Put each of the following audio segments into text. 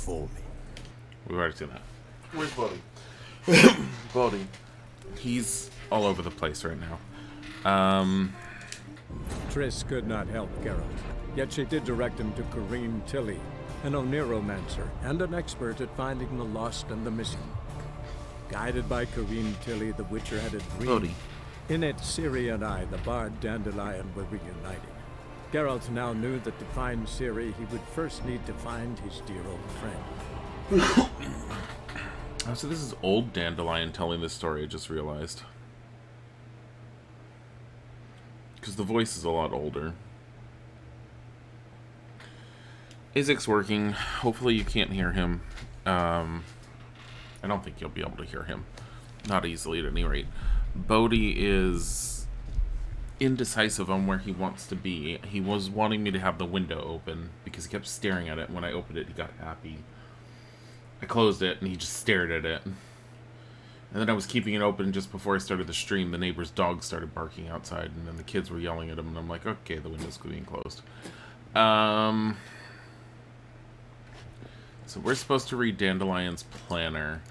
before me. We've already seen that. Where's Bodhi? Bodhi. He's all over the place right now. Triss could not help Geralt, yet she did direct him to Corrine Tilly, an Oniromancer and an expert at finding the lost and the missing. Guided by Corrine Tilly, the Witcher had a dream. Bodhi. In it, Ciri and I, the bard Dandelion, were reunited. Geralt now knew that to find Ciri, he would first need to find his dear old friend. Oh, so this is old Dandelion telling this story, I just realized. Because the voice is a lot older. Isaac's working. Hopefully you can't hear him. I don't think you'll be able to hear him. Not easily, at any rate. Bodhi is indecisive on where he wants to be. He was wanting me to have the window open because he kept staring at it. When I opened it, he got happy. I closed it and he just stared at it. And then I was keeping it open just before I started the stream. The neighbor's dog started barking outside and then the kids were yelling at him and I'm like, okay, the window's being closed. So we're supposed to read Dandelion's planner.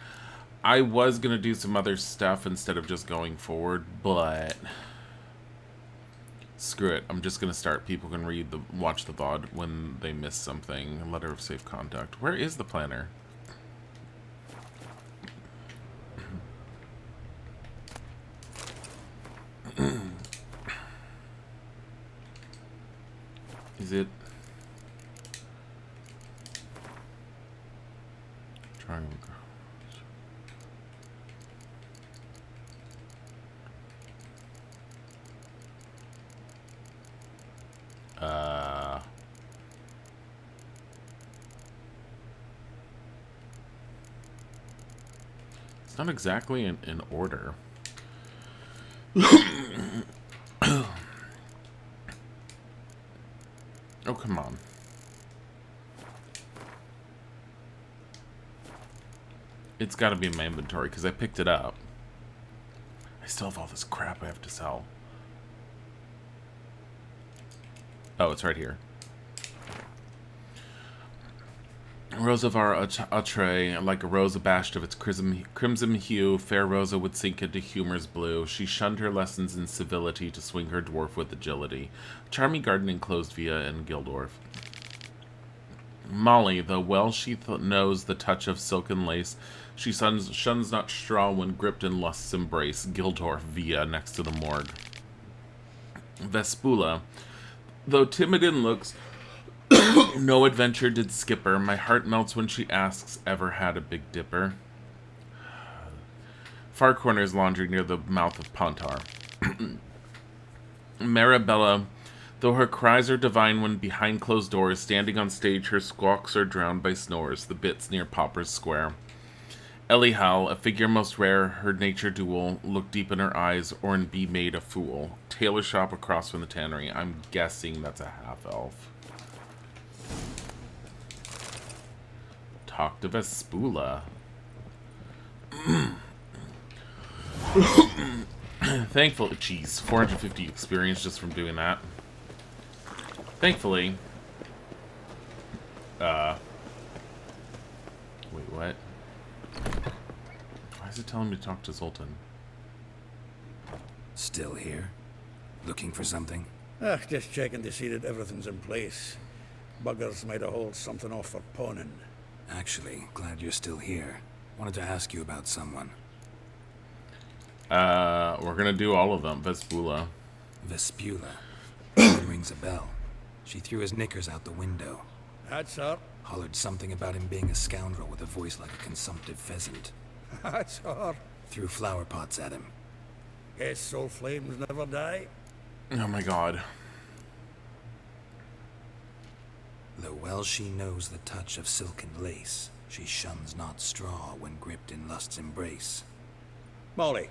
I was going to do some other stuff instead of just going forward, but screw it. I'm just going to start. People can watch the VOD when they miss something. A letter of safe contact. Where is the planner? Is it triangle? It's not exactly in order. Oh, come on. It's got to be in my inventory because I picked it up. I still have all this crap I have to sell. Oh, it's right here. Rosa var Atre, like a rose abashed of its crimson hue, fair Rosa would sink into humor's blue. She shunned her lessons in civility to swing her dwarf with agility. Charming garden enclosed via in Gildorf. Molly, though well she knows the touch of silken lace, she shuns not straw when gripped in lust's embrace. Gildorf via next to the morgue. Vespula, though timid in looks, no adventure did skip her. My heart melts when she asks, ever had a Big Dipper? Far Corner's laundry near the mouth of Pontar. Marabella, though her cries are divine when behind closed doors, standing on stage her squawks are drowned by snores, the bits near Popper's Square. Elihal, a figure most rare, her nature dual, look deep in her eyes, or in be made a fool. Tailor shop across from the tannery. I'm guessing that's a half-elf. Talk to Vespula. Thankfully, geez, 450 experience just from doing that. Thankfully, wait, what? Why is it telling me to talk to Zoltan? Still here? Looking for something? Just checking to see that everything's in place. Buggers might have hauled something off for pawning. Actually, glad you're still here. Wanted to ask you about someone. We're gonna do all of them. Vespula. Vespula. Name rings a bell. She threw his knickers out the window. That's her. Hollered something about him being a scoundrel with a voice like a consumptive pheasant. That's her. Threw flower pots at him. Guess soul flames never die. Oh my god. Though well she knows the touch of silken lace, she shuns not straw when gripped in lust's embrace. Molly.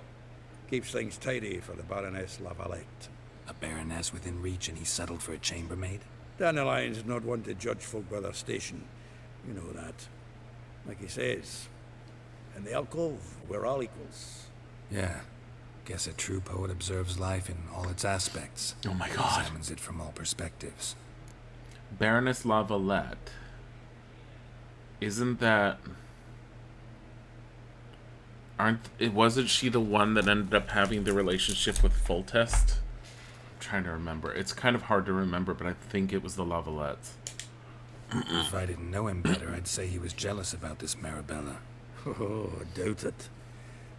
Keeps things tidy for the Baroness Lavalette. A baroness within reach and he settled for a chambermaid? Dandelion's not one to judge folk by their station. You know that. Like he says, in the alcove, we're all equals. Yeah. Guess a true poet observes life in all its aspects. Oh my god. Examines it from all perspectives. Baroness Lavalette. Baroness Lavalette. Though her cries are divine when behind closed doors, standing on stage her squawks are drowned by snores, the bits near Popper's Square. Elihal, a figure most rare, her nature dual, look deep in her eyes, or in be made a fool. Tailor shop across from the tannery. I'm guessing that's a half-elf. We're gonna do all of them. Vespula. Isn't that... Wasn't she the one that ended up having the relationship with Foltest? I'm trying to remember. It's kind of hard to remember, but I think it was the Lavalettes. If I didn't know him better, I'd say he was jealous about this Marabella. Oh, I doubt it.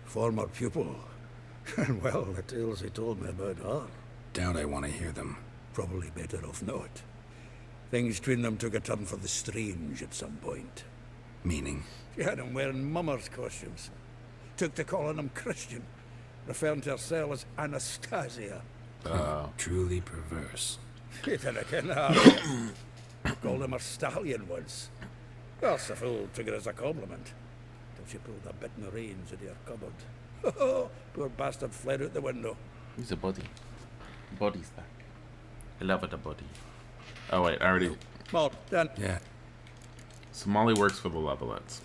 Former pupil. And well, the tales he told me about her. Doubt I want to hear them. Probably better off not. Things between them took a turn for the strange at some point. Meaning? She had him wearing mummers' costumes. Took to calling him Christian. Referring to herself as Anastasia. Truly perverse. He didn't ken her. Called him her stallion once. Well, the fool took it as a compliment. Till she pulled a bit in the reins into her cupboard. Oh, poor bastard fled out the window. He's a body. Body's back. I love it, a body. Oh, wait, I already... Well, then. Yeah. So Molly works for the Lavalettes.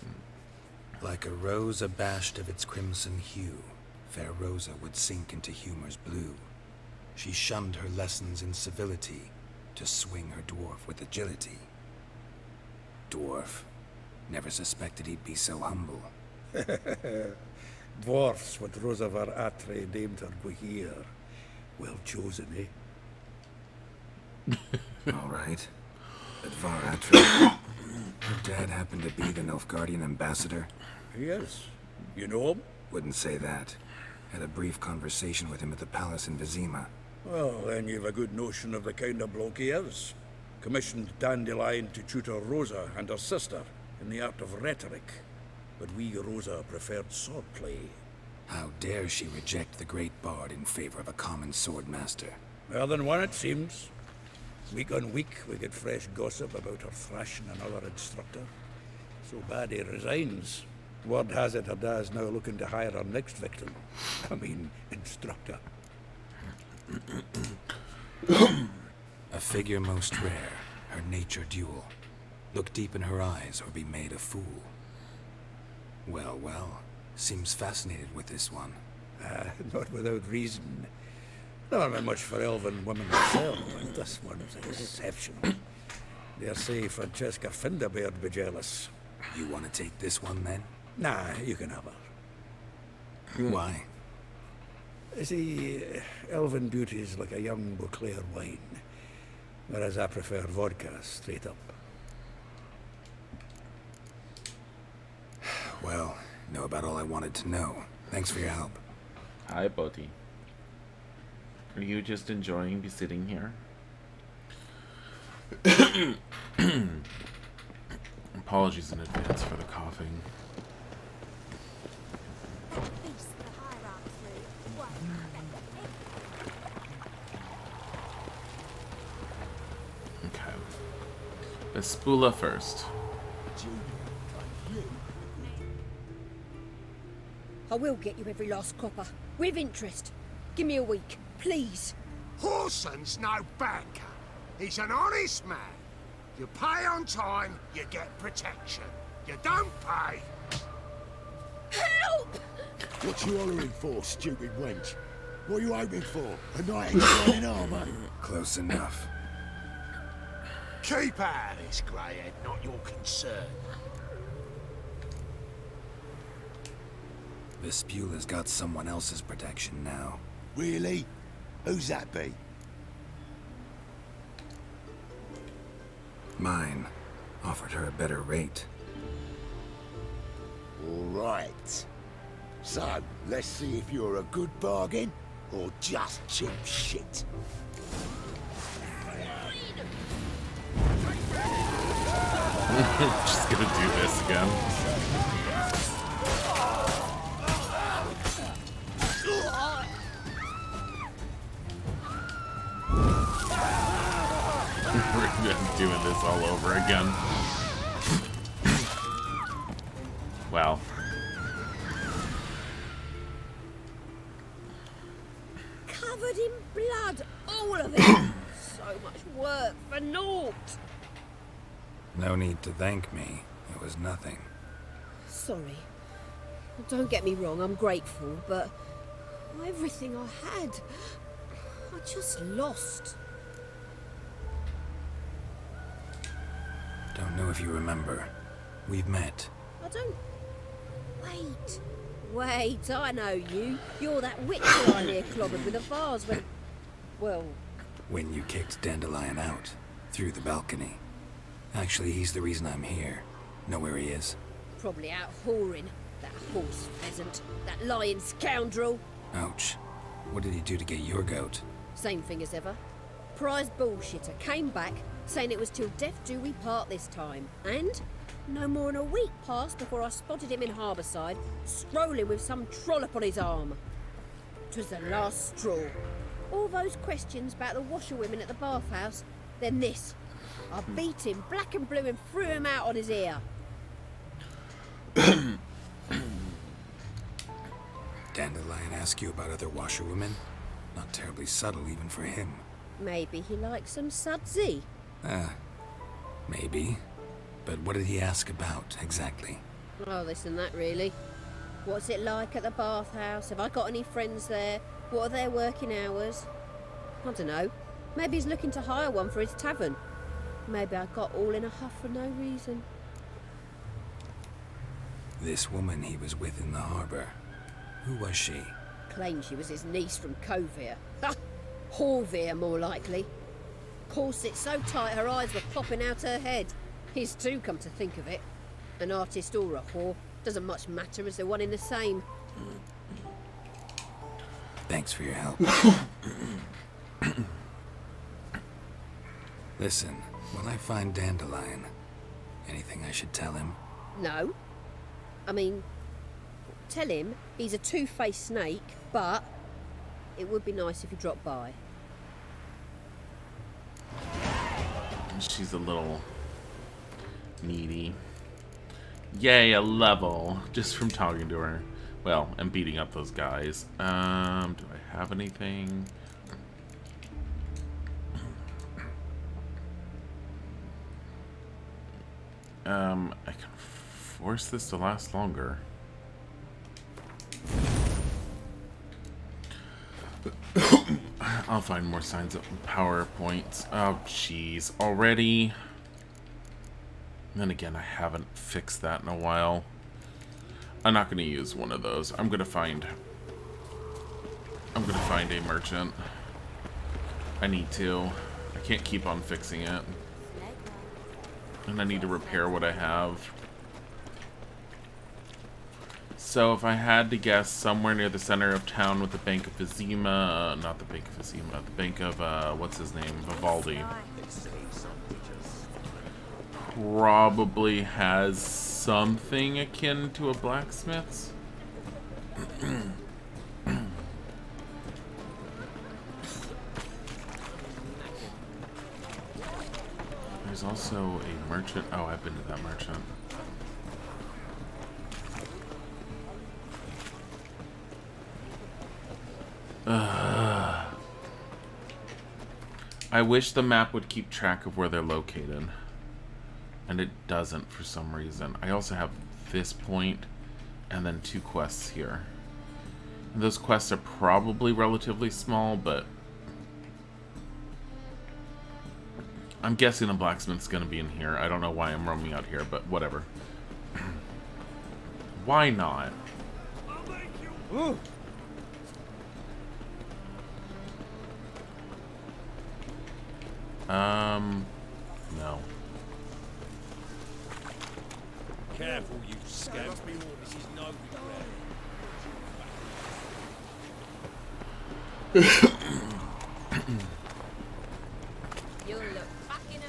Like a rose abashed of its crimson hue, fair Rosa would sink into humor's blue. She shunned her lessons in civility to swing her dwarf with agility. Dwarf. Never suspected he'd be so humble. Dwarfs what Rosa var Atre named her Guihir. Well chosen, eh? All right. But Var Atre, her dad happened to be the Nilfgaardian ambassador? Yes. You know him? Wouldn't say that. Had a brief conversation with him at the palace in Vizima. Well, then you've a good notion of the kind of bloke he is. Commissioned Dandelion to tutor Rosa and her sister in the art of rhetoric. But we Rosa preferred swordplay. How dare she reject the great bard in favor of a common swordmaster? Well, then one it seems. Week on week, we get fresh gossip about her thrashing another instructor. So bad he resigns. Word has it her dad's now looking to hire her next victim. I mean, instructor. A figure most rare, her nature dual. Look deep in her eyes or be made a fool. Well, well, seems fascinated with this one. Not without reason. Never been much for elven women myself, but this one's exceptional. Dare say Francesca Finderbeard be jealous. You want to take this one then? Nah, you can have her. Why? See, elven beauty's like a young Beauclair wine, whereas I prefer vodka straight up. Well, know about all I wanted to know. Thanks for your help. Hi, buddy. Are you just enjoying be sitting here? Apologies in advance for the coughing. Okay. Vespula first. I will get you every last copper, with interest. Give me a week, please. Horson's no banker. He's an honest man. You pay on time, you get protection. You don't pay. Help! What you hollering for, stupid wench? What are you hoping for? A knight in shining armour? Close enough. Keep out of this, greyhead, not your concern. Vespula's got someone else's protection now. Really? Who's that be? Mine. Offered her a better rate. All right. So, let's see if you're a good bargain or just cheap shit. She's gonna do this again. We're doing this all over again. Wow. Covered in blood, all of it. So much work for naught. No need to thank me. It was nothing. Sorry. Don't get me wrong, I'm grateful, but everything I had, I just lost. Don't know if you remember. We've met. I don't... Wait. Wait, I know you. You're that witch I near clobbered with a vase when... Well... When you kicked Dandelion out, through the balcony. Actually, he's the reason I'm here. Know where he is? Probably out whoring. That horse pheasant. That lying scoundrel. Ouch. What did he do to get your goat? Same thing as ever. Prize bullshitter came back, saying it was till death do we part this time. And no more than a week passed before I spotted him in Harbourside, strolling with some trollop on his arm. 'Twas the last straw. All those questions about the washerwomen at the bathhouse, then this. I beat him black and blue and threw him out on his ear. Dandelion ask you about other washerwomen? Not terribly subtle even for him. Maybe he likes some sudsy. Maybe. But what did he ask about, exactly? Oh, this and that, really. What's it like at the bathhouse? Have I got any friends there? What are their working hours? I don't know. Maybe he's looking to hire one for his tavern. Maybe I got all in a huff for no reason. This woman he was with in the harbour. Who was she? Claimed she was his niece from Covere. Ha! Horvere, more likely. Corset so tight her eyes were popping out her head. His too, come to think of it. An artist or a whore. Doesn't much matter as they're one in the same. Thanks for your help. Listen, when I find Dandelion, anything I should tell him? No. I mean, tell him he's a two-faced snake, but it would be nice if he dropped by. She's a little needy. Yay, a level just from talking to her. Well, and beating up those guys. Do I have anything? I can force this to last longer. I'll find more signs of power points. Oh, jeez. Already? Then again, I haven't fixed that in a while. I'm not going to use one of those. I'm going to find a merchant. I need to. I can't keep on fixing it. And I need to repair what I have. So if I had to guess, somewhere near the center of town with the Bank of Vizima, not the Bank of Vizima, the Bank of, what's his name? Vivaldi. Probably has something akin to a blacksmith's. There's also a merchant. Oh, I've been to that merchant. I wish the map would keep track of where they're located. And it doesn't for some reason. I also have this point and then 2 quests here. And those quests are probably relatively small, but I'm guessing the blacksmith's gonna be in here. I don't know why I'm roaming out here, but whatever. Why not? Ooh. No. Careful, you scamp. This is no You look fucking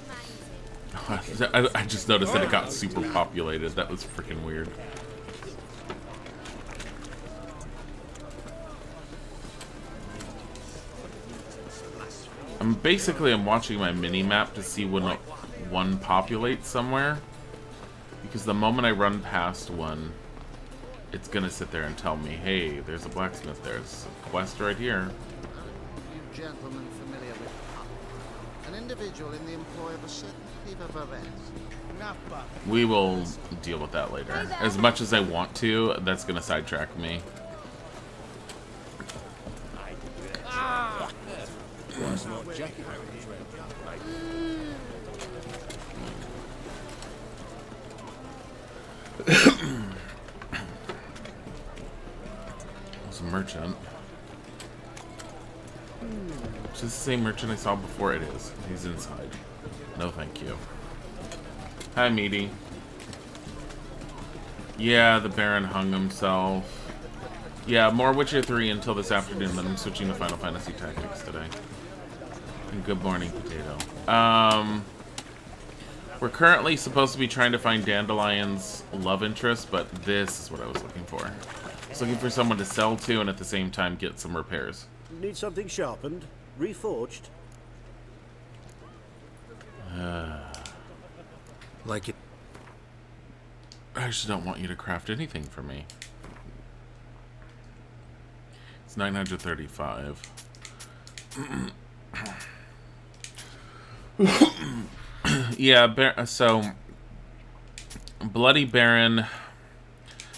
amazing. I just noticed that it got super populated. That was freaking weird. I'm watching my mini map to see when one populates somewhere, because the moment I run past one, it's gonna sit there and tell me, hey, there's a blacksmith, there's a quest right here. You gentlemen familiar with Puck? An individual in the employ of a certain Eva Varese. We will deal with that later. As much as I want to, that's gonna sidetrack me. There's a merchant. Is this the same merchant I saw before? It is. He's inside. No, thank you. Hi, Meaty. Yeah, the Baron hung himself. Yeah, more Witcher 3 until this afternoon, then I'm switching to Final Fantasy Tactics today. And good morning, Potato. We're currently supposed to be trying to find Dandelion's love interest, but this is what I was looking for. I was looking for someone to sell to and at the same time get some repairs. Need something sharpened? Reforged? Like it. I just don't want you to craft anything for me. It's 935. Yeah, so Bloody Baron.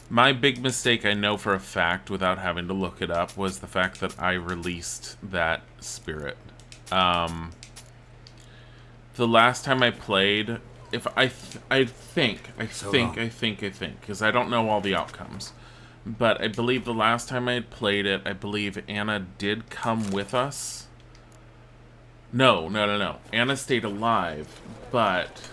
My big mistake, I know for a fact, without having to look it up, was the fact that I released that spirit. The last time I played, if I think, because I don't know all the outcomes, but I believe the last time I had played it, I believe Anna did come with us. No. Anna stayed alive, but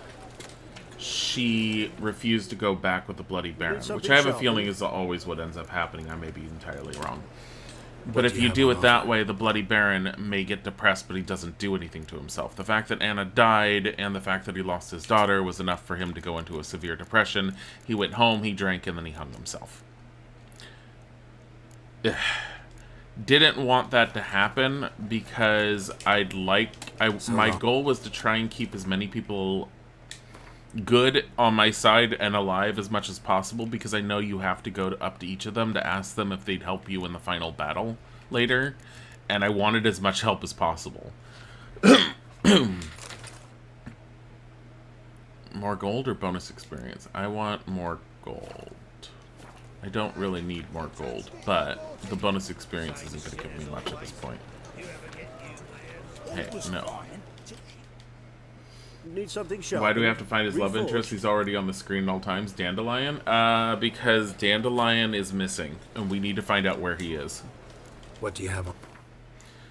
she refused to go back with the Bloody Baron, which I have a feeling is always what ends up happening. I may be entirely wrong. But if you do it that way, the Bloody Baron may get depressed, but he doesn't do anything to himself. The fact that Anna died and the fact that he lost his daughter was enough for him to go into a severe depression. He went home, he drank, and then he hung himself. Didn't want that to happen because my goal was to try and keep as many people good on my side and alive as much as possible, because I know you have to go up to each of them to ask them if they'd help you in the final battle later, and I wanted as much help as possible. More gold or bonus experience? I want more gold. I don't really need more gold, but the bonus experience isn't going to give me much at this point. Hey, no. Need something sharp. Why do we have to find his love interest? He's already on the screen at all times. Dandelion? Because Dandelion is missing, and we need to find out where he is. What do you have on?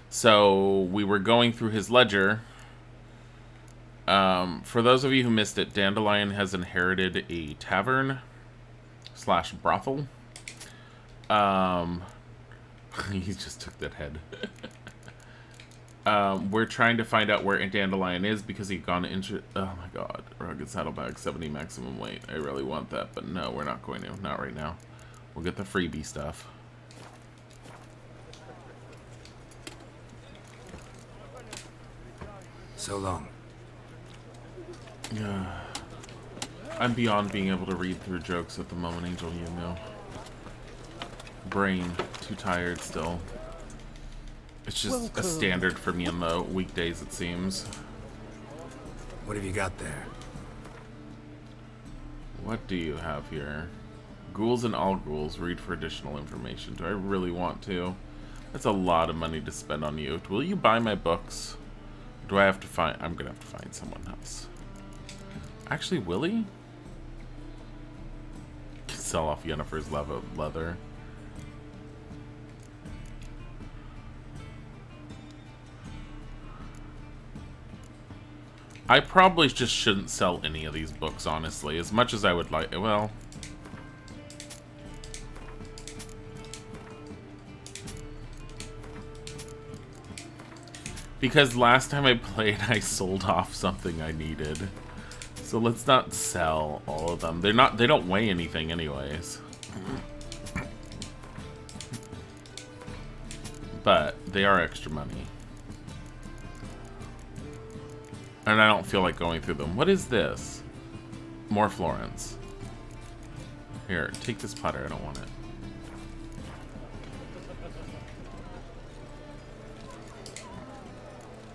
So, we were going through his ledger. For those of you who missed it, Dandelion has inherited a tavern / brothel. He just took that head. We're trying to find out where Dandelion is because he'd gone into... Oh my god. Rugged saddlebag, 70 maximum weight. I really want that, but no, we're not going to. Not right now. We'll get the freebie stuff. So long. I'm beyond being able to read through jokes at the moment, Angel, you know. Brain, too tired still. It's just a standard for me on the weekdays, it seems. What have you got there? What do you have here? Ghouls and all ghouls. Read for additional information. Do I really want to? That's a lot of money to spend on you. Will you buy my books? Do I have to find... I'm going to have to find someone else. Actually, will he? Sell off Yennefer's leather. I probably just shouldn't sell any of these books, honestly. As much as I would like... Well... Because last time I played, I sold off something I needed. So let's not sell all of them. They don't weigh anything anyways. But they are extra money. And I don't feel like going through them. What is this? More florins. Here, take this putter. I don't want it.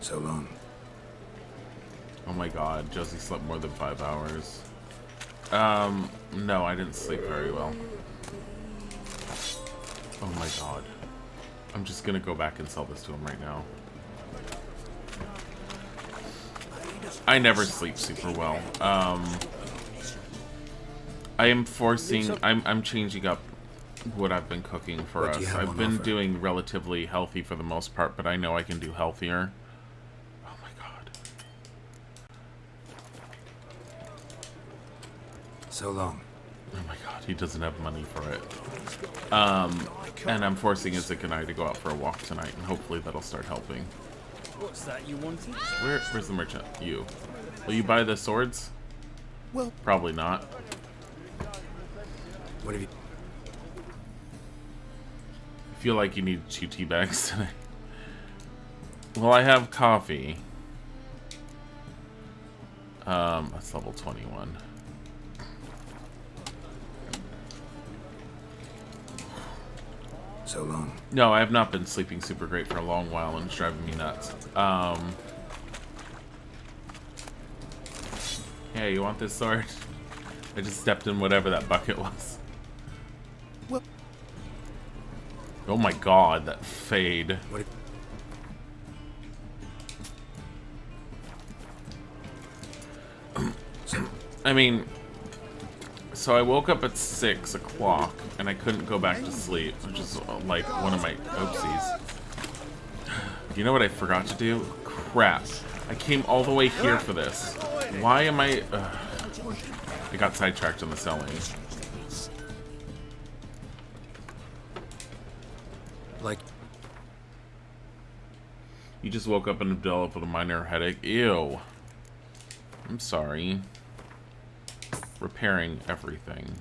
So long. Oh my god, Josie slept more than 5 hours. No, I didn't sleep very well. Oh my god. I'm just gonna go back and sell this to him right now. I never sleep super well. I am forcing. I'm changing up what I've been cooking for What do you us. have I've on been offer? doing relatively healthy for the most part, but I know I can do healthier. Oh my god. So long. Oh my god, he doesn't have money for it. And I'm forcing Isaac and I to go out for a walk tonight, and hopefully that'll start helping. What's that you wanted? Where's the merchant? You. Will you buy the swords? Well, Probably not. what have you... I feel like you need 2 tea bags today. Well, I have coffee. That's level 21. So long. No, I have not been sleeping super great for a long while, and it's driving me nuts. Yeah, you want this sword? I just stepped in whatever that bucket was. Well, Oh my god, that fade. what... I mean, so I woke up at 6 o'clock, and I couldn't go back to sleep, which is like one of my oopsies. You know what I forgot to do? Crap. I came all the way here for this. Why am I... I got sidetracked on the selling. Like... You just woke up and developed with a minor headache? Ew. I'm sorry. Repairing everything.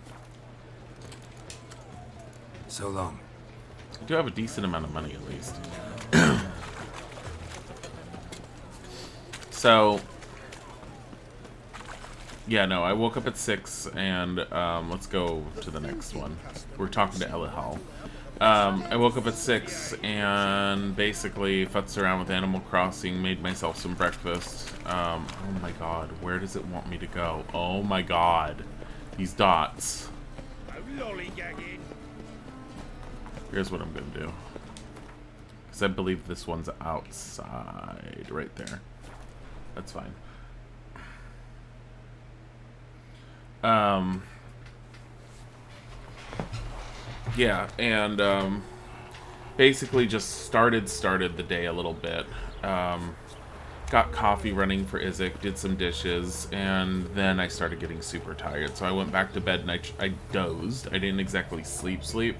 So long. I do have a decent amount of money, at least. So... Yeah, no, I woke up at 6, and let's go to the next one. We're talking to Elihal. I woke up at 6 and basically futzed around with Animal Crossing, made myself some breakfast. Oh my god, where does it want me to go? Oh my god. These dots. Here's what I'm gonna do. Because I believe this one's outside, right there. That's fine. Yeah, and basically just started the day a little bit. Got coffee running for Isaac, did some dishes, and then I started getting super tired. So I went back to bed and I dozed. I didn't exactly sleep,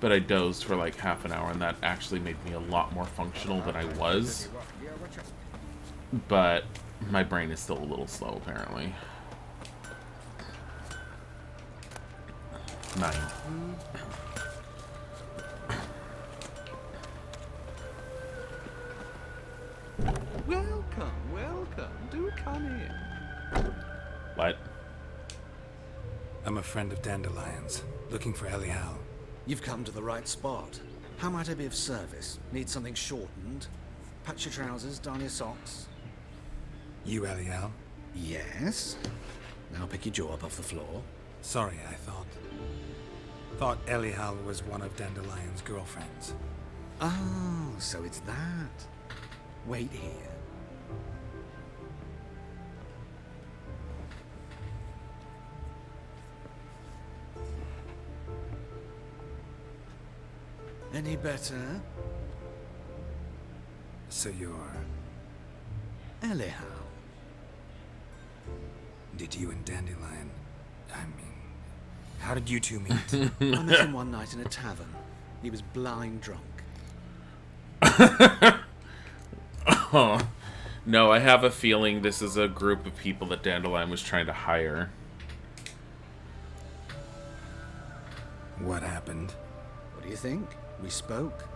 but I dozed for like half an hour, and that actually made me a lot more functional than I was. But my brain is still a little slow, apparently. 9. Welcome, welcome. Do come in. What? I'm a friend of Dandelion's, looking for Elihal. You've come to the right spot. How might I be of service? Need something shortened? Patch your trousers, darn your socks. You Elihal? Yes. Now pick your jaw up off the floor. Sorry, I thought Elihal was one of Dandelion's girlfriends. Oh, so it's that. Wait here. Any better? So you're... Elihal. Did you and Dandelion... I mean... How did you two meet? I met him one night in a tavern. He was blind drunk. Oh. No, I have a feeling this is a group of people that Dandelion was trying to hire. What happened? What do you think? We spoke.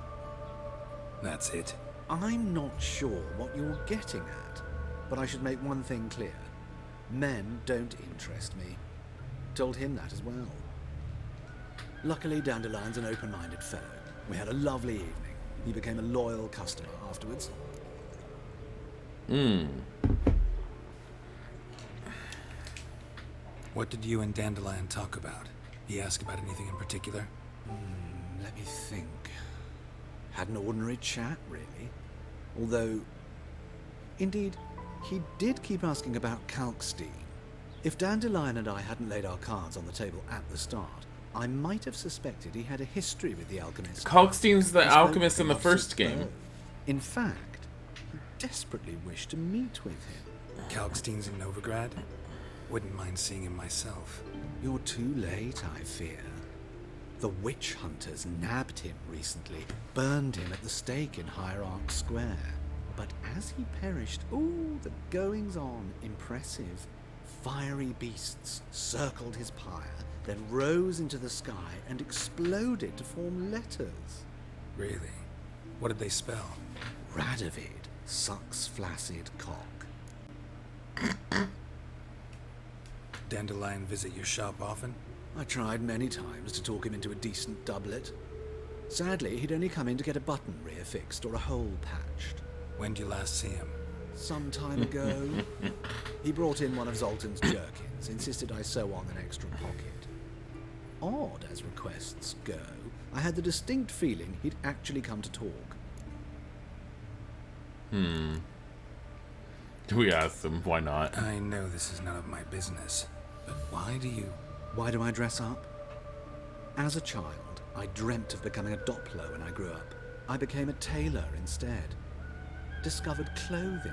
That's it. I'm not sure what you're getting at, but I should make one thing clear. Men don't interest me. Told him that as well. Luckily, Dandelion's an open-minded fellow. We had a lovely evening. He became a loyal customer afterwards. What did you and Dandelion talk about? He asked about anything in particular? Let me think. Had an ordinary chat, really. Although, indeed, he did keep asking about Kalkstein. If Dandelion and I hadn't laid our cards on the table at the start, I might have suspected he had a history with the alchemist. Kalkstein's the alchemist in the first game. In fact, he desperately wished to meet with him. Kalkstein's in Novigrad? Wouldn't mind seeing him myself. You're too late, I fear. The witch hunters nabbed him recently, burned him at the stake in Hierarch Square. But as he perished, ooh, the goings-on, impressive. Fiery beasts circled his pyre, then rose into the sky and exploded to form letters. Really? What did they spell? Radovid sucks flaccid cock. Dandelion visit your shop often? I tried many times to talk him into a decent doublet. Sadly, he'd only come in to get a button reaffixed or a hole patched. When did you last see him? Some time ago. He brought in one of Zoltan's jerkins, insisted I sew on an extra pocket. Odd as requests go, I had the distinct feeling he'd actually come to talk. We asked him, why not? I know this is none of my business, but why do you... Why do I dress up? As a child, I dreamt of becoming a Doppler when I grew up. I became a tailor instead. Discovered clothing.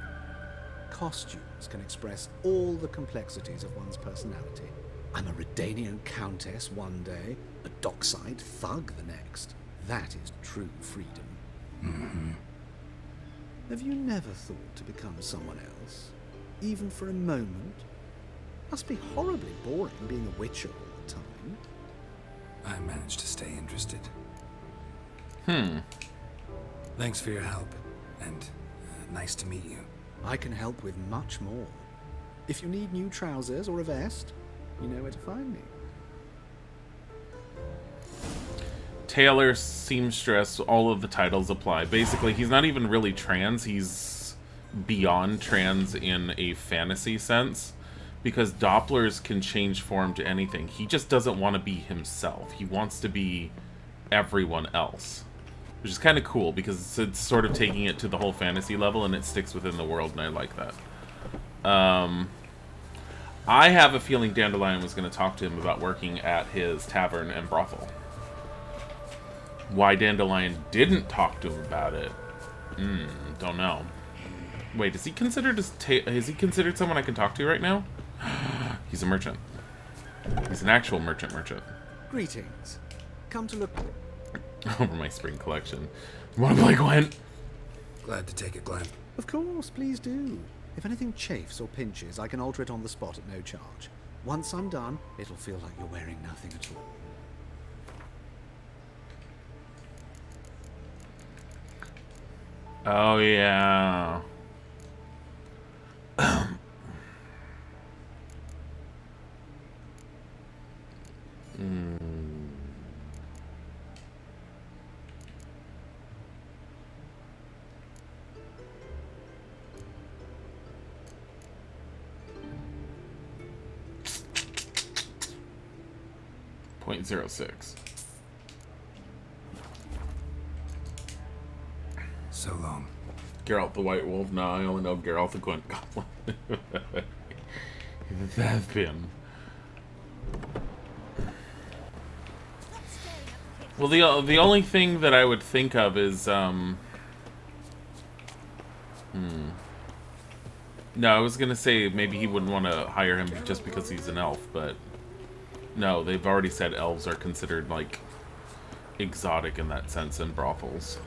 Costumes can express all the complexities of one's personality. I'm a Redanian countess one day, a dockside thug the next. That is true freedom. Mm-hmm. Have you never thought to become someone else? Even for a moment? Must be horribly boring being a witcher all the time. I managed to stay interested. Thanks for your help, and nice to meet you. I can help with much more. If you need new trousers or a vest, you know where to find me. Tailor, seamstress, all of the titles apply. Basically, he's not even really trans. He's beyond trans in a fantasy sense, because Dopplers can change form to anything. He just doesn't want to be himself. He wants to be everyone else, which is kind of cool because it's sort of taking it to the whole fantasy level, and it sticks within the world, and I like that. I have a feeling Dandelion was going to talk to him about working at his tavern and brothel. Why Dandelion didn't talk to him about it, don't know. Wait, is he considered someone I can talk to right now? He's a merchant. He's an actual merchant. Greetings. Come to look over my spring collection. Want to play Gwent? Glad to take it, Glenn. Of course, please do. If anything chafes or pinches, I can alter it on the spot at no charge. Once I'm done, it'll feel like you're wearing nothing at all. Oh, yeah. 0.06. So long. Geralt the White Wolf? No, I only know Geralt the Gwent Goblin. That's been. Well, the only thing that I would think of is No, I was gonna say maybe he wouldn't want to hire him just because he's an elf, but no, they've already said elves are considered like exotic in that sense in brothels.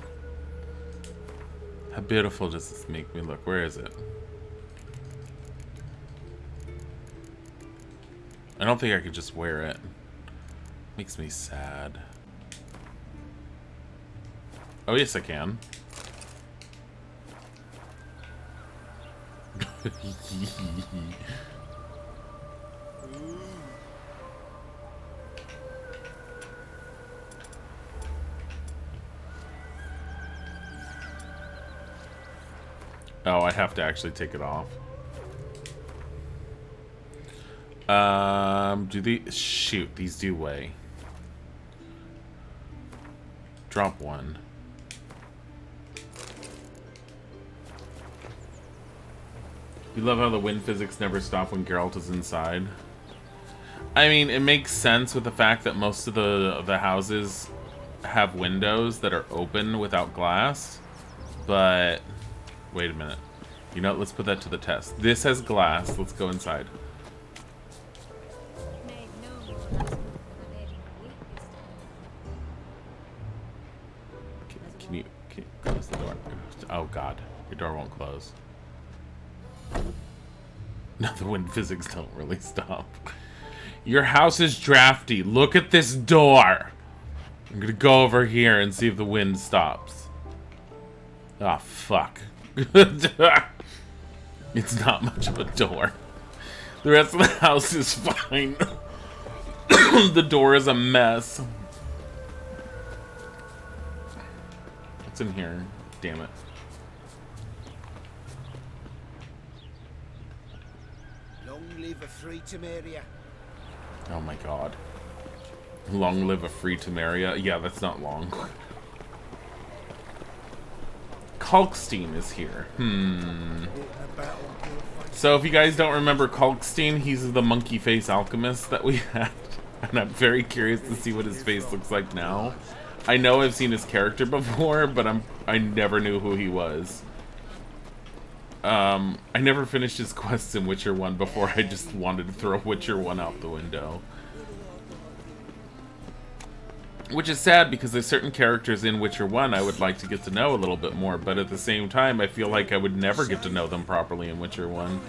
How beautiful does this make me look? Where is it? I don't think I could just wear it. Makes me sad. Oh, yes, I can. Oh, I have to actually take it off. Do these... Shoot, these do weigh. Drop one. You love how the wind physics never stop when Geralt is inside. I mean, it makes sense with the fact that most of the houses have windows that are open without glass. But wait a minute. You know, let's put that to the test. This has glass. Let's go inside. Can you close the door? Oh god, your door won't close. No, the wind physics don't really stop. Your house is drafty. Look at this door. I'm gonna go over here and see if the wind stops. Ah, fuck. It's not much of a door. The rest of the house is fine. The door is a mess. What's in here? Damn it. Long live a free Temeria. Oh my god. Long live a free Temeria. Yeah, that's not long. Kalkstein is here. So if you guys don't remember Kalkstein, he's the monkey face alchemist that we had. And I'm very curious to see what his face looks like now. I know I've seen his character before, but I never knew who he was. I never finished his quests in Witcher 1 before I just wanted to throw Witcher 1 out the window. Which is sad because there's certain characters in Witcher 1 I would like to get to know a little bit more, but at the same time I feel like I would never get to know them properly in Witcher 1.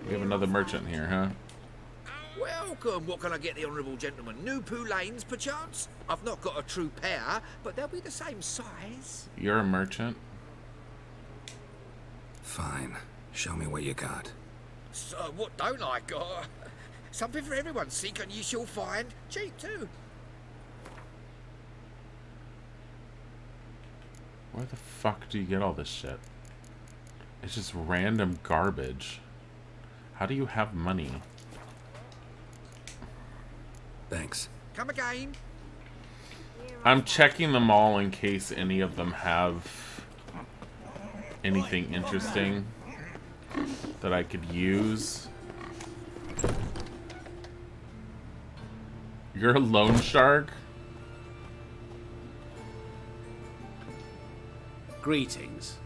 We have another merchant here, huh? Welcome. What can I get the honourable gentleman? New Poo Lanes, perchance? I've not got a true pair, but they'll be the same size. You're a merchant? Fine. Show me what you got. So, what don't I got? Something for everyone. Seek and you shall find. Cheap, too. Where the fuck do you get all this shit? It's just random garbage. How do you have money? Thanks. Come again. I'm checking them all in case any of them have anything interesting that I could use. You're a loan shark? Greetings.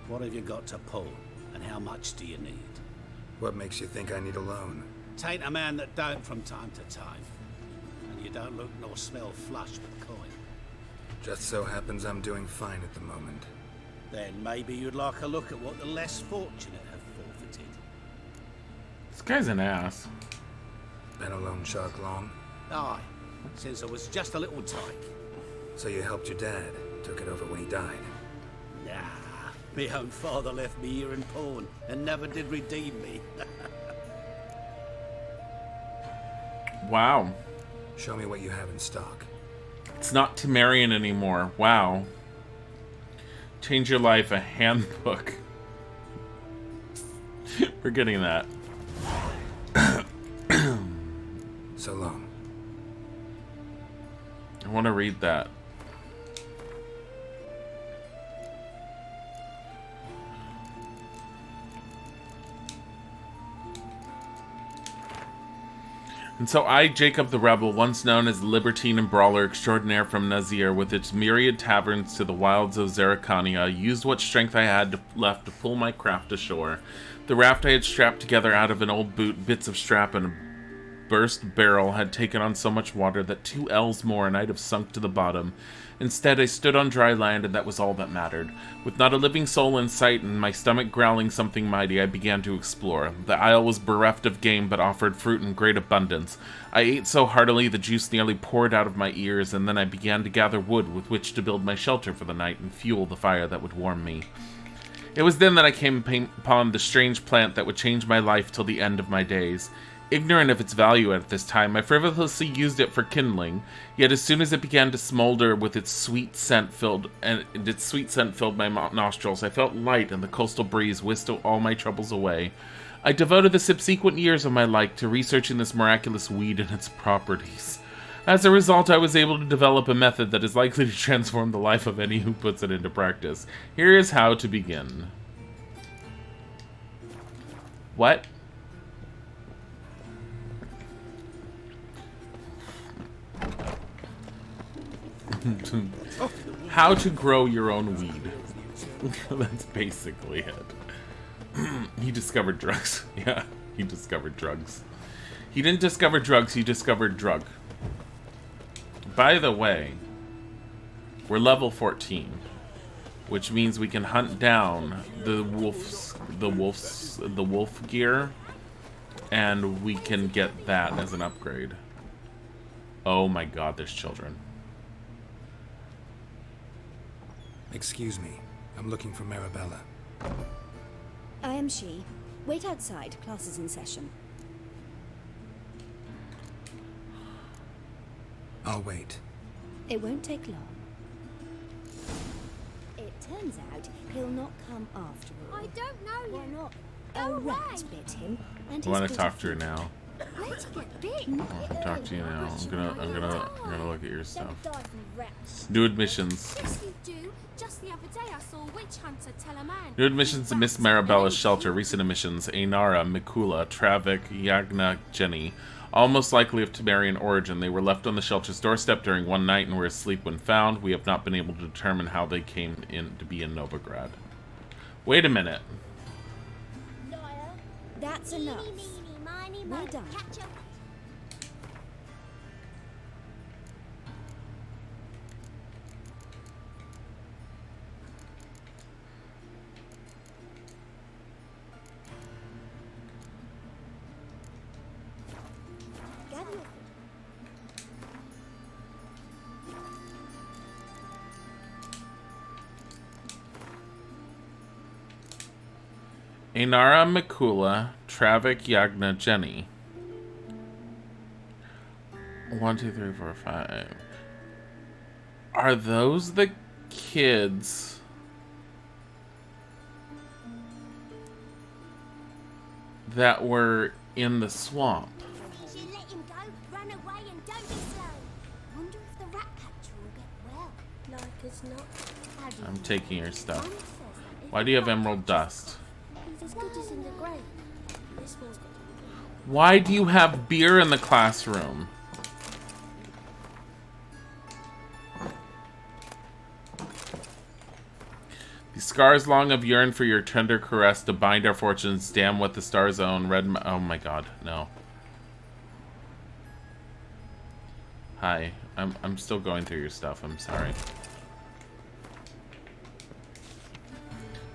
What have you got to pull, and how much do you need? What makes you think I need a loan? Tain't a man that don't from time to time. And you don't look nor smell flush with coin. Just so happens I'm doing fine at the moment. Then maybe you'd like a look at what the less fortunate have forfeited. This guy's an ass. Been a loan shark long? Aye, since I was just a little tyke. So you helped your dad, took it over when he died? Nah, me own father left me here in pawn and never did redeem me. Wow. Show me what you have in stock. It's not Temerian anymore. Wow. Change your life, a handbook. We're getting that. So long. I want to read that. And so I, Jacob the Rebel, once known as libertine and brawler extraordinaire from Nazir, with its myriad taverns to the wilds of Zeracania, used what strength I had left to pull my craft ashore. The raft I had strapped together out of an old boot, bits of strap, and a burst barrel had taken on so much water that 2 ells more and I'd have sunk to the bottom. Instead, I stood on dry land, and that was all that mattered. With not a living soul in sight and my stomach growling something mighty, I began to explore. The isle was bereft of game, but offered fruit in great abundance. I ate so heartily the juice nearly poured out of my ears, and then I began to gather wood with which to build my shelter for the night and fuel the fire that would warm me. It was then that I came upon the strange plant that would change my life till the end of my days. Ignorant of its value at this time, I frivolously used it for kindling. Yet as soon as it began to smolder with its sweet scent filled my nostrils, I felt light, and the coastal breeze whisked all my troubles away. I devoted the subsequent years of my life to researching this miraculous weed and its properties. As a result, I was able to develop a method that is likely to transform the life of any who puts it into practice. Here is how to begin. What? How to grow your own weed. That's basically it. He discovered drugs. Yeah, he discovered drugs. He didn't discover drugs, he discovered drug. By the way, we're level 14, which means we can hunt down the wolf gear, and we can get that as an upgrade. Oh my god, there's children. Excuse me. I'm looking for Marabella. I am she. Wait outside. Class is in session. I'll wait. It won't take long. It turns out he'll not come after all. I don't know Why you. not? Go A rat away. bit him, and I want to talk to her now. Where'd you get bitten? I can talk to you now. I'm gonna look at your stuff. Don't die from rats. New admissions. Yes, you do. Just the other day I saw a witch hunter tell a man. New admissions to Miss Marabella's shelter. Recent admissions: Ainara, Mikula, Travik, Yagna, Jenny. All most likely of Temerian origin. They were left on the shelter's doorstep during one night and were asleep when found. We have not been able to determine how they came in to be in Novigrad. Wait a minute. That's enough. We're done. Ainara, Mikula, Travik, Yagna, Jenny. 1, 2, 3, 4, 5. Are those the kids? That were in the swamp. You let him go, run away and don't be slow. Wonder if the rat catcher will get well. Like as not. I'm taking your stuff. Why do you have emerald dust? He's as good as in the grave. This one's got Why do you have beer in the classroom? The scars long have yearned for your tender caress to bind our fortunes. Damn what the stars own. Oh my god, no. Hi, I'm still going through your stuff. I'm sorry.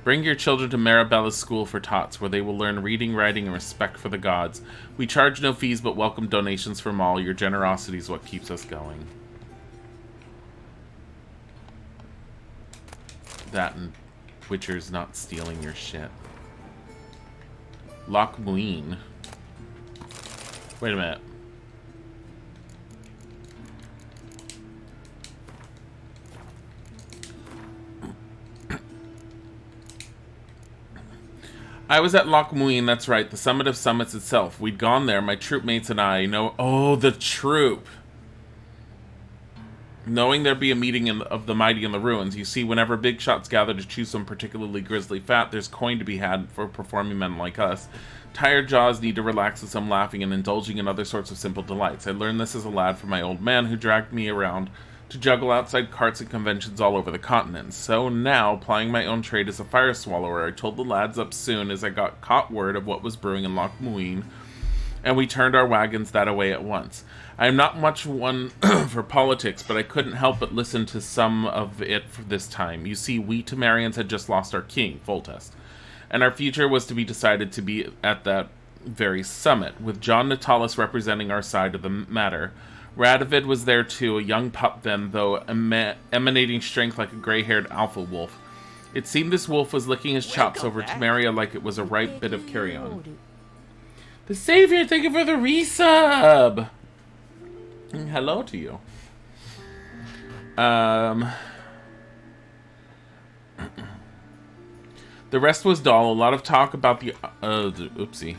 Bring your children to Marabella's School for Tots, where they will learn reading, writing, and respect for the gods. We charge no fees, but welcome donations from all. Your generosity is what keeps us going. That and Witcher's not stealing your shit. Loch Muin. Wait a minute. I was at Loch Muin, that's right, the summit of summits itself. We'd gone there, my troop mates and I. Oh, the troop! Knowing there'd be a meeting of the mighty in the ruins. You see, whenever big shots gather to chew some particularly grisly fat, there's coin to be had for performing men like us. Tired jaws need to relax with some laughing and indulging in other sorts of simple delights. I learned this as a lad from my old man, who dragged me around to juggle outside carts and conventions all over the continent. So now, plying my own trade as a fire swallower, I told the lads up soon as I got caught word of what was brewing in Loch Muin, and we turned our wagons that away at once. I am not much one for politics, but I couldn't help but listen to some of it for this time. You see, we Temerians had just lost our king, Foltest, and our future was to be decided to be at that very summit, with John Natalis representing our side of the matter. Radovid was there too, a young pup then, though emanating strength like a gray-haired alpha wolf. It seemed this wolf was licking his chops over Temeria like it was a ripe bit of carrion. The Savior, thank you for the resub! Hello to you. The rest was dull, a lot of talk about the oopsie.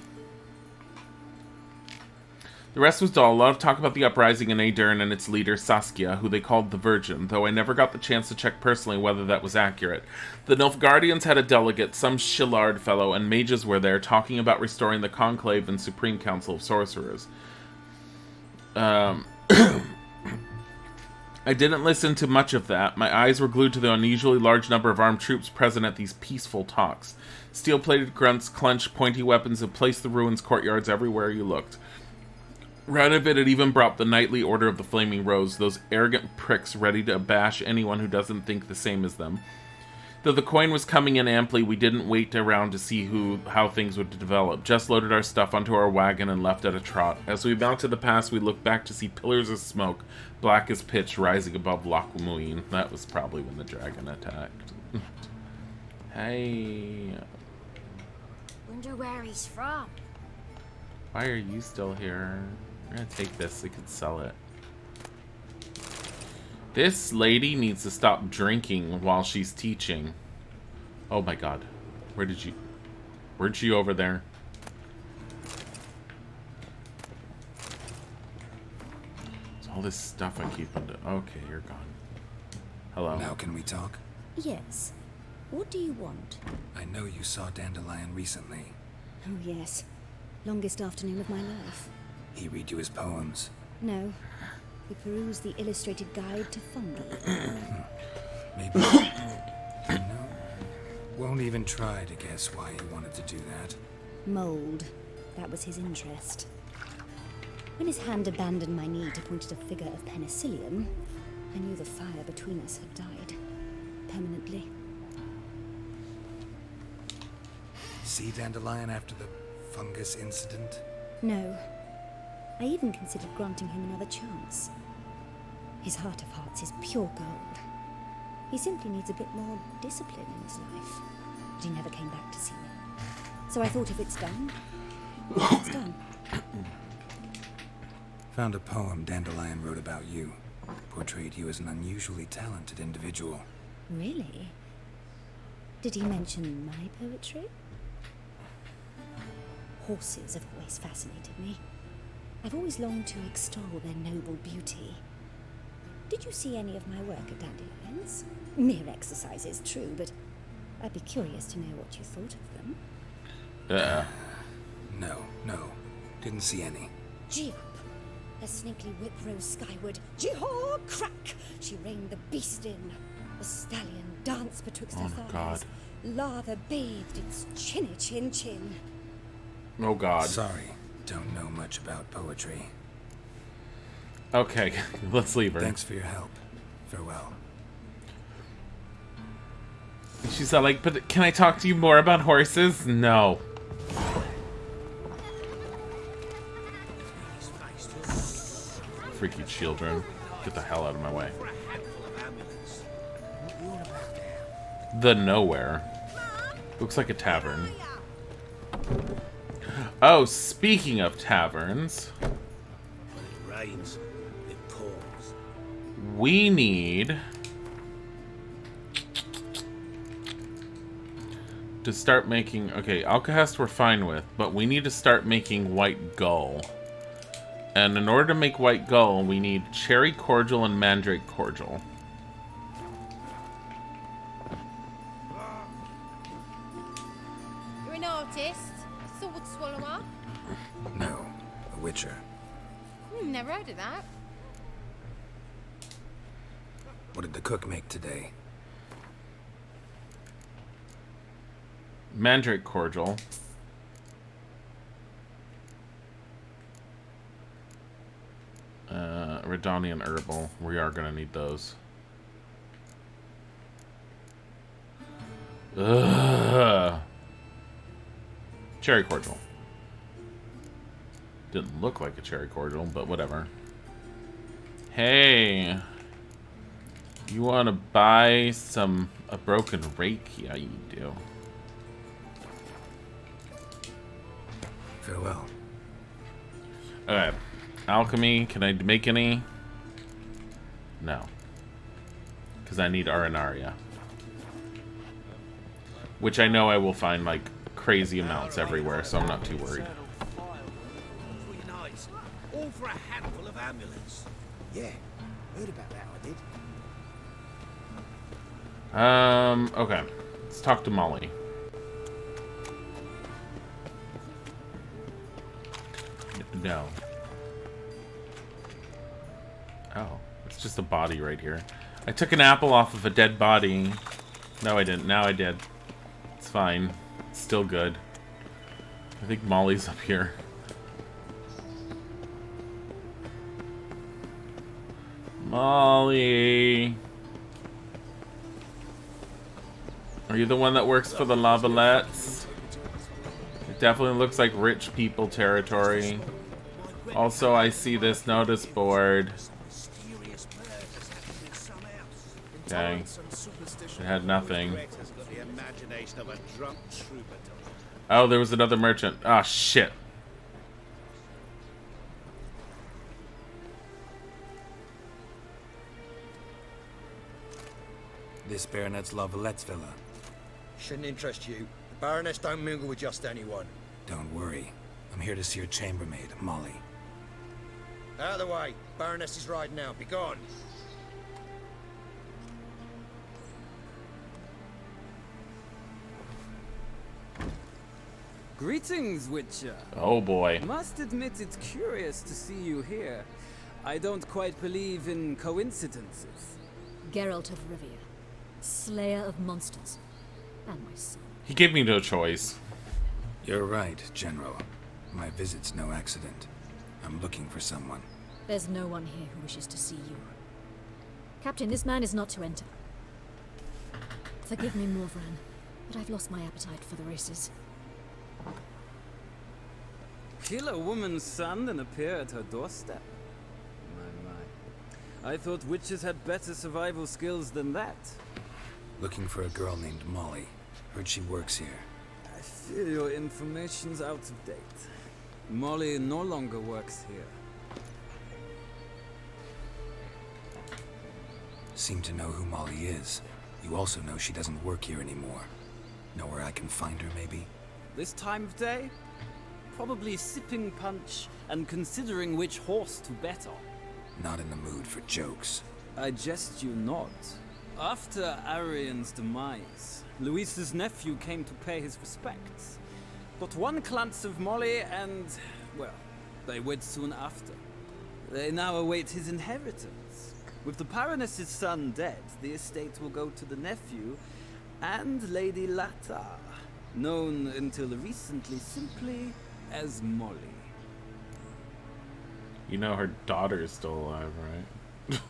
The rest was dull. A lot of talk about the uprising in Aedirn and its leader, Saskia, who they called the Virgin, though I never got the chance to check personally whether that was accurate. The Nilfgaardians had a delegate, some Shillard fellow, and mages were there, talking about restoring the Conclave and Supreme Council of Sorcerers. I didn't listen to much of that. My eyes were glued to the unusually large number of armed troops present at these peaceful talks. Steel-plated grunts clenched pointy weapons and placed the ruins courtyards everywhere you looked. Radovid had even brought the Knightly Order of the Flaming Rose, those arrogant pricks ready to bash anyone who doesn't think the same as them. Though the coin was coming in amply, we didn't wait around to see how things would develop. Just loaded our stuff onto our wagon and left at a trot. As we mounted the pass, we looked back to see pillars of smoke, black as pitch, rising above Loch Muin. That was probably when the dragon attacked. Hey. Wonder where he's from. Why are you still here? I'm gonna take this. I could sell it. This lady needs to stop drinking while she's teaching. Oh my god. Weren't you over there? There's all this stuff I keep under. Okay, you're gone. Hello. Now can we talk? Yes. What do you want? I know you saw Dandelion recently. Oh, yes. Longest afternoon of my life. He read you his poems? No. We perused the illustrated guide to fungi. Maybe. No. Won't even try to guess why he wanted to do that. Mold. That was his interest. When his hand abandoned my knee to point at a figure of penicillium, I knew the fire between us had died. Permanently. See Dandelion after the fungus incident? No. I even considered granting him another chance. His heart of hearts is pure gold. He simply needs a bit more discipline in his life. But he never came back to see me. So I thought if it's done, it's done. Found a poem Dandelion wrote about you. Portrayed you as an unusually talented individual. Really? Did he mention my poetry? Horses have always fascinated me. I've always longed to extol their noble beauty. Did you see any of my work at Dandelion's? Mere exercises, true, but I'd be curious to know what you thought of them. No. Didn't see any. Gee up! Her snaky whip rose skyward. Jee-haw! Crack! She reined the beast in. The stallion danced betwixt her thighs. God. Lather bathed its chinny chin. Oh god. Sorry, don't know much about poetry. Okay, let's leave her. Thanks for your help. Farewell. She's all like, but can I talk to you more about horses? No. Freaky children. Get the hell out of my way. The Nowhere. Looks like a tavern. Oh, speaking of taverns. When it rains, it pours. We need to start making... Okay, Alcahest we're fine with, but we need to start making White Gull. And in order to make White Gull, we need Cherry Cordial and Mandrake Cordial. You're an artist? Sword swallower? No, a witcher. Never heard of that. What did the cook make today? Mandrake Cordial. Redanian Herbal. We are going to need those. Ugh. Cherry Cordial. Didn't look like a cherry cordial, but whatever. Hey. You want to buy a broken rake? Yeah, you do. Farewell. Okay. Alchemy, can I make any? No. Because I need Arenaria. Which I know I will find, like, crazy amounts everywhere, so I'm not too worried. All for a handful of amulets. Yeah, heard about that, I did. Okay. Let's talk to Molly. No. Oh, it's just a body right here. I took an apple off of a dead body. No, I didn't. Now I did. It's fine. It's still good. I think Molly's up here. Molly. Are you the one that works for the Lavalettes? It definitely looks like rich people territory. Also, I see this notice board. Okay. It had nothing. Oh, there was another merchant. Ah, shit. This Baronet's Lavallette's villa. Shouldn't interest you. The Baroness don't mingle with just anyone. Don't worry. I'm here to see your chambermaid, Molly. Out of the way. Baroness is riding out. Be gone. Greetings, Witcher. Oh boy. Must admit it's curious to see you here. I don't quite believe in coincidences. Geralt of Rivia, slayer of monsters, and my son. He gave me no choice. You're right, General. My visit's no accident. I'm looking for someone. There's no one here who wishes to see you. Captain, this man is not to enter. Forgive me, Morvran, but I've lost my appetite for the races. Kill a woman's son and appear at her doorstep? My. I thought witches had better survival skills than that. Looking for a girl named Molly. Heard she works here. I fear your information's out of date. Molly no longer works here. Seem to know who Molly is. You also know she doesn't work here anymore. Know where I can find her, maybe? This time of day? Probably sipping punch and considering which horse to bet on. Not in the mood for jokes. I jest you not. After Arian's demise, Luis's nephew came to pay his respects. Got one glance of Molly and, well, they wed soon after. They now await his inheritance. With the Baroness's son dead, the estate will go to the nephew and Lady Lata, known until recently simply as Molly. You know her daughter is still alive, right?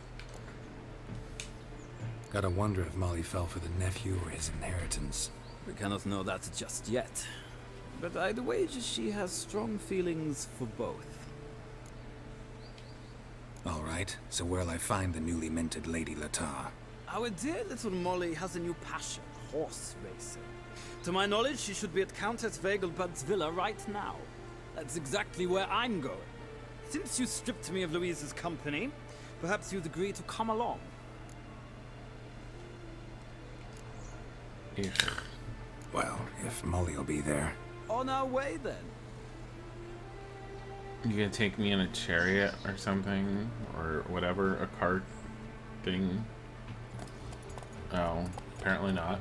Gotta wonder if Molly fell for the nephew or his inheritance. We cannot know that just yet. But I'd wager she has strong feelings for both. Alright, so where'll I find the newly minted Lady Lata? Our dear little Molly has a new passion, horse racing. To my knowledge, she should be at Countess Vegelbud's villa right now. That's exactly where I'm going. Since you stripped me of Louise's company, perhaps you'd agree to come along. Well, if Molly'll be there. On our way, then. You gonna take me in a chariot or something? Or whatever, a cart thing? Oh, apparently not.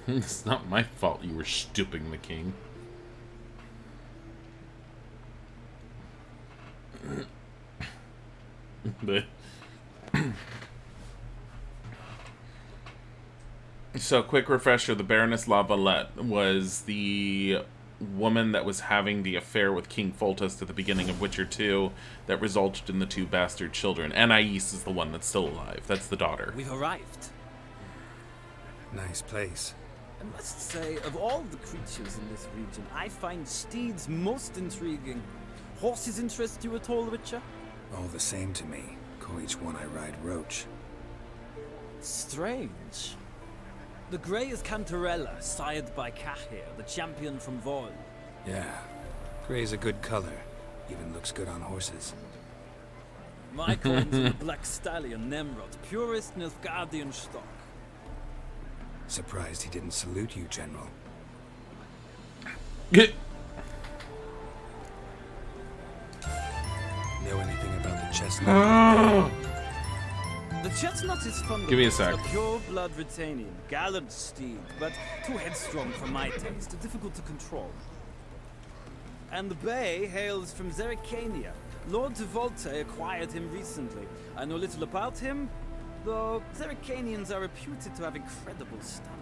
It's not my fault you were stooping the king. But so, quick refresher, the Baroness Lavalette was the woman that was having the affair with King Foltest at the beginning of Witcher 2 that resulted in the two bastard children. Anais is the one that's still alive. That's the daughter. We've arrived. Nice place. I must say, of all the creatures in this region, I find steeds most intriguing. Horses interest you at all, Witcher? All the same to me. Call each one I ride Roach. Strange. The grey is Cantarella, sired by Cahir, the champion from Vol. Yeah. Gray's a good color. Even looks good on horses. My coins are the Black Stallion Nemrod, purest Nilfgaardian stock. Surprised he didn't salute you, General. Know anything about the chestnut? The chestnut is from Give me a sec. A pure blood retaining, gallant steed, but too headstrong for my taste, difficult to control. And the bay hails from Zericania. Lord de Volte acquired him recently. I know little about him, though Zericanians are reputed to have incredible stamina.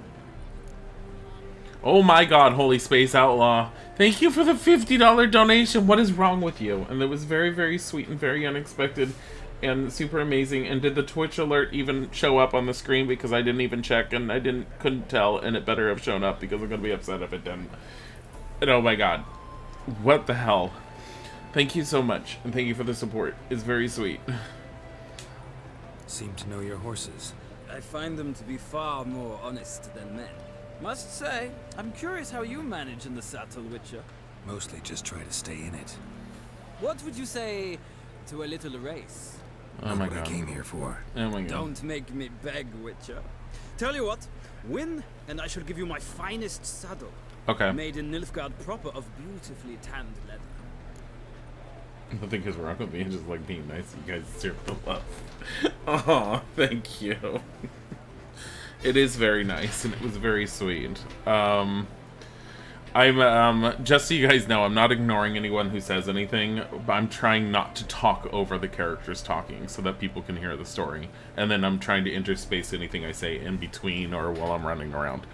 Oh my god, Holy Space Outlaw. Thank you for the $50 donation. What is wrong with you? And it was very, very sweet and very unexpected and super amazing. And did the Twitch alert even show up on the screen? Because I didn't even check and I couldn't tell, and it better have shown up because I'm gonna be upset if it didn't. And oh my god. What the hell? Thank you so much, and thank you for the support. It's very sweet. Seem to know your horses. I find them to be far more honest than men. Must say, I'm curious how you manage in the saddle, Witcher. Mostly just try to stay in it. What would you say to a little race? Oh my god. What I came here for. Oh my god. Don't make me beg, Witcher. Tell you what, win, and I shall give you my finest saddle. Okay. Made in Nilfgaard proper of beautifully tanned leather. Nothing is wrong with me, just like being nice. You guys deserve the love. Oh, thank you. It is very nice, and it was very sweet. I'm just so you guys know, I'm not ignoring anyone who says anything, but I'm trying not to talk over the characters talking so that people can hear the story. And then I'm trying to interspace anything I say in between or while I'm running around.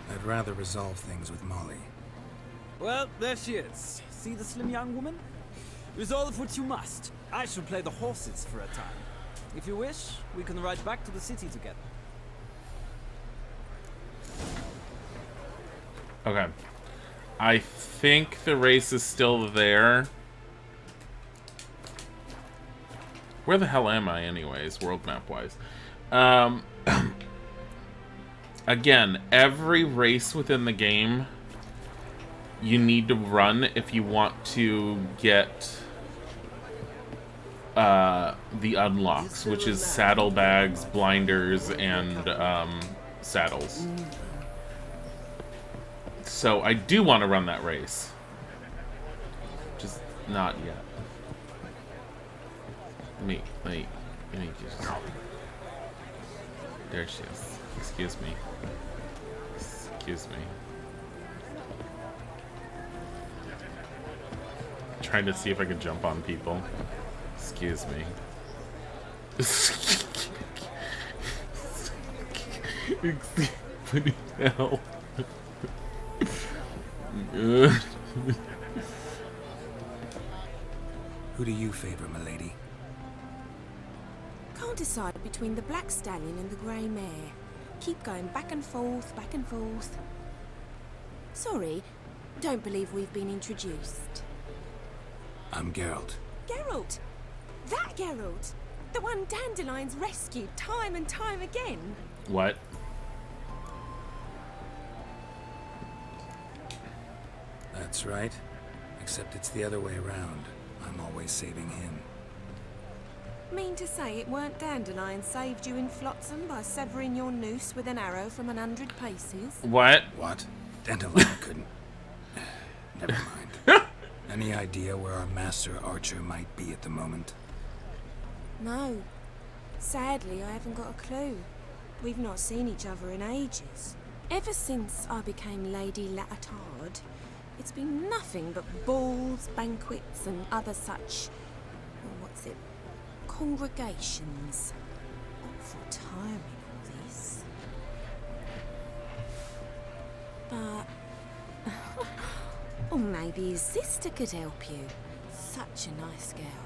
I'd rather resolve things with Molly. Well, there she is. See the slim young woman? Resolve what you must. I shall play the horses for a time. If you wish, we can ride back to the city together. Okay. I think the race is still there. Where the hell am I anyways, world map wise? Again, every race within the game you need to run if you want to get the unlocks, which is saddlebags, blinders, and saddles. So I do want to run that race. Just not yet. Let me just... There she is. Excuse me. Excuse me. Trying to see if I can jump on people. Excuse me. What the hell? Who do you favor, milady? Can't decide between the black stallion and the grey mare. Keep going back and forth, back and forth. Sorry, don't believe we've been introduced. I'm Geralt. Geralt! That Geralt! The one Dandelions rescued time and time again. What? That's right. Except it's the other way around. I'm always saving him. Mean to say it weren't Dandelion saved you in Flotsam by severing your noose with an arrow from 100 paces? What? What? Dandelion couldn't... Never mind. Any idea where our master archer might be at the moment? No. Sadly, I haven't got a clue. We've not seen each other in ages. Ever since I became Lady Latard, it's been nothing but balls, banquets, and other such... what's it? Congregations. Awful tiring, all this. But... or maybe his sister could help you. Such a nice girl.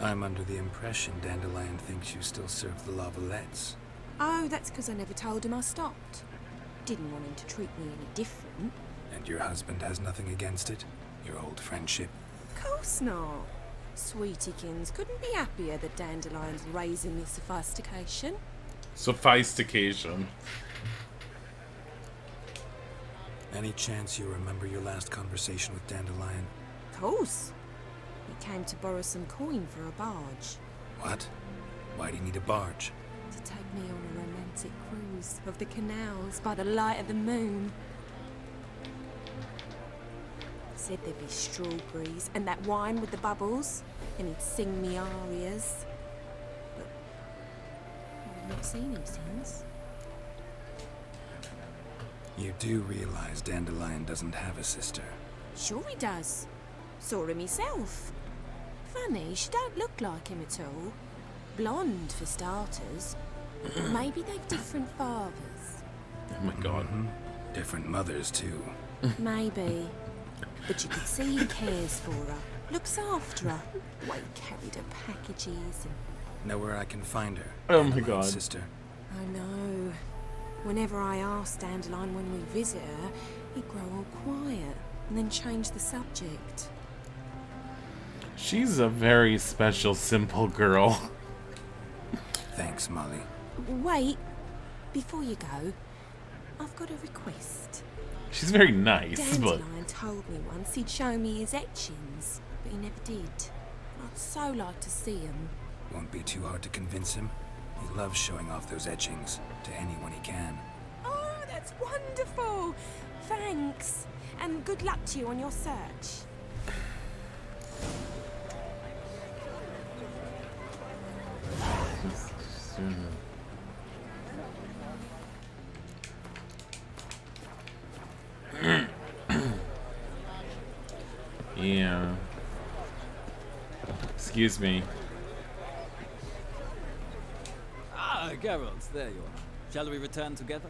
I'm under the impression Dandelion thinks you still serve the Lavalettes. Oh, that's because I never told him I stopped. Didn't want him to treat me any different. And your husband has nothing against it? Your old friendship? Of course not. Sweetiekins couldn't be happier that Dandelion's raising this sophistication. Sophistication. Any chance you remember your last conversation with Dandelion? Of course. He came to borrow some coin for a barge. What? Why do you need a barge? To take me on a romantic cruise of the canals by the light of the moon. Said there'd be strawberries and that wine with the bubbles, and he'd sing me arias. But I've not seen him since. You do realize Dandelion doesn't have a sister. Sure he does. Saw him himself. Funny, she don't look like him at all. Blonde, for starters. Maybe they've different fathers. Oh my god. Different mothers, too. Maybe. But you could see he cares for her. Looks after her. The way he carried her packages and... Know where I can find her? Oh my Dandelion's god. Sister. I know. Whenever I ask Dandelion when we visit her, he'd grow all quiet and then change the subject. She's a very special, simple girl. Thanks, Molly. Wait, before you go, I've got a request. She's very nice, but... Dandelion told me once he'd show me his etchings, but he never did. I'd so like to see him. Won't be too hard to convince him. He loves showing off those etchings to anyone he can. Oh, that's wonderful! Thanks, and good luck to you on your search. Yeah. Excuse me. Ah, Geralt, there you are. Shall we return together?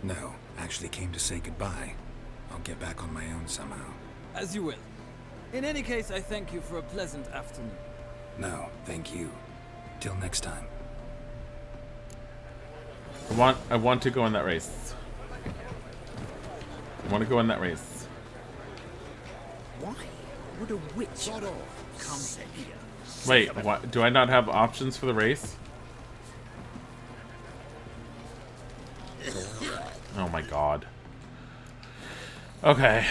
No, actually came to say goodbye. I'll get back on my own somehow. As you will. In any case, I thank you for a pleasant afternoon. No, thank you. Till next time. I want to go in that race. I want to go in that race. Why would a witch come here? Wait, what? Do I not have options for the race? Oh my god. Okay.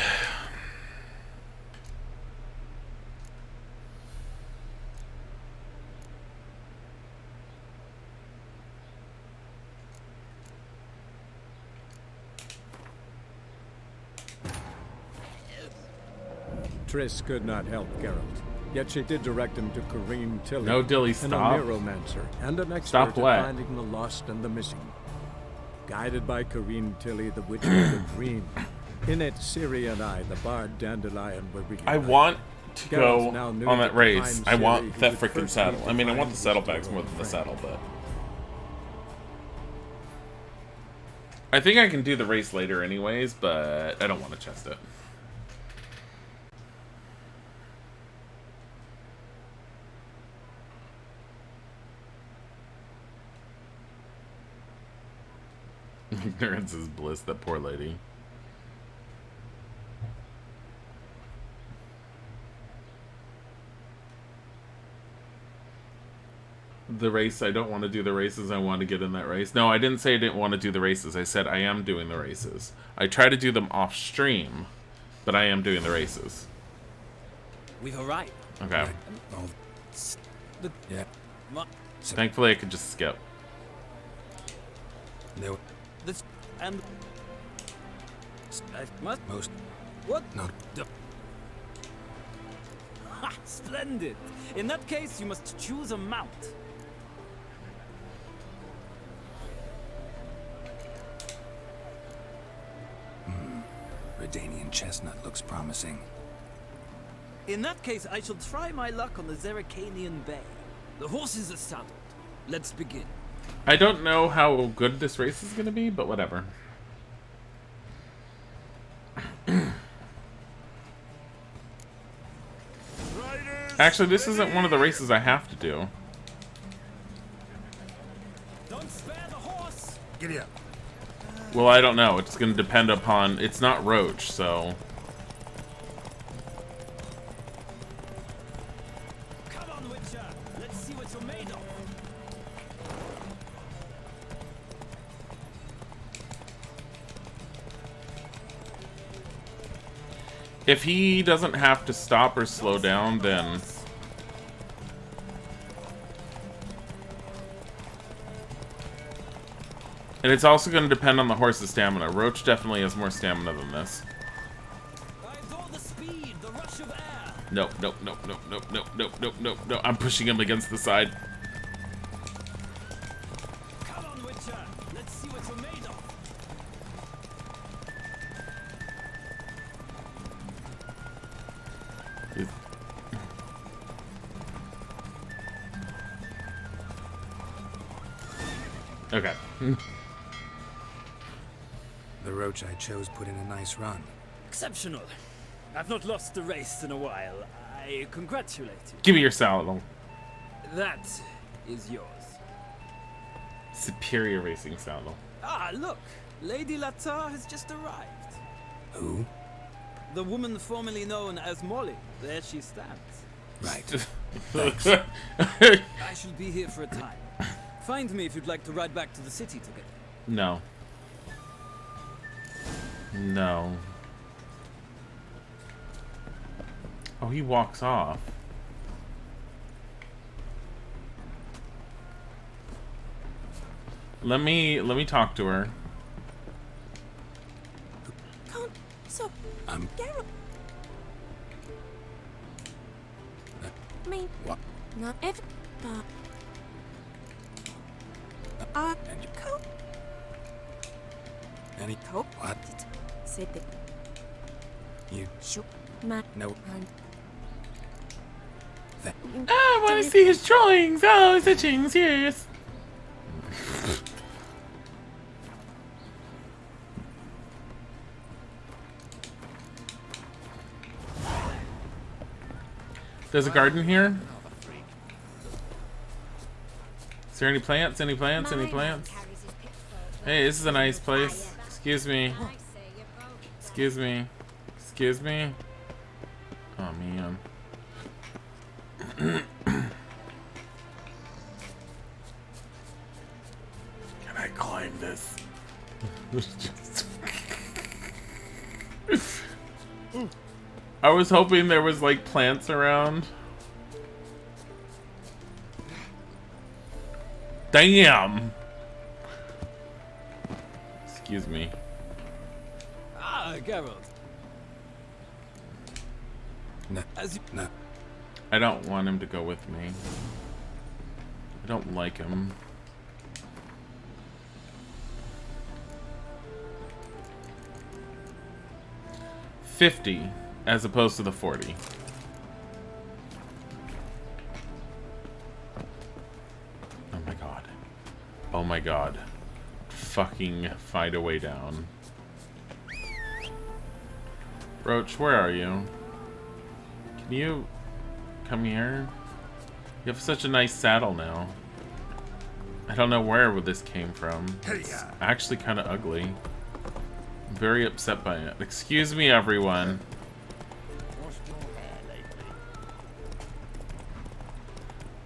Triss could not help Geralt, yet she did direct him to Kareem Tilly, No, Dilly, an stop. Oneromancer and an expert Stop at what? finding the lost and the missing. Guided by Kareem Tilly, the Witch of the Dream, in it, Ciri and I, the bard Dandelion, were reunited. I want to Geralt go now knew on that to race. find I Ciri, want who that would freaking first saddle. need I mean, I to want the find saddlebags his more than the friend. saddle, but... I think I can do the race later anyways, but I don't want to chest it. Ignorance is bliss, that poor lady. The race, I don't want to do the races, I want to get in that race. No, I didn't say I didn't want to do the races. I said I am doing the races. I try to do them off stream, but I am doing the races. We've arrived. Okay. Yeah. Thankfully, I could just skip. No. This and I must. Most. What? No. Ha! Splendid. In that case, you must choose a mount. Redanian chestnut looks promising. In that case, I shall try my luck on the Zerrikanian Bay. The horses are saddled. Let's begin. I don't know how good this race is going to be, but whatever. Actually, this isn't one of the races I have to do. Don't spare the horse. Giddy up. Well, I don't know. It's going to depend upon... It's not Roach, so... Come on, Witcher. Let's see what you're made of. If he doesn't have to stop or slow down, then... And it's also going to depend on the horse's stamina. Roach definitely has more stamina than this. Nope, nope, nope, nope, nope, nope, nope, nope, nope, nope. I'm pushing him against the side. Come on, Witcher. Let's see what you're made of. Okay. The roach I chose put in a nice run. Exceptional. I've not lost a race in a while. I congratulate you. Give me your saddle. That is yours. Superior racing saddle. Ah, look. Lady Latar has just arrived. Who? The woman formerly known as Molly. There she stands. Right. Thanks. I shall be here for a time. Find me if you'd like to ride back to the city together. No. No. Oh, he walks off. Let me talk to her. Can't stop. Geralt. Me. What? Not ever. But. Cool. Any? Cool. What? Said that. You? Shook. My. No. I want to see his drawings. Oh, it's itching. Serious. There's a garden here. Is there any plants? Any plants? Any plants? Hey, this is a nice place. Excuse me. Excuse me. Excuse me. Oh man. Can I climb this? I was hoping there was like plants around. Damn. Excuse me. Ah, Geralt. No. No. I don't want him to go with me. I don't like him. $50 as opposed to the 40. Oh my god. Oh my god. Fucking find a way down. Roach, where are you? Can you come here? You have such a nice saddle now. I don't know where this came from. It's actually kind of ugly. I'm very upset by it. Excuse me, everyone.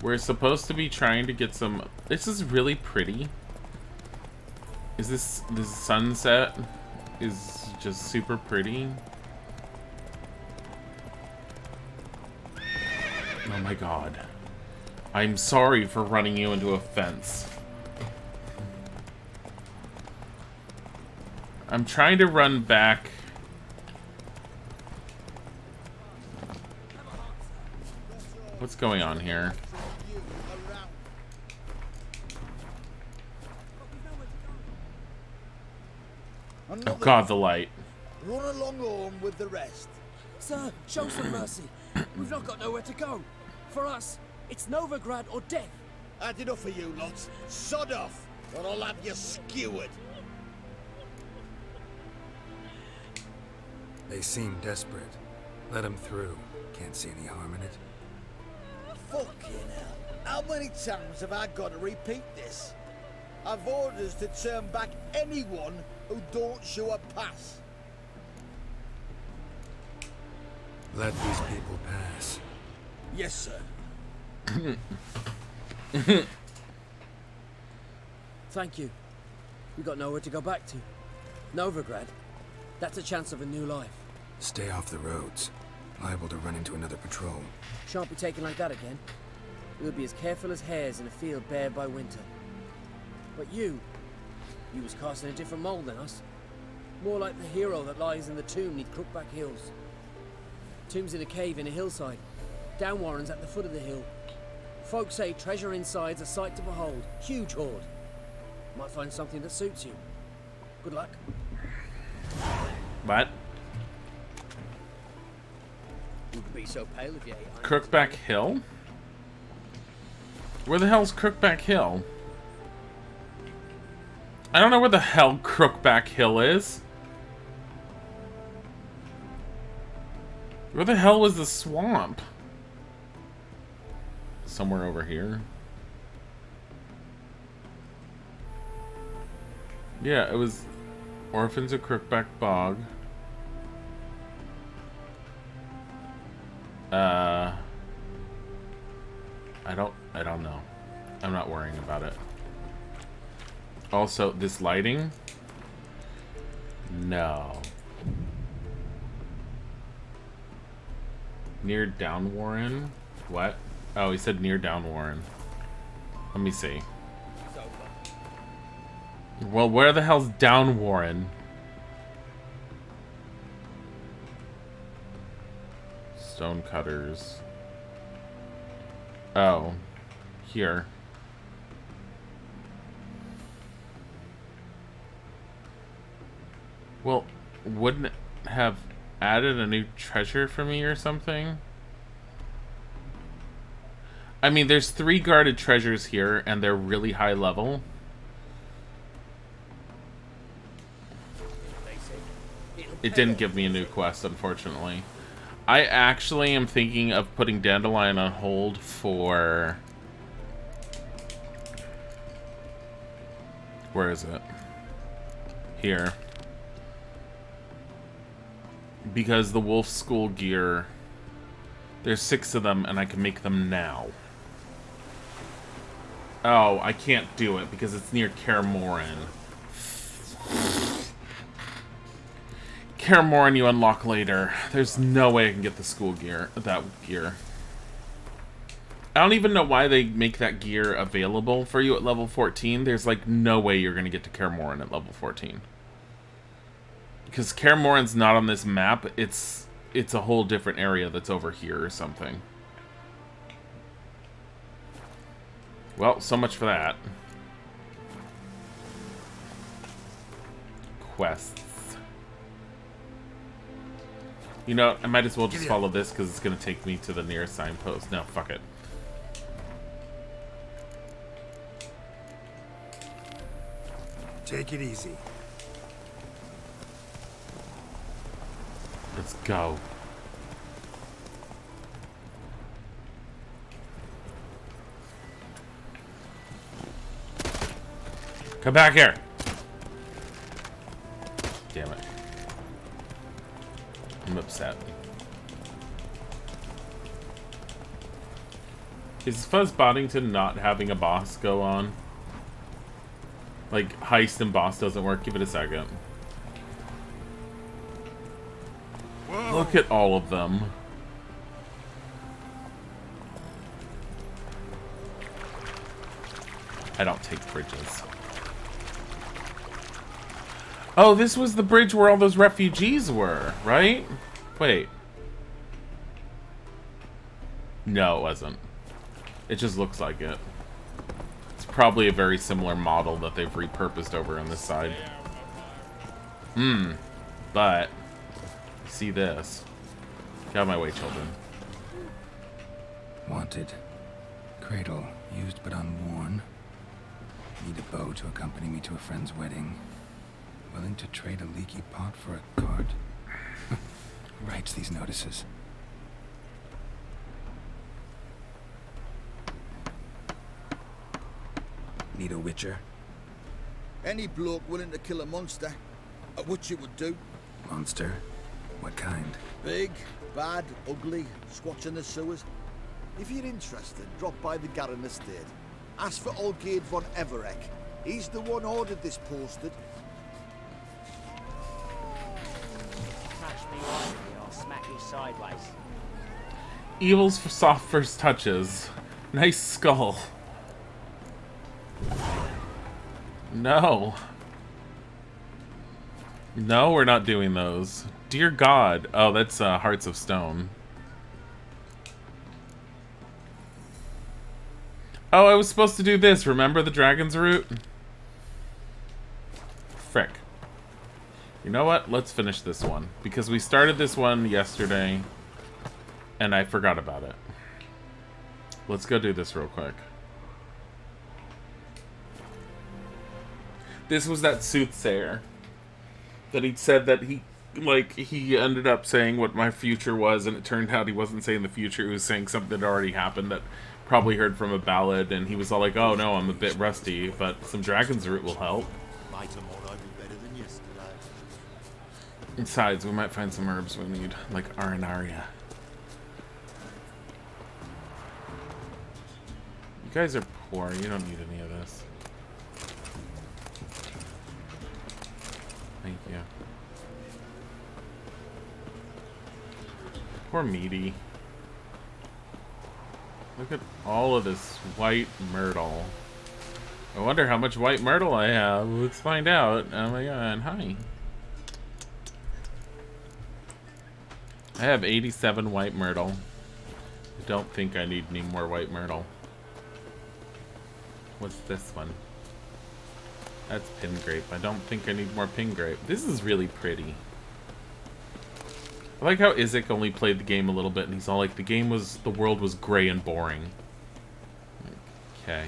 We're supposed to be trying to get some... This is really pretty. Is this sunset is just super pretty. Oh my god. I'm sorry for running you into a fence. I'm trying to run back. What's going on here? Oh god, the light. Run along home with the rest. Sir, show some mercy. We've not got nowhere to go. For us, it's Novigrad or death. Had enough of you lots. Sod off, or I'll have you skewered. They seem desperate. Let them through. Can't see any harm in it. Fucking hell. How many times have I got to repeat this? I've orders to turn back anyone who don't show a pass. Let these people pass. Yes, sir. Thank you. We got nowhere to go back to. Novigrad. That's a chance of a new life. Stay off the roads. Liable to run into another patrol. Shan't be taken like that again. We'll be as careful as hares in a field bared by winter. But you was cast in a different mould than us. More like the hero that lies in the tomb neath Crookback Hills. Tomb's in a cave in a hillside. Down Warren's at the foot of the hill. Folk say treasure inside's a sight to behold. Huge hoard. Might find something that suits you. Good luck. What? Wouldn't be so pale if you ate. Crookback Hill? Where the hell's Crookback Hill? I don't know where the hell Crookback Hill is. Where the hell was the swamp? Somewhere over here. Yeah, it was Orphans of Crookback Bog. I don't know. I'm not worrying about it. Also, this lighting? No. Near Down Warren? What? Oh, he said near Down Warren. Let me see. Well, where the hell's Down Warren? Stonecutters. Oh. Here. Well, wouldn't it have added a new treasure for me or something? I mean, there's 3 guarded treasures here, and they're really high level. It didn't give me a new quest, unfortunately. I actually am thinking of putting Dandelion on hold for... Where is it? Here. Because the Wolf School gear... There's 6 of them, and I can make them now. Oh, I can't do it because it's near Kaer Morhen. Kaer Morhen you unlock later. There's no way I can get the school gear, that gear. I don't even know why they make that gear available for you at level 14. There's like no way you're gonna get to Kaer Morhen at level 14. Because Kaer Morhen's not on this map, it's a whole different area that's over here or something. Well, so much for that. Quests. You know, I might as well just follow this because it's going to take me to the nearest signpost. No, fuck it. Take it easy. Let's go. Come back here. Damn it. I'm upset. Is Fuzz Boddington not having a boss go on? Like, heist and boss doesn't work? Give it a second. Whoa. Look at all of them. I don't take bridges. Oh, this was the bridge where all those refugees were, right? Wait. No, it wasn't. It just looks like it. It's probably a very similar model that they've repurposed over on this side. But see this. Get out of my way, children. Wanted. Cradle, used but unworn. Need a bow to accompany me to a friend's wedding. Willing to trade a leaky pot for a cart? Who writes these notices? Need a witcher? Any bloke willing to kill a monster, a witcher would do. Monster? What kind? Big, bad, ugly, squats in the sewers. If you're interested, drop by the Garren estate. Ask for Olgerd von Everek. He's the one ordered this posted. Catch me while sideways. Evil's for soft first touches. Nice skull. No. No, we're not doing those. Dear God. Oh, that's Hearts of Stone. Oh, I was supposed to do this. Remember the Dragon's Root? Frick. You know what? Let's finish this one. Because we started this one yesterday, and I forgot about it. Let's go do this real quick. This was that soothsayer that he'd said that he ended up saying what my future was, and it turned out he wasn't saying the future. He was saying something that already happened that probably heard from a ballad, and he was all like, oh no, I'm a bit rusty, but some Dragon's Root will help. Besides, we might find some herbs we need, like Arenaria. You guys are poor, you don't need any of this. Thank you. Poor Meaty. Look at all of this white myrtle. I wonder how much white myrtle I have. Let's find out. Oh my god, hi. I have 87 white myrtle. I don't think I need any more white myrtle. What's this one? That's pin grape. I don't think I need more pin grape. This is really pretty. I like how Isaac only played the game a little bit and he's all like, the world was gray and boring. Okay.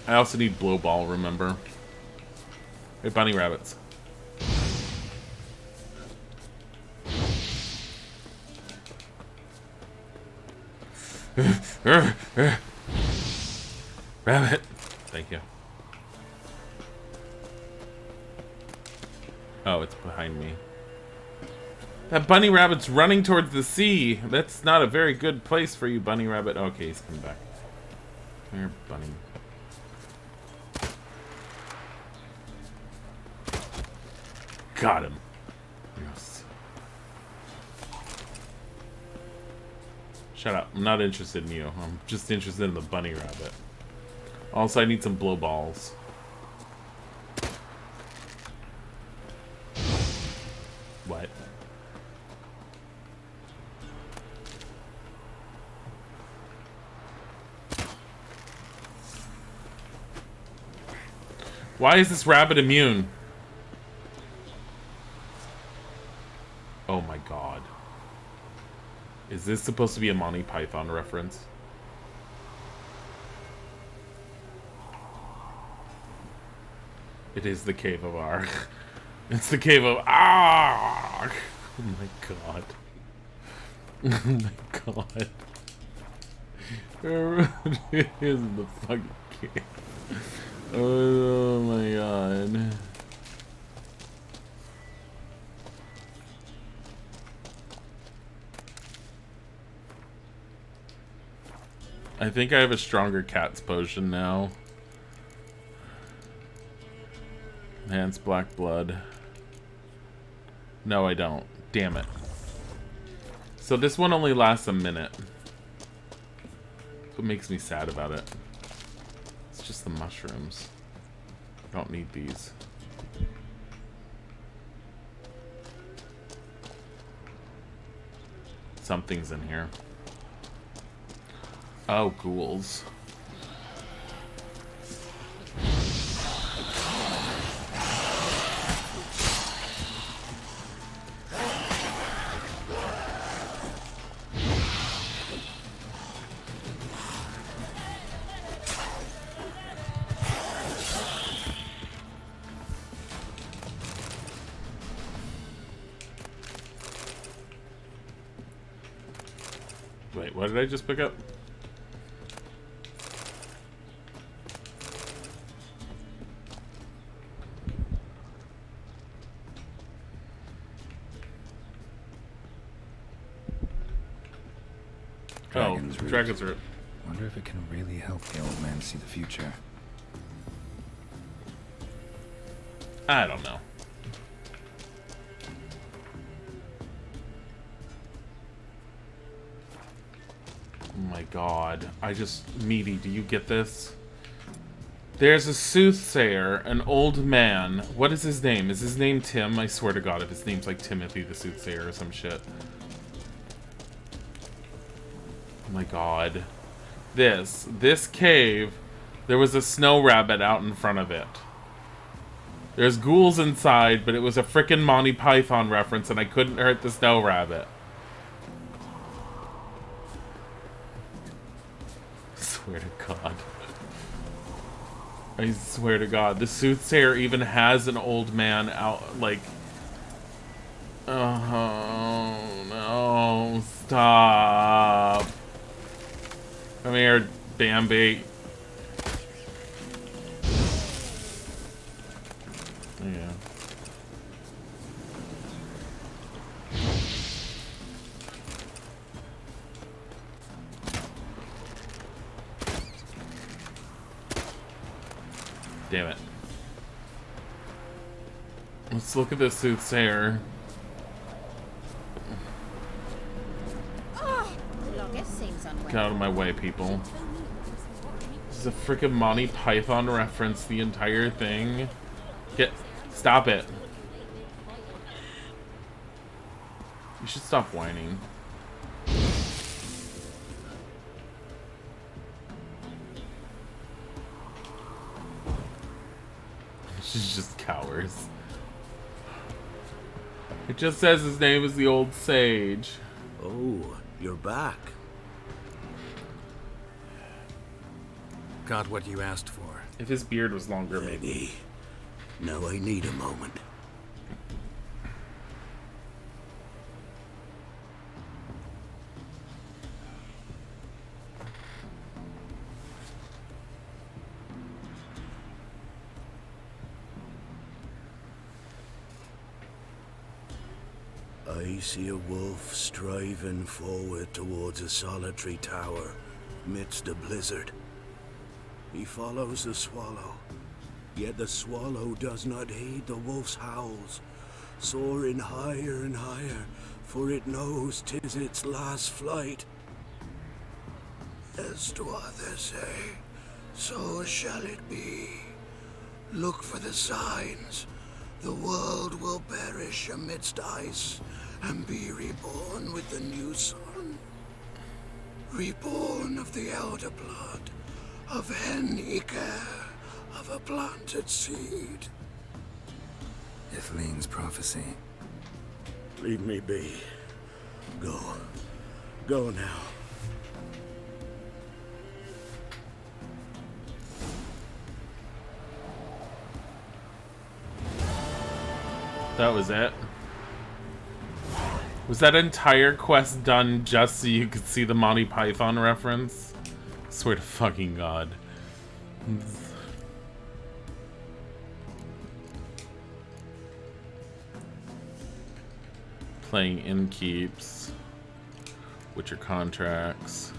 I also need blow ball, remember? Hey, bunny rabbits. Rabbit. Thank you. Oh, it's behind me. That bunny rabbit's running towards the sea. That's not a very good place for you, bunny rabbit. Okay, he's coming back. Come here, bunny. Got him. Yes. Shut up. I'm not interested in you. I'm just interested in the bunny rabbit. Also, I need some blow balls. What? Why is this rabbit immune? Oh my god. Is this supposed to be a Monty Python reference? It is the Cave of Ark. It's the Cave of Ark! Oh my god. Oh my god. It is the fucking cave. Oh my god. I think I have a stronger cat's potion now. Enhanced black blood. No, I don't. Damn it. So this one only lasts a minute. That's what makes me sad about it. It's just the mushrooms. I don't need these. Something's in here. Oh, ghouls. Wait, what did I just pick up? Dragon's Root. Wonder if it can really help the old man see the future. I don't know. Oh my god. Meaty, do you get this? There's a soothsayer, an old man. What is his name? Is his name Tim? I swear to God, if his name's like Timothy the Soothsayer or some shit. Oh my god. This cave, there was a snow rabbit out in front of it. There's ghouls inside, but it was a frickin' Monty Python reference and I couldn't hurt the snow rabbit. I swear to God. I swear to God. The soothsayer even has an old man out, like... Oh, no. Stop. Come here, Bambi. Yeah. Damn it. Let's look at this soothsayer. Get out of my way, people. This is a freaking Monty Python reference, the entire thing. Stop it. You should stop whining. She's just cowers. It just says his name is the Old Sage. Oh, you're back. Got what you asked for. If his beard was longer, maybe. Now I need a moment. I see a wolf striving forward towards a solitary tower midst a blizzard. He follows the swallow, yet the swallow does not heed the wolf's howls, soaring higher and higher, for it knows 'tis its last flight. As to others say, so shall it be. Look for the signs. The world will perish amidst ice and be reborn with the new sun. Reborn of the elder blood, of Hen-Iker, of a planted seed. Ithleen's prophecy. Leave me be. Go. Go now. That was it. Was that entire quest done just so you could see the Monty Python reference? I swear to fucking God. Playing innkeeps. Witcher contracts.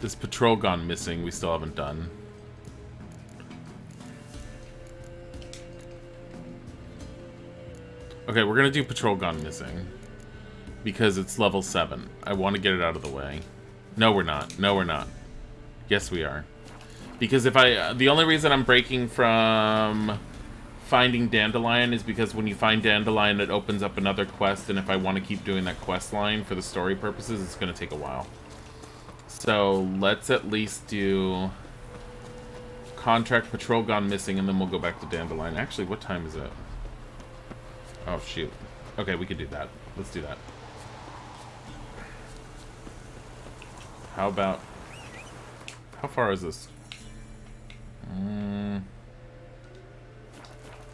This patrol gone missing we still haven't done. Okay, we're gonna do patrol gone missing. Because it's level 7. I want to get it out of the way. No, we're not. No, we're not. Yes, we are. Because if the only reason I'm breaking from finding Dandelion is because when you find Dandelion, it opens up another quest, and if I want to keep doing that quest line for the story purposes, it's going to take a while. So, let's at least do contract patrol gone missing, and then we'll go back to Dandelion. Actually, what time is it? Oh, shoot. Okay, we could do that. Let's do that. How about... How far is this?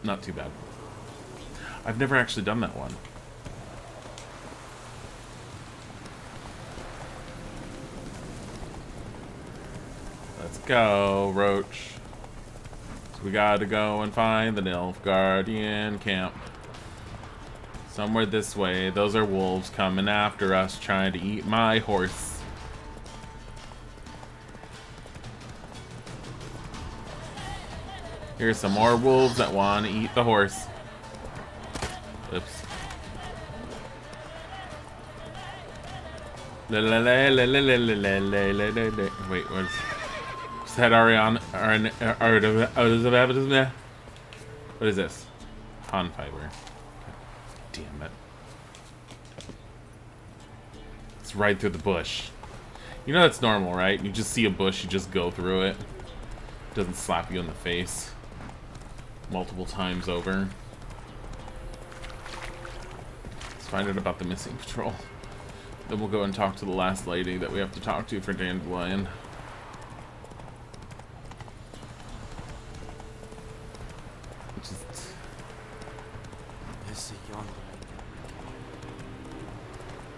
Not too bad. I've never actually done that one. Let's go, Roach. So we gotta go and find the Nilfgaardian camp. Somewhere this way. Those are wolves coming after us, trying to eat my horse. Here's some more wolves that want to eat the horse. Oops. Wait, what's that Ariana? What is this? Han fiber. God damn it. It's right through the bush. You know that's normal, right? You just see a bush, you just go through it. It doesn't slap you in the face multiple times over. Let's find out about the missing patrol. Then we'll go and talk to the last lady that we have to talk to for Dandelion.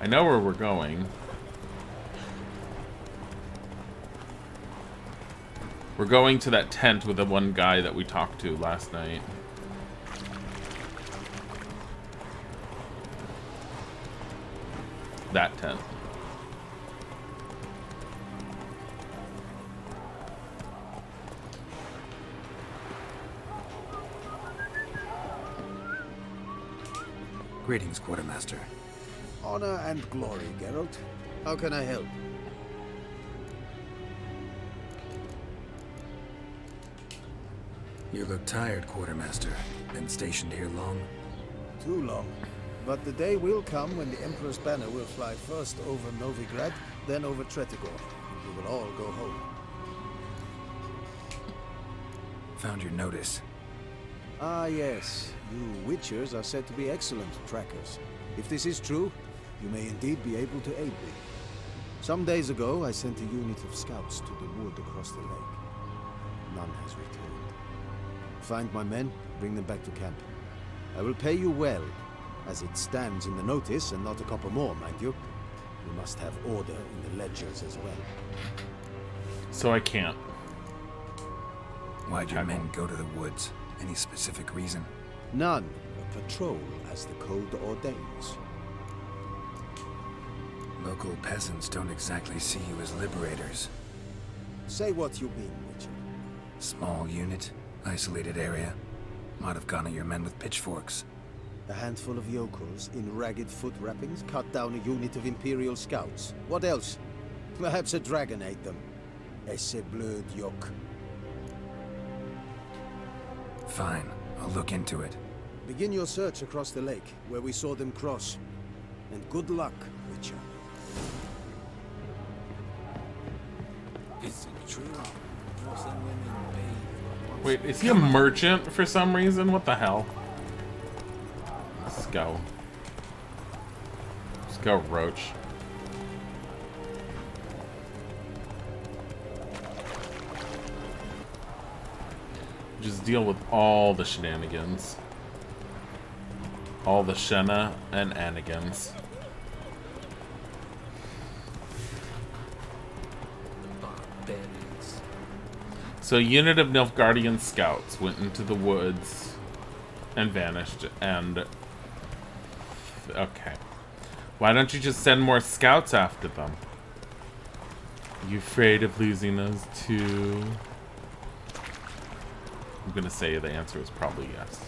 I know where we're going. We're going to that tent with the one guy that we talked to last night. That tent. Greetings, Quartermaster. Honor and glory, Geralt. How can I help? You look tired, Quartermaster. Been stationed here long? Too long. But the day will come when the Emperor's banner will fly first over Novigrad, then over Tretigor. We will all go home. Found your notice. Ah, yes. You Witchers are said to be excellent trackers. If this is true, you may indeed be able to aid me. Some days ago, I sent a unit of scouts to the wood across the lake. None has returned. Find my men, bring them back to camp. I will pay you well, as it stands in the notice, and not a copper more, mind you. You must have order in the ledgers as well. So I can't. Why'd your men go to the woods? Any specific reason? None. A patrol, as the code ordains. Local peasants don't exactly see you as liberators. Say what you mean, Witcher. Small unit, isolated area. Might have gone at your men with pitchforks. A handful of yokels in ragged foot wrappings cut down a unit of Imperial scouts. What else? Perhaps a dragon ate them. Esse bleu yoke. Fine, I'll look into it. Begin your search across the lake, where we saw them cross. And good luck, Witcher. Is it true? Wait, is he a merchant for some reason? What the hell? Let's go. Let's go, Roach. Just deal with all the shenanigans. All the Shenna and Anigans. So a unit of Nilfgaardian scouts went into the woods and vanished, and... Okay. Why don't you just send more scouts after them? You afraid of losing those two? I'm gonna say the answer is probably yes.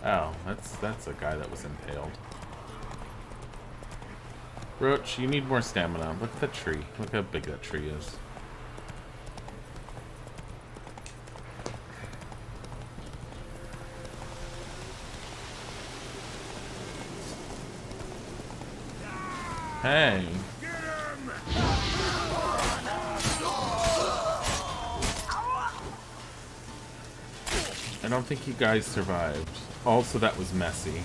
Oh, that's a guy that was impaled. Roach, you need more stamina. Look at that tree. Look how big that tree is. Hey. I don't think you guys survived. Also, that was messy.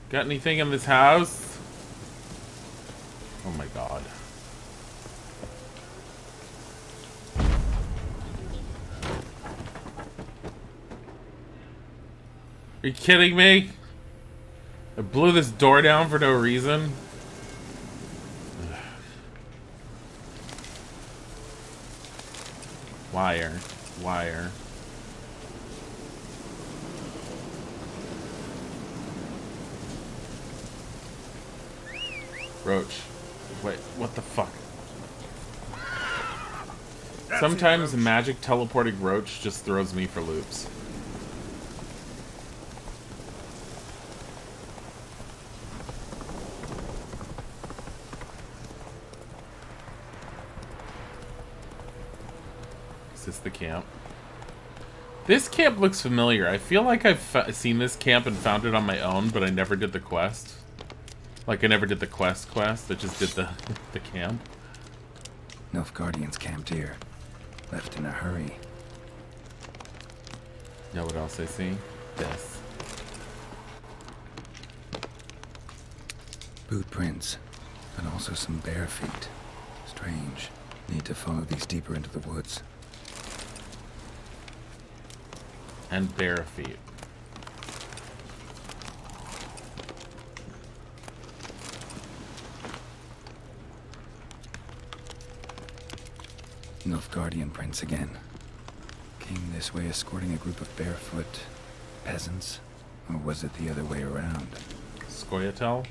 Got anything in this house? Oh my god. Are you kidding me? I blew this door down for no reason. Wire. Roach. Wait, what the fuck? Sometimes magic teleporting roach just throws me for loops. Is this the camp? This camp looks familiar. I feel like I've seen this camp and found it on my own, but I never did the quest. Like, I never did the quest. I just did the camp. Nilfgaardians camped here. Left in a hurry. Know what else I see? This. Boot prints, and also some bare feet. Strange. Need to follow these deeper into the woods. And bare feet. Nilfgaardian prince again. Came this way escorting a group of barefoot peasants? Or was it the other way around? Scoia'tael?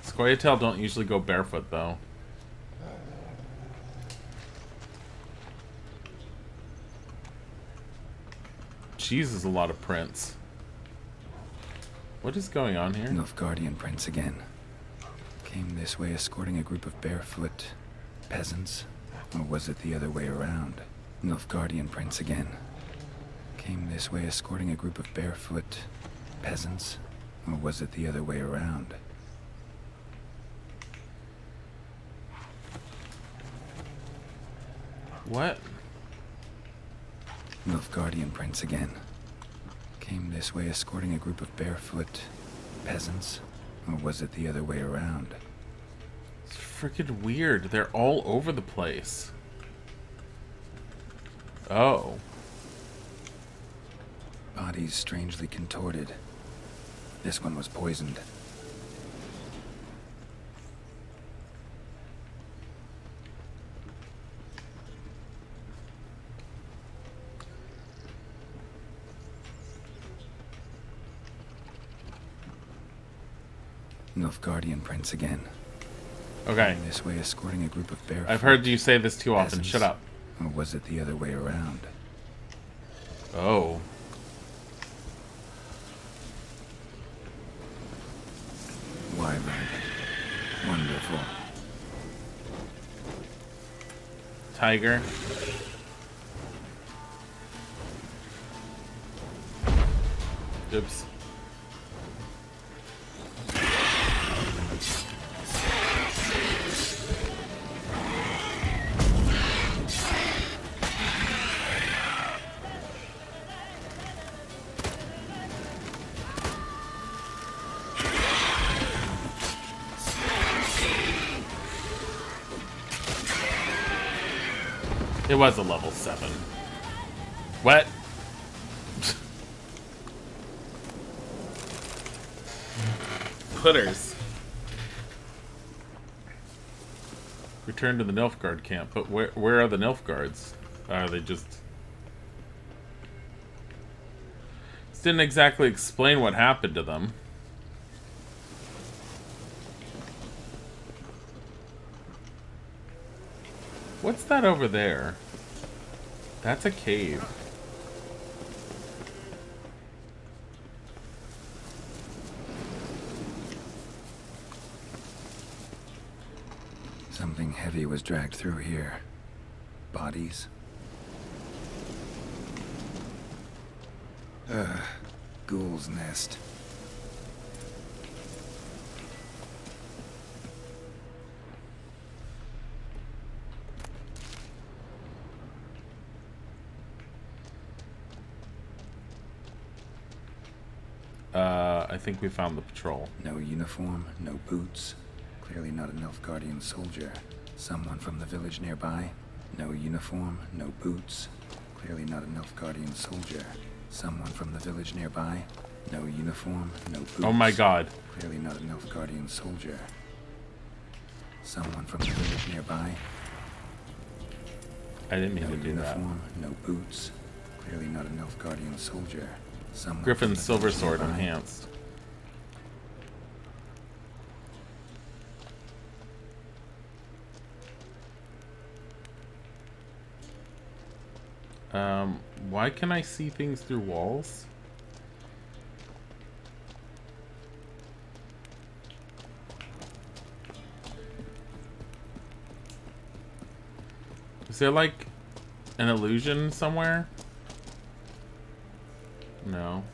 Scoia'tael don't usually go barefoot, though. Jesus, a lot of prints. What is going on here? Nilfgaardian prince again. Came this way escorting a group of barefoot peasants? Or was it the other way around? Nilfgaardian prince again. Came this way escorting a group of barefoot peasants? Or was it the other way around? What? Nilfgaardian prince again. Came this way escorting a group of barefoot peasants? Or was it the other way around? It's freaking weird. They're all over the place. Oh. Bodies strangely contorted. This one was poisoned. Nilfgaardian prince again. Okay. Came this way escorting a group of barefoot I've heard you say this too often. peasants. Shut up. Or was it the other way around? Oh. Wyvern. Wonderful. Tiger. Oops. It was a level 7. What? Putters. Return to the Nilfgaard camp, but where are the Nilfgaards? Are they just... This didn't exactly explain what happened to them. What's that over there? That's a cave. Something heavy was dragged through here. Bodies. Ugh. Ghoul's nest. I think we found the patrol. No uniform, no boots. Clearly not a Nilfgaardian soldier. Someone from the village nearby. No uniform, no boots. Clearly not a Nilfgaardian soldier. Someone from the village nearby. No uniform, no boots. Oh my god. Clearly not a Nilfgaardian soldier. Someone from the village nearby. I didn't mean to do that. No uniform, no boots. Clearly not a Nilfgaardian soldier. Someone Griffin's from the silver village sword nearby. enhanced. Why can I see things through walls? Is there like an illusion somewhere? No.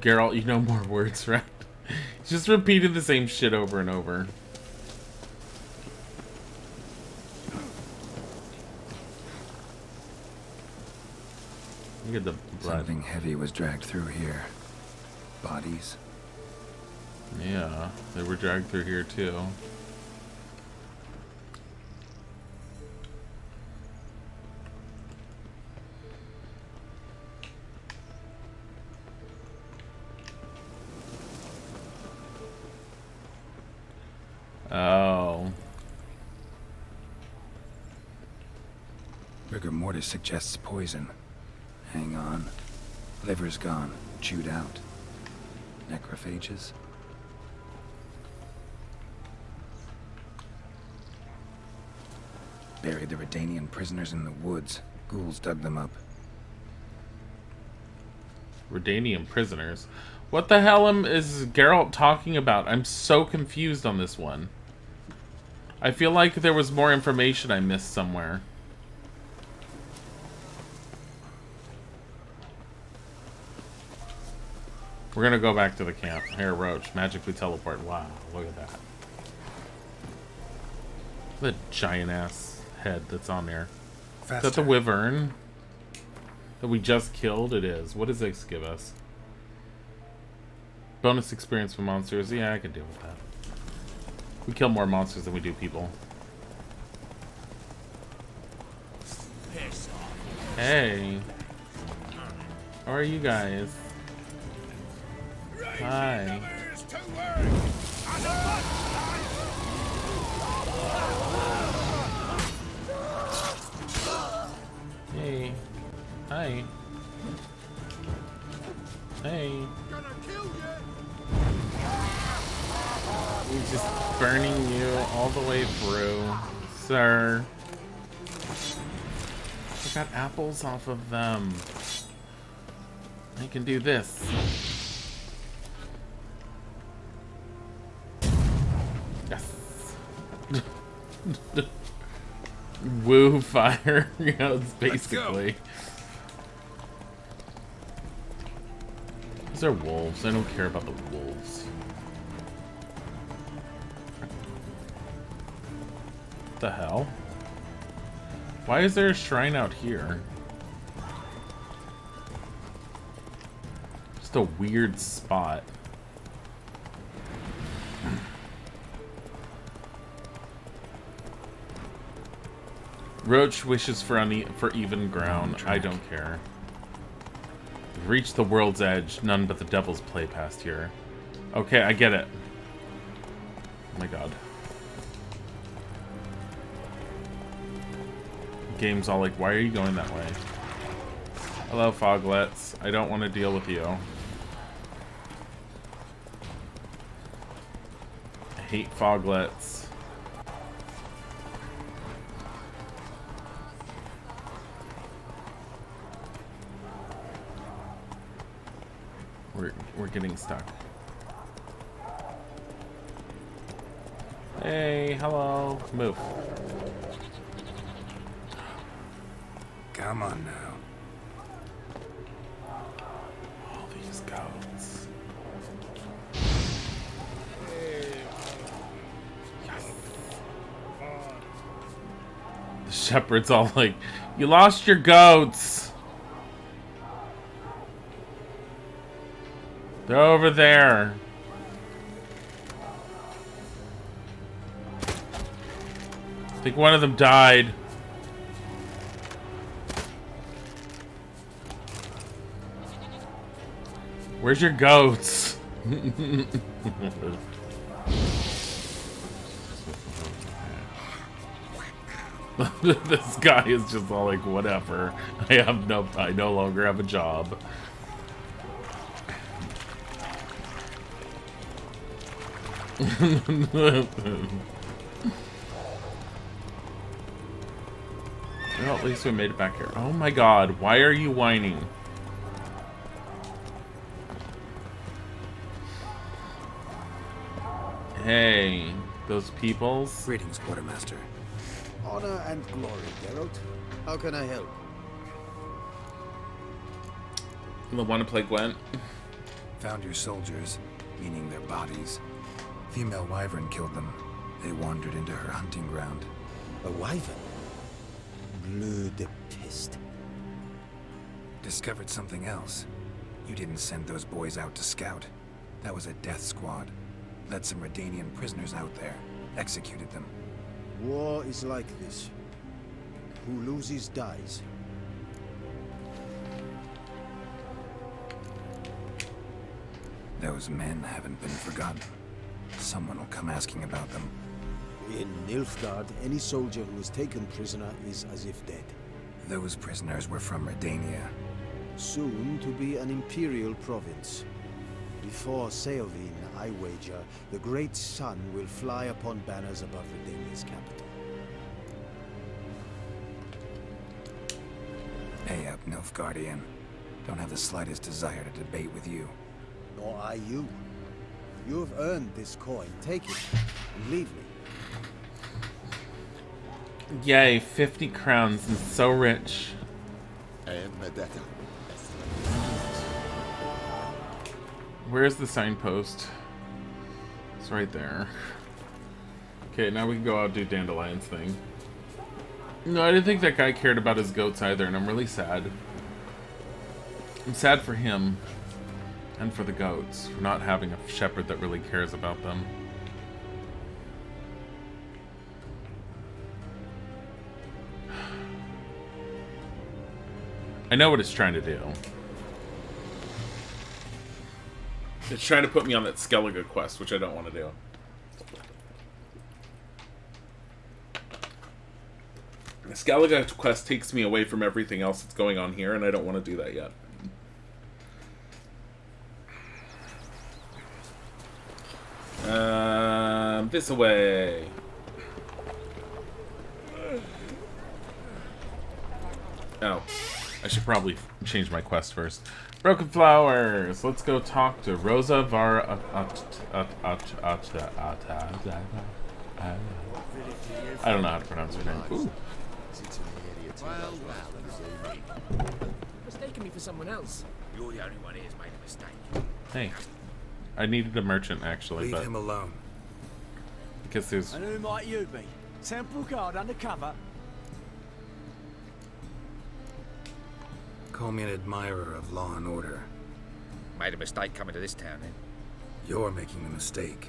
Geralt, you know more words, right? He's just repeating the same shit over and over. Look at the blood. Something heavy was dragged through here. Bodies. Yeah, they were dragged through here too. Oh. Rigor mortis suggests poison. Hang on. Liver's gone. Chewed out. Necrophages. Buried the Redanian prisoners in the woods. Ghouls dug them up. Redanian prisoners? What the hell is Geralt talking about? I'm so confused on this one. I feel like there was more information I missed somewhere. We're gonna go back to the camp. Here, Roach. Magically teleport. Wow, look at that. The giant-ass head that's on there. Faster. Is that the wyvern that we just killed? It is. What does this give us? Bonus experience for monsters. Yeah, I can deal with that. We kill more monsters than we do people. Hey. How are you guys? Hi. Hey. Hi. Hey. He's just burning you all the way through, sir. I got apples off of them. I can do this. Yes. Woo fire. You know, it's basically. These are wolves. I don't care about the wolves. What the hell? Why is there a shrine out here? Just a weird spot. Roach wishes for even ground. I don't care. We've reached the world's edge. None but the devils play past here. Okay, I get it. Oh my god. Game's all like, why are you going that way? Hello, foglets. I don't want to deal with you. I hate foglets. We're getting stuck. Hey, hello. Move. Come on now. All these goats. Yes. The shepherd's all like, you lost your goats. They're over there. I think one of them died. Where's your goats? This guy is just all like, whatever. I no longer have a job. Oh, Well, at least we made it back here. Oh my god, why are you whining? Hey, those peoples. Greetings, Quartermaster. Honor and glory, Geralt. How can I help? You want to play Gwent? Found your soldiers, meaning their bodies. Female wyvern killed them. They wandered into her hunting ground. A wyvern? Bleu de peste. Discovered something else. You didn't send those boys out to scout. That was a death squad. Led some Redanian prisoners out there. Executed them. War is like this. Who loses dies. Those men haven't been forgotten. Someone will come asking about them. In Nilfgaard, any soldier who is taken prisoner is as if dead. Those prisoners were from Redania. Soon to be an imperial province. Before Seolvin, I wager, the great sun will fly upon banners above Redania's capital. Hey up, Nilfgaardian. Don't have the slightest desire to debate with you. Nor I you. You have earned this coin. Take it, and leave me. Yay, 50 crowns. I'm so rich. And Medetta. Where's the signpost? It's right there. Okay, now we can go out and do Dandelion's thing. No, I didn't think that guy cared about his goats either, and I'm really sad. I'm sad for him. And for the goats, for not having a shepherd that really cares about them. I know what it's trying to do. It's trying to put me on that Skellige quest, which I don't want to do. The Skellige quest takes me away from everything else that's going on here, and I don't want to do that yet. This way. Oh, I should probably change my quest first. Broken Flowers. Let's go talk to Rosa Var. I don't know how to pronounce her name. Ooh. Mistaken me for someone else. You're the only one who's made a mistake. Hey, I needed a merchant actually, Leave but him alone. Because there's. And who might you be? Temple guard undercover? Call me an admirer of law and order. Made a mistake coming to this town, then. You're making the mistake.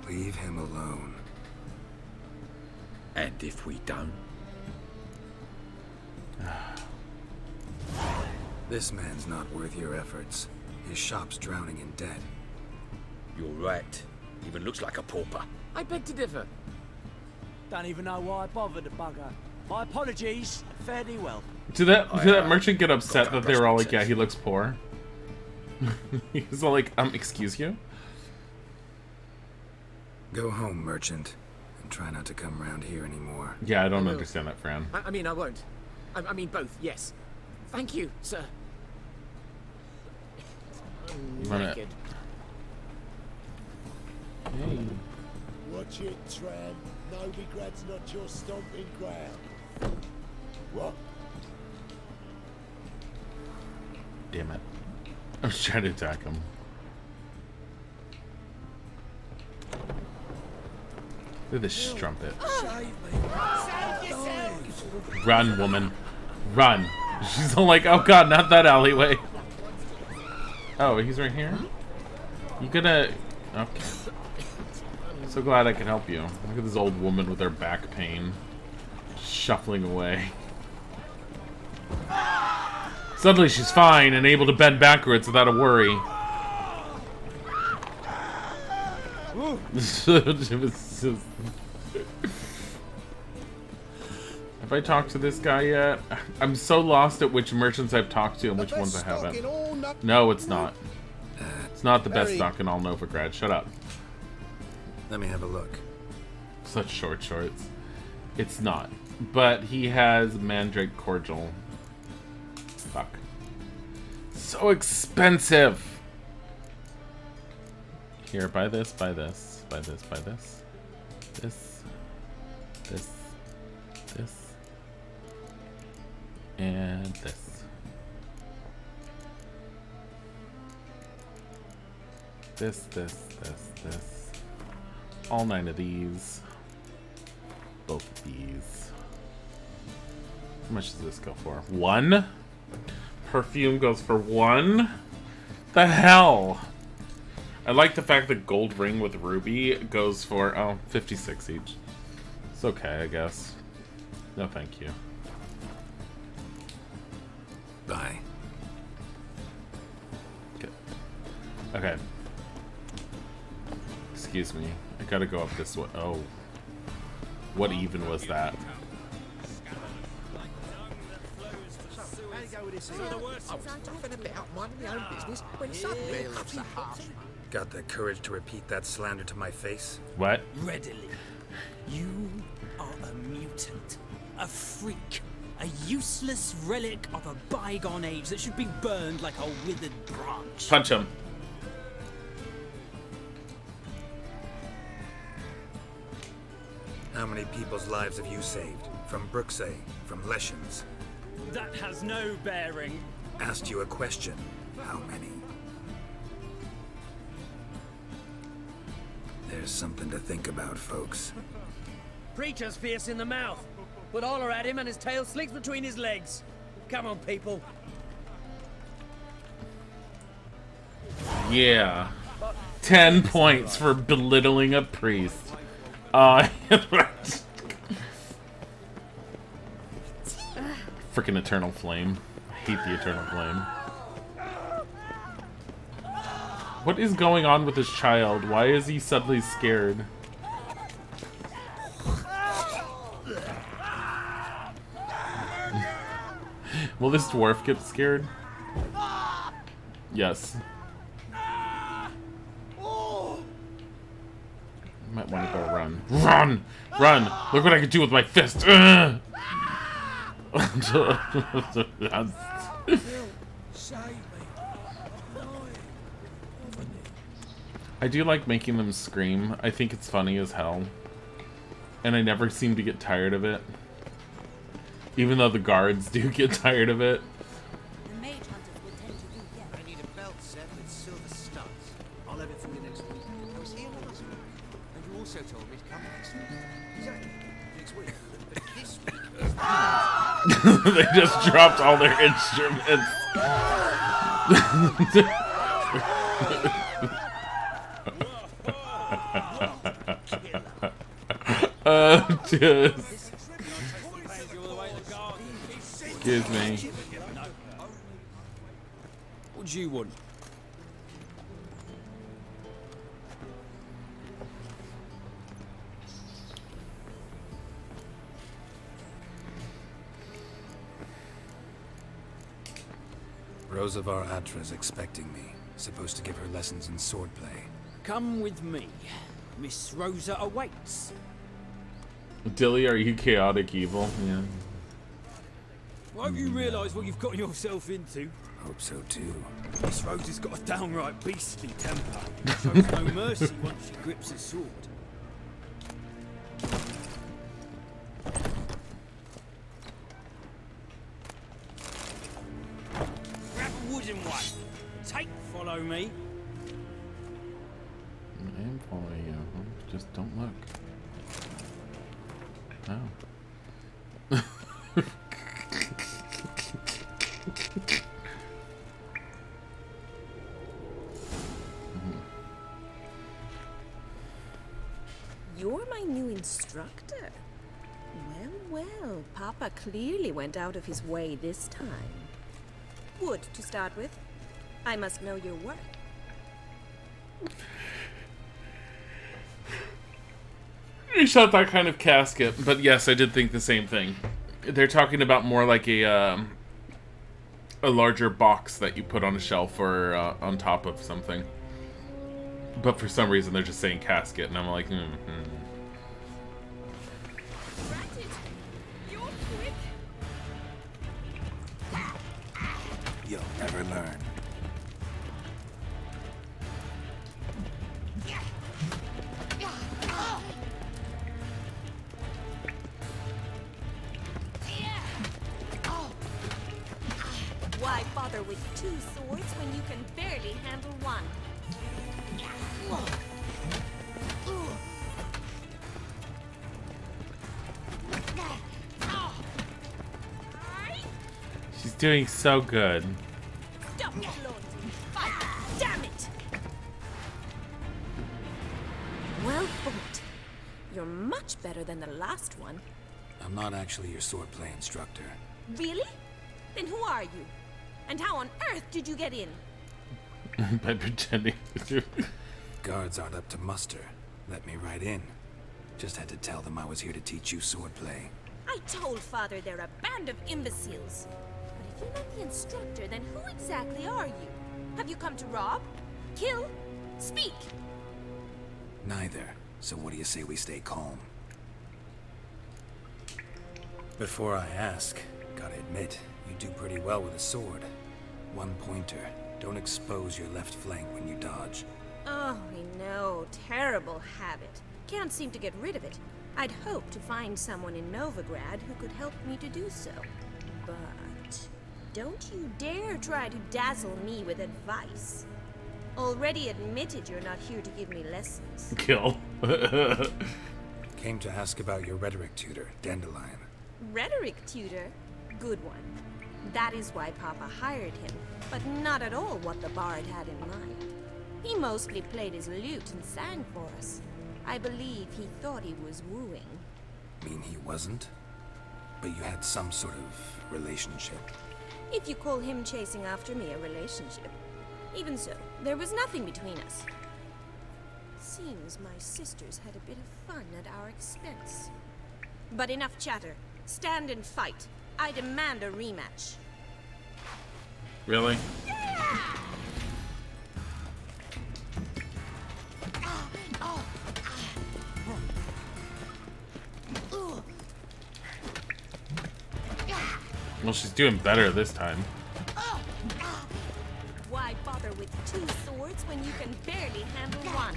Leave him alone. And if we don't? This man's not worth your efforts. His shop's drowning in debt. You're right. Even looks like a pauper. I beg to differ. Don't even know why I bothered the bugger. My apologies. Fare thee well. Did that merchant get upset that they were all like, yeah, he looks poor? He's all like, excuse you? Go home, merchant, and try not to come around here anymore. Yeah, I don't understand that, Fran. I mean, I won't. I mean, both, yes. Thank you, sir. I'm naked. Hey. Watch it, tramp. Novigrad's not your stomping ground. What? Damn it. I was trying to attack him. Look at this strumpet. Run, woman. Run. She's all like, oh god, not that alleyway. Oh, he's right here? You gonna... Okay. So glad I could help you. Look at this old woman with her back pain. Shuffling away. Suddenly she's fine and able to bend backwards without a worry. Have I talked to this guy yet? I'm so lost at which merchants I've talked to and which ones I haven't. No, it's not. It's not the best stock in all Novigrad. Shut up. Let me have a look. Such short shorts. It's not. but he has Mandrake Cordial. Fuck. So expensive! Here, buy this, buy this, buy this, buy this. This. This. This. And this. This. All 9 of these. Both of these. How much does this go for? 1? Perfume goes for 1? The hell? I like the fact that gold ring with ruby goes for, oh, 56 each. It's okay, I guess. No, thank you. Bye. Okay. Excuse me. I gotta go up this way. Oh. What even was that? Got the courage to repeat that slander to my face? What? Readily. You are a mutant. A freak. A useless relic of a bygone age that should be burned like a withered branch. Punch him. How many people's lives have you saved? From Brooksay? From Leshens? That has no bearing. Asked you a question. How many? There's something to think about, folks. Preacher's fierce in the mouth. Put holler at him and his tail slicks between his legs. Come on, people. Yeah. 10 points for belittling a priest. Freaking Eternal Flame. I hate the Eternal Flame. What is going on with this child? Why is he suddenly scared? Will this dwarf get scared? Yes. Might want to go run. Run! Run! Look what I can do with my fist! I do like making them scream. I think it's funny as hell. And I never seem to get tired of it. Even though the guards do get tired of it. I need a belt set with silver studs. I'll have it for you next week. I was here last week. And you also told me to come next week. Exactly. Next week. But this week... They just dropped all their instruments. Just... Excuse me. What do you want? Rosavar Atra's expecting me. Supposed to give her lessons in swordplay. Come with me. Miss Rosa awaits. Dilly, are you chaotic evil? Yeah. Won't you realise what you've got yourself into? Hope so too. Miss Rosa's got a downright beastly temper. Shows no mercy once she grips a sword. Grab a wooden one. Take, follow me. I am following you. Just don't look. Oh. You're my new instructor. Well, Papa clearly went out of his way this time. Wood, to start with. I must know your work. It's not that kind of casket, but yes, I did think the same thing. They're talking about more like a larger box that you put on a shelf or on top of something. But for some reason, they're just saying casket, and I'm like, Granted, you're never learn. Why bother with two swords when you can barely handle one? She's doing so good. Stop floating! Fight! Damn it! Well fought. You're much better than the last one. I'm not actually your swordplay instructor. Really? Then who are you? And how on earth did you get in? By pretending to. Guards aren't up to muster. Let me right in. Just had to tell them I was here to teach you swordplay. I told Father they're a band of imbeciles. But if you're not the instructor, then who exactly are you? Have you come to rob? Kill? Speak! Neither. So what do you say we stay calm? Before I ask, gotta admit, you do pretty well with a sword. One pointer. Don't expose your left flank when you dodge. Oh, I know. Terrible habit. Can't seem to get rid of it. I'd hope to find someone in Novigrad who could help me to do so. But don't you dare try to dazzle me with advice. Already admitted you're not here to give me lessons. Kill. Came to ask about your rhetoric tutor, Dandelion. Rhetoric tutor? Good one. That is why Papa hired him, but not at all what the bard had in mind. He mostly played his lute and sang for us. I believe he thought he was wooing. Mean he wasn't? But you had some sort of relationship. If you call him chasing after me a relationship. Even so, there was nothing between us. Seems my sisters had a bit of fun at our expense. But enough chatter. Stand and fight. I demand a rematch. Really? Well, she's doing better this time. Why bother with two swords when you can barely handle one?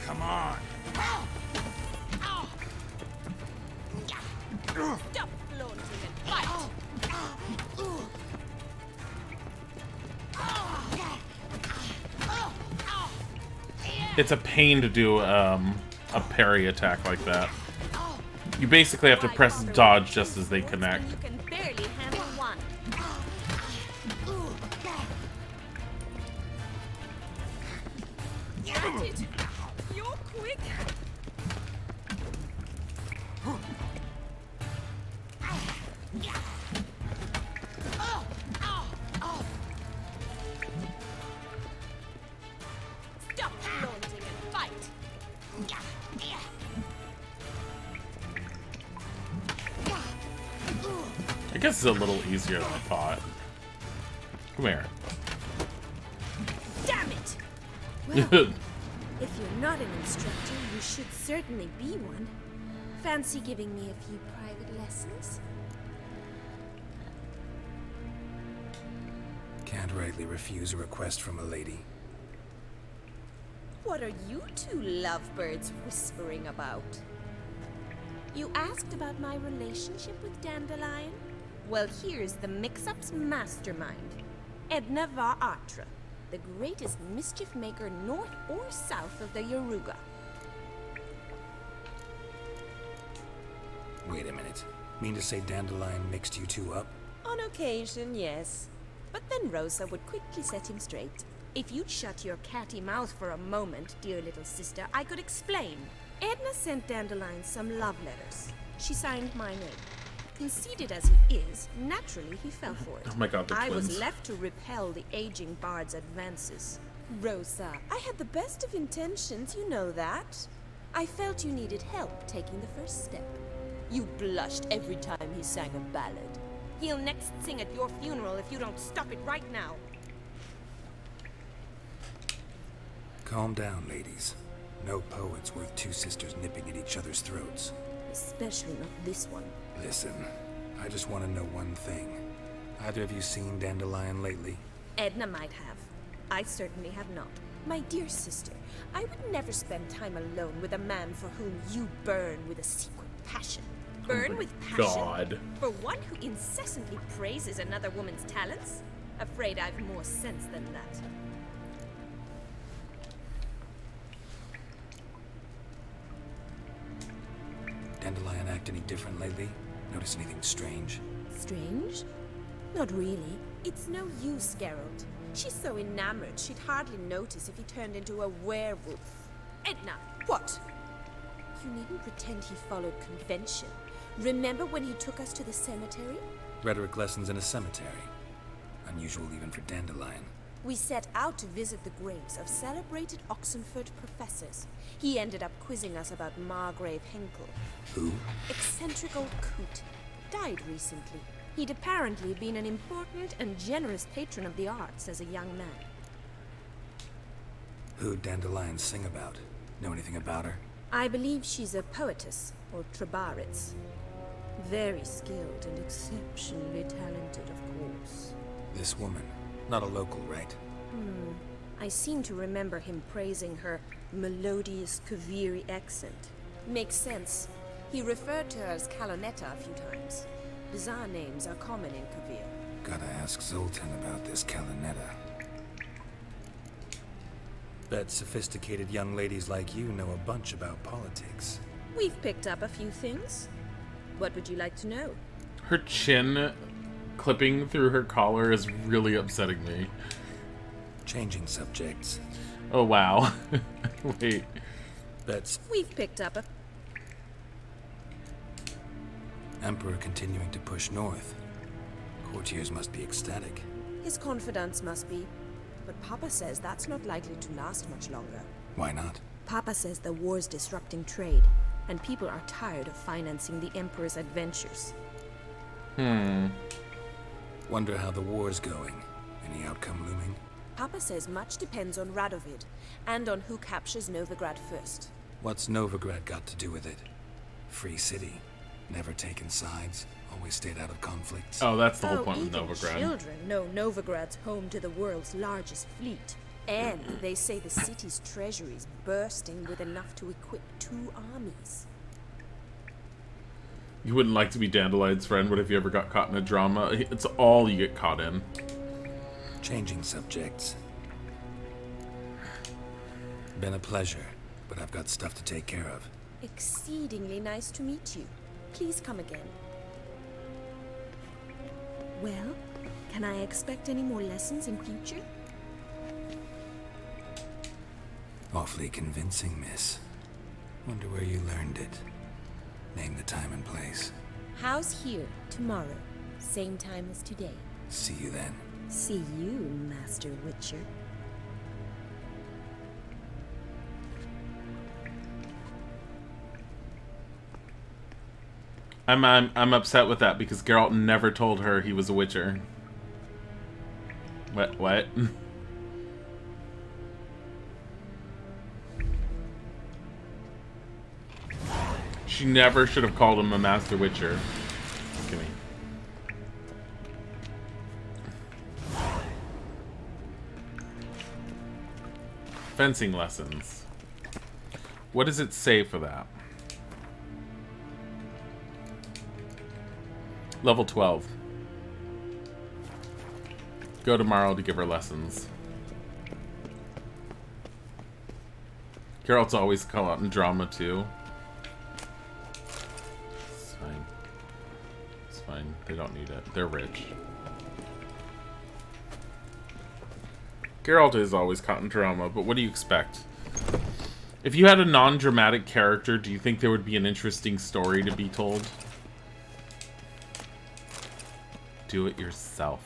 Come on. Stop floating and fight! It's a pain to do a parry attack like that. You basically have to press dodge just as they connect. You can barely handle one. Got it! You're quick! Stop flaunting and fight! I guess it's a little easier than I thought. Come here. Damn it! Well, if you're not an instructor, you should certainly be one. Fancy giving me a few private lessons? Can't rightly refuse a request from a lady. What are you two lovebirds whispering about? You asked about my relationship with Dandelion? Well, here's the mix-up's mastermind. Edna Va Atra, the greatest mischief maker north or south of the Yaruga. Wait a minute. Mean to say Dandelion mixed you two up? On occasion, yes. But then Rosa would quickly set him straight. If you'd shut your catty mouth for a moment, dear little sister, I could explain. Edna sent Dandelion some love letters. She signed my name. Conceited as he is, naturally he fell for it. Oh my god, the I twins. was left to repel the aging bard's advances. Rosa, I had the best of intentions, you know that. I felt you needed help taking the first step. You blushed every time he sang a ballad. He'll next sing at your funeral if you don't stop it right now. Calm down, ladies. No poet's worth two sisters nipping at each other's throats. Especially not this one. Listen, I just want to know one thing. Either of you seen Dandelion lately? Edna might have. I certainly have not. My dear sister, I would never spend time alone with a man for whom you burn with a secret passion. Burn with passion? God. For one who incessantly praises another woman's talents? Afraid I've more sense than that. Dandelion act any different lately? Notice anything strange? Strange? Not really. It's no use, Geralt. She's so enamored she'd hardly notice if he turned into a werewolf. Edna! What? You needn't pretend he followed convention. Remember when he took us to the cemetery? Rhetoric lessons in a cemetery. Unusual even for Dandelion. We set out to visit the graves of celebrated Oxenford professors. He ended up quizzing us about Margrave Henkel. Who? Eccentric old coot. Died recently. He'd apparently been an important and generous patron of the arts as a young man. Who'd Dandelion sing about? Know anything about her? I believe she's a poetess, or trabaritz. Very skilled and exceptionally talented, of course. This woman. Not a local, right? I seem to remember him praising her melodious Kaviri accent. Makes sense. He referred to her as Calonetta a few times. Bizarre names are common in Kavir. Gotta ask Zoltan about this Calonetta. Bet sophisticated young ladies like you know a bunch about politics. We've picked up a few things. What would you like to know? Her chin clipping through her collar is really upsetting me. Changing subjects. Oh, wow. Wait. Bets. We've picked up a... Emperor continuing to push north. Courtiers must be ecstatic. His confidants must be. But Papa says that's not likely to last much longer. Why not? Papa says the war's disrupting trade, and people are tired of financing the Emperor's adventures. Wonder how the war's going. Any outcome looming? Papa says much depends on Radovid, and on who captures Novigrad first. What's Novigrad got to do with it? Free city. Never taken sides. Always stayed out of conflicts. Oh, that's the whole point of even Novigrad. Children know Novigrad's home to the world's largest fleet. And they say the city's treasury is bursting with enough to equip 2 armies. You wouldn't like to be Dandelion's friend, but if you ever got caught in a drama, it's all you get caught in. Changing subjects. Been a pleasure, but I've got stuff to take care of. Exceedingly nice to meet you. Please come again. Well, can I expect any more lessons in future? Awfully convincing, miss. Wonder where you learned it. Name the time and place. House here, tomorrow. Same time as today. See you then. See you, Master Witcher. I'm upset with that because Geralt never told her he was a Witcher. What? She never should have called him a Master Witcher. Give me. Fencing lessons. What does it say for that? Level 12. Go tomorrow to give her lessons. Geralt's always come out in drama too. It's fine. It's fine. They don't need it. They're rich. Geralt is always caught in drama, but what do you expect? If you had a non-dramatic character, do you think there would be an interesting story to be told? Do it yourself.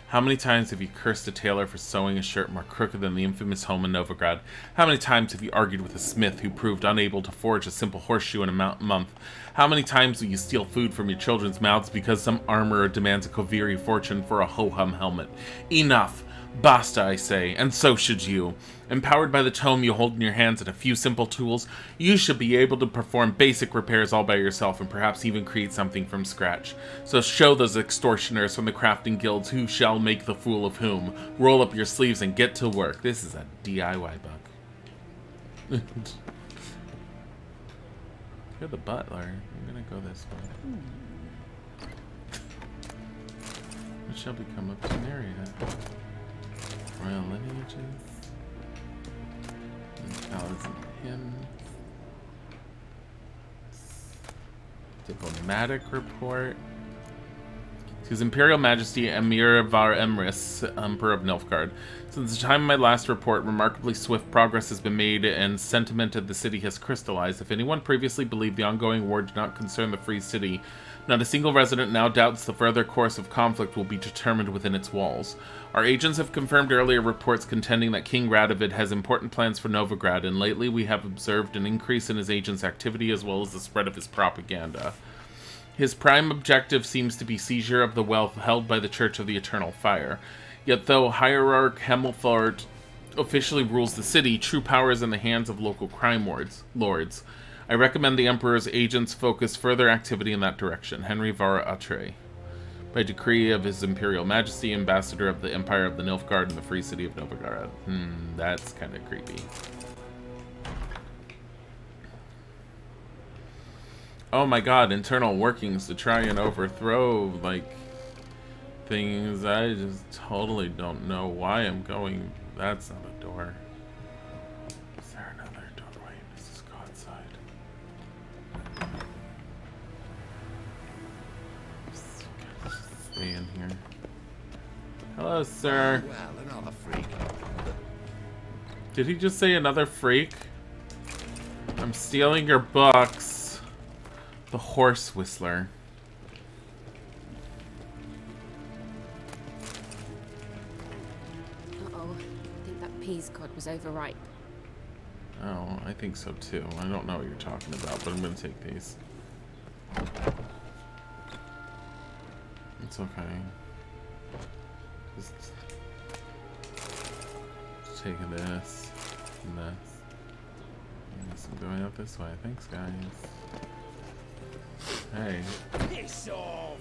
How many times have you cursed a tailor for sewing a shirt more crooked than the infamous home in Novigrad? How many times have you argued with a smith who proved unable to forge a simple horseshoe in a month? How many times will you steal food from your children's mouths because some armorer demands a Koviri fortune for a ho-hum helmet? Enough! Basta, I say, and so should you. Empowered by the tome you hold in your hands and a few simple tools, you should be able to perform basic repairs all by yourself and perhaps even create something from scratch. So show those extortioners from the crafting guilds who shall make the fool of whom. Roll up your sleeves and get to work. This is a DIY book. You're the butler. I'm gonna go this way. What shall become of Temeria? Royal lineages, ballads and hymns, diplomatic report. To His Imperial Majesty Emir Var Emrys, Emperor of Nilfgaard. Since the time of my last report, remarkably swift progress has been made and sentiment of the city has crystallized. If anyone previously believed the ongoing war did not concern the free city, not a single resident now doubts the further course of conflict will be determined within its walls. Our agents have confirmed earlier reports contending that King Radovid has important plans for Novigrad, and lately we have observed an increase in his agents' activity as well as the spread of his propaganda. His prime objective seems to be seizure of the wealth held by the Church of the Eternal Fire. Yet though Hierarch Hemmelfart officially rules the city, true power is in the hands of local crime lords. I recommend the Emperor's agents focus further activity in that direction. Henry Var Atre. By decree of His Imperial Majesty, Ambassador of the Empire of the Nilfgaard and the Free City of Novigrad. That's kind of creepy. Oh my god, internal workings to try and overthrow, like, things. I just totally don't know why I'm going. That's not a door. Is there another doorway? Let's just go outside. Just stay in here. Hello, sir. Well, another freak. Did he just say another freak? I'm stealing your books. The Horse Whistler. Uh-oh. I think that peas cod was overripe. Oh, I think so too. I don't know what you're talking about, but I'm gonna take these. It's okay. Just take this and this. I guess I'm going up this way. Thanks, guys. Hey. Piss off!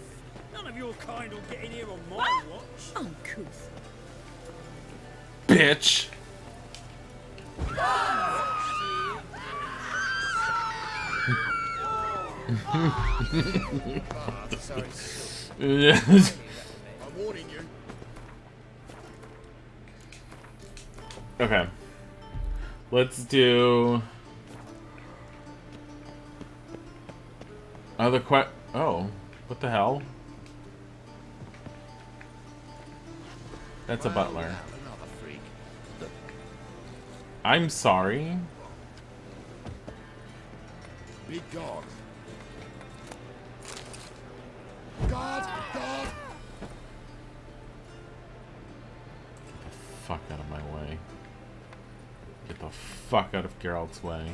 None of your kind will get in here on my watch. Uncouth. Bitch! Yes. I'm warning you. Okay. Let's do other oh, what the hell? That's a butler. Another freak. I'm sorry. Be gone. God, God. Get the fuck out of my way. Get the fuck out of Geralt's way.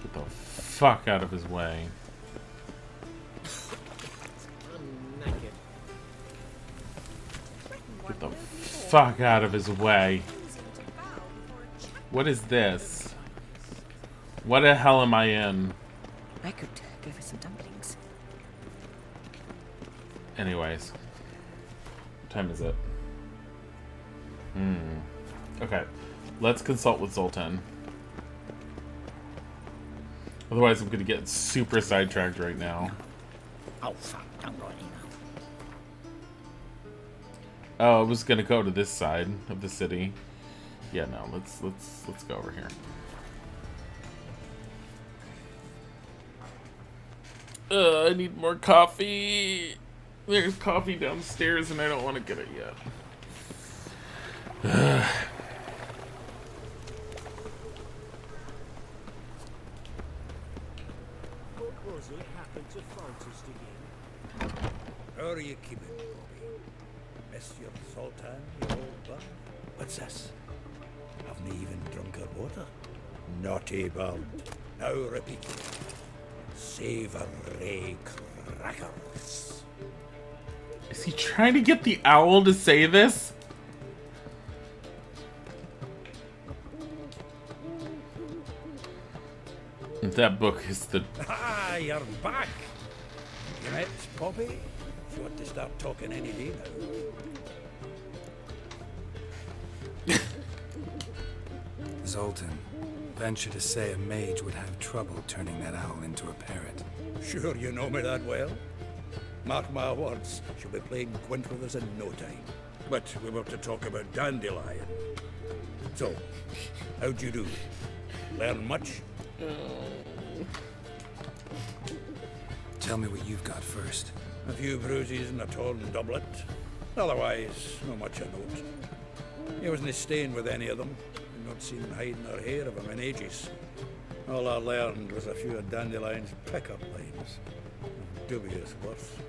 Get the fuck out of his way. I'm naked. Get the fuck out of his way. What is this? What the hell am I in? I could go for some dumplings. Anyways. What time is it? Okay. Let's consult with Zoltan. Otherwise I'm gonna get super sidetracked right now. Oh fuck, don't write email. Oh, I was gonna go to this side of the city. Yeah, no, let's go over here. I need more coffee. There's coffee downstairs and I don't want to get it yet. What was it happened to Francis again? How are you keeping, Bobby? Monsieur Sultan, you old bun? What's this? Haven't even drunk her water? Naughty bun. Now repeat. Savory crackers. Is he trying to get the owl to say this? That book is the... Ah, you're back. You met Poppy? She ought to start talking any day now. Zoltan, venture to say a mage would have trouble turning that owl into a parrot. Sure you know me that well? Mark my words, she'll be playing quint with us in no time. But we were to talk about Dandelion. So, how'd you do? Learn much? Tell me what you've got first. A few bruises and a torn doublet. Otherwise, not much of note. He wasn't staying with any of them. I've not seen hiding or hair of him in ages. All I learned was a few of Dandelion's pickup lines. Of dubious worth.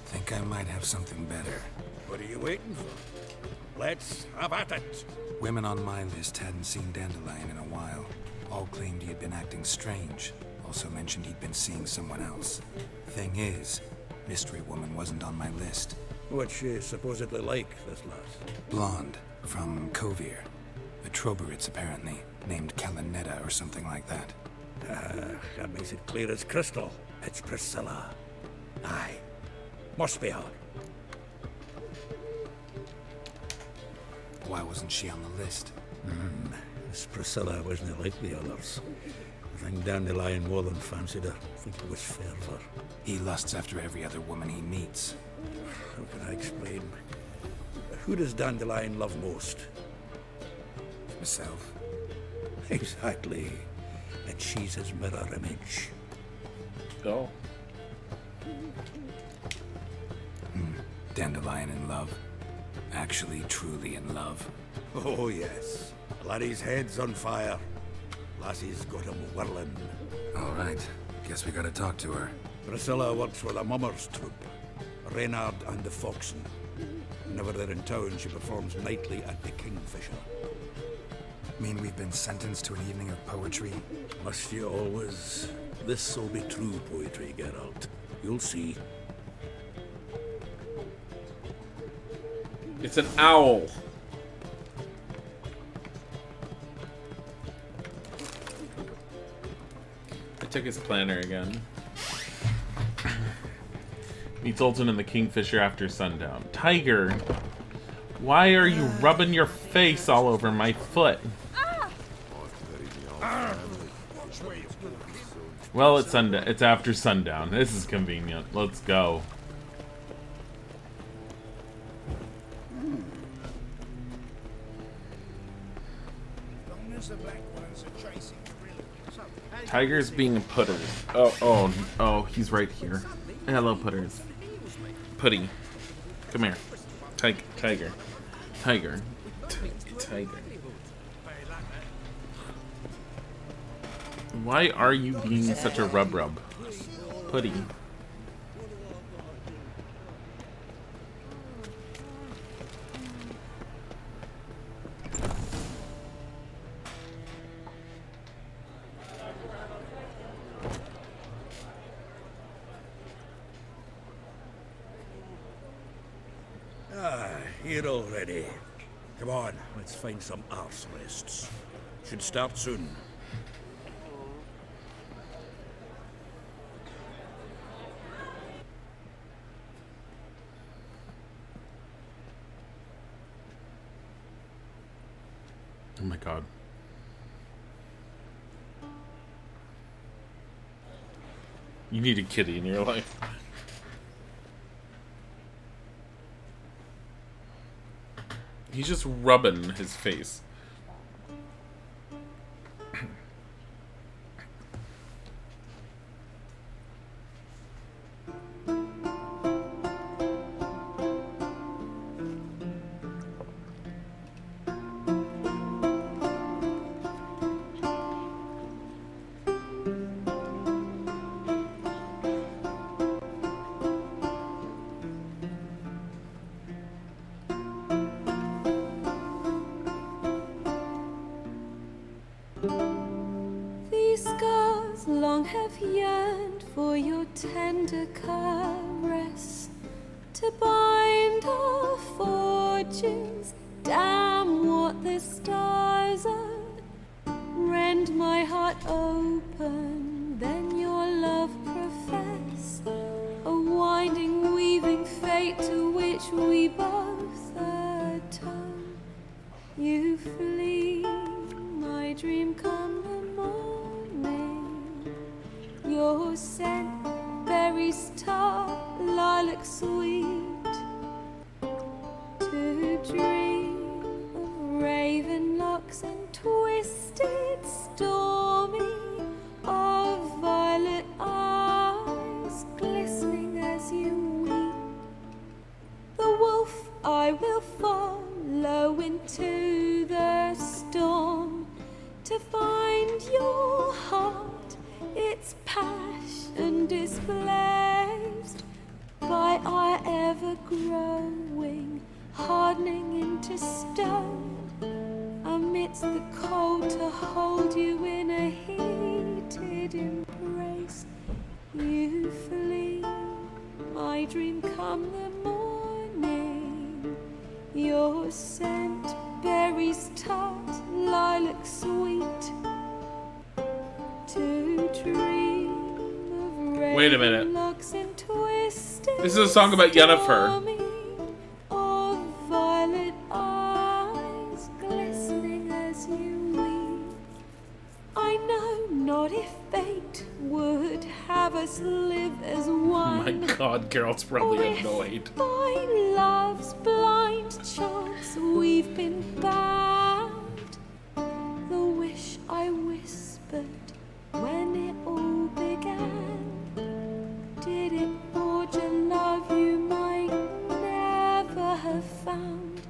Think I might have something better. What are you waiting for? Let's have at it. Women on my list hadn't seen Dandelion in a while. All claimed he had been acting strange. Also mentioned he'd been seeing someone else. Thing is, Mystery Woman wasn't on my list. What's she supposedly like, this lass? Blonde, from Kovir. A Troberitz, apparently, named Kalanetta or something like that. That makes it clear as crystal. It's Priscilla. Aye. Must be her. Why wasn't she on the list? This Priscilla wasn't like the others. I think Dandelion more than fancied her. I think it was fervour. He lusts after every other woman he meets. How can I explain? Who does Dandelion love most? Himself. Exactly. And she's his mirror image. Oh. Dandelion in love. Actually, truly in love. Oh, yes. Laddie's head's on fire. Lassie's got him whirling. All right. Guess we gotta talk to her. Priscilla works for the Mummers troupe. Reynard and the Foxen. Whenever they're in town, she performs nightly at the Kingfisher. Mean we've been sentenced to an evening of poetry? Must you always? This'll be true poetry, Geralt. You'll see. It's an owl. I took his planner again. Meet Zoltan and the Kingfisher after sundown. Tiger, why are you rubbing your face all over my foot? Well, it's sundown. It's after sundown. This is convenient. Let's go. Tiger's being a putter. Oh, he's right here. Hello, putters. Putty. Come here. Tiger. Tiger. Why are you being such a rub? Putty. Here already. Come on, let's find some arse rests. Should start soon. Oh my god. You need a kitty in your life. He's just rubbing his face. scars long have yearned for your tender caress, to bind our fortunes. Damn what the stars are. Rend my heart open, then your love profess, a winding, weaving fate to which we both atone. You flee, my dream come the morning. Your scent, berries tart, lilac sweet. To dream of raven locks and twisted, stormy, of violet eyes glistening as you weep. The wolf I will follow into the storm, to find your heart, its passion displaced by our ever-growing, hardening into stone, amidst the cold to hold you in a heated embrace. You flee, my dream come the morning. Your scent, berries tart, lilac sweet. To dream of Wait a minute. locks and twisted. This is a song about Yennefer. Of violet eyes glistening as you weep. I know not if fate would have us live as Oh one. my god, Geralt's probably annoyed. By love's blind chance we've been bound. The wish I whispered when it all began, did it forge a love you might never have found?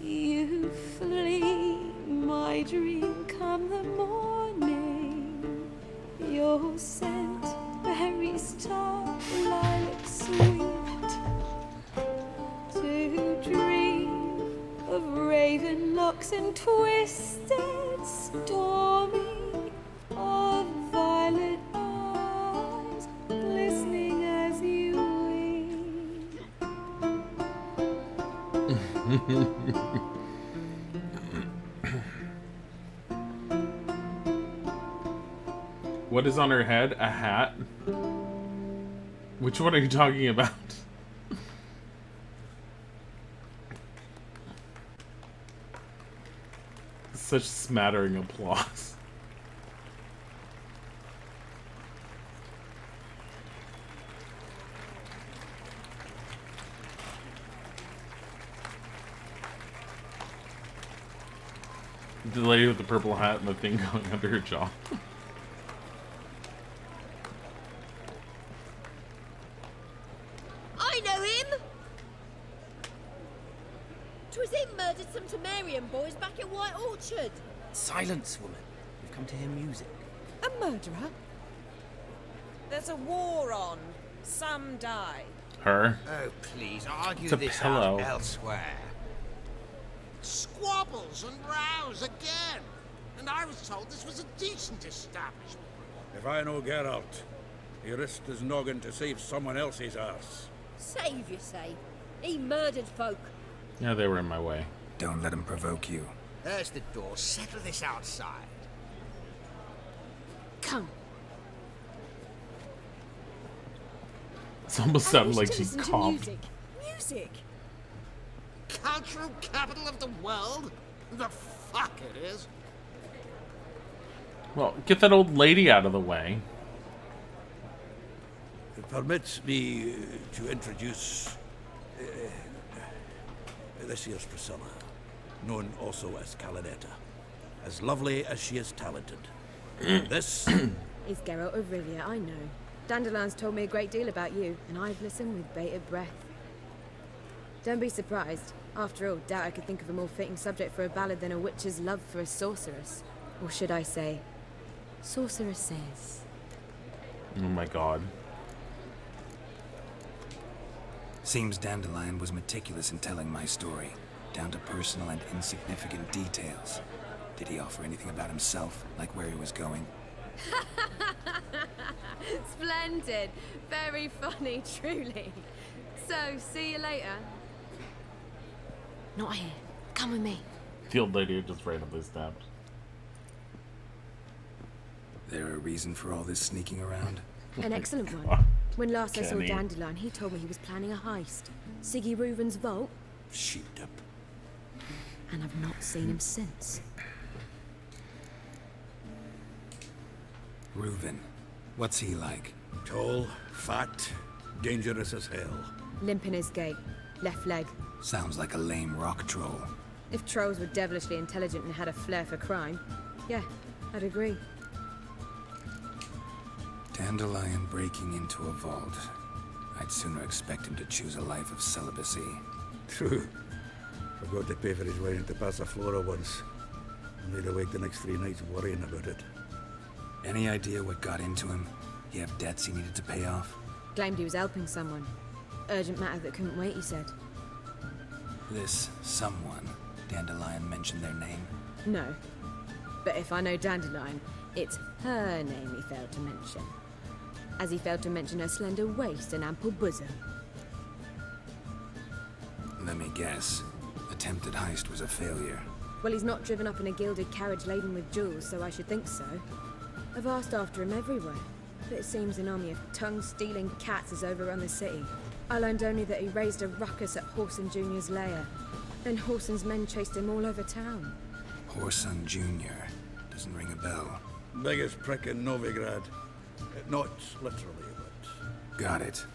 You flee, my dream come the morning. Your scent, berries tart, lilac sweet. To dream of raven locks and twisted, stormy, of violet eyes glistening as you weep. What is on her head? A hat? Which one are you talking about? Such smattering applause. The lady with the purple hat and the thing going under her jaw. I know him! 'Twas him murdered some Temerian boys back at White Orchard. Silence, woman. We've come to hear music. A murderer? There's a war on. Some die. Her? Oh, please, argue It's a this pillow. out elsewhere. Squabbles and rows again. And I was told this was a decent establishment. If I know Geralt, he risked his noggin to save someone else's arse. Save, you say? He murdered folk. Yeah, they were in my way. Don't let him provoke you. There's the door. Settle this outside. Come. It's almost sounded like she coughed. Music? Cultural capital of the world? The fuck it is. Well, get that old lady out of the way. Permit me to introduce this here's Priscilla, known also as Calinetta. As lovely as she is talented. This is Geralt of Rivia, I know. Dandelion's told me a great deal about you, and I've listened with bated breath. Don't be surprised. After all, doubt I could think of a more fitting subject for a ballad than a witch's love for a sorceress. Or should I say, sorceresses. Oh my god. Seems Dandelion was meticulous in telling my story, down to personal and insignificant details. Did he offer anything about himself, like where he was going? Splendid. Very funny, truly. So, see you later. Not here. Come with me. The old lady just randomly stabbed. There a reason for all this sneaking around? An excellent one. When last I saw Kenny. Dandelion, he told me he was planning a heist. Siggy Reuven's vault. Shoot up. And I've not seen him since. Reuven. What's he like? Tall, fat, dangerous as hell. Limp in his gait. Left leg. Sounds like a lame rock troll. If trolls were devilishly intelligent and had a flair for crime, yeah, I'd agree. Dandelion breaking into a vault. I'd sooner expect him to choose a life of celibacy. True. Forgot to pay for his way into Passaflora once. And laid awake the next 3 nights worrying about it. Any idea what got into him? He have debts he needed to pay off? Claimed he was helping someone. Urgent matter that couldn't wait, he said. This someone, Dandelion mentioned their name? No. But if I know Dandelion, it's her name he failed to mention. As he failed to mention her slender waist and ample bosom. Let me guess. Attempted heist was a failure. Well, he's not driven up in a gilded carriage laden with jewels, so I should think so. I've asked after him everywhere, but it seems an army of tongue-stealing cats has overrun the city. I learned only that he raised a ruckus at Horson Jr.'s lair. Then Horson's men chased him all over town. Horson Jr. Doesn't ring a bell. Biggest prick in Novigrad. Not literally, but... Got it.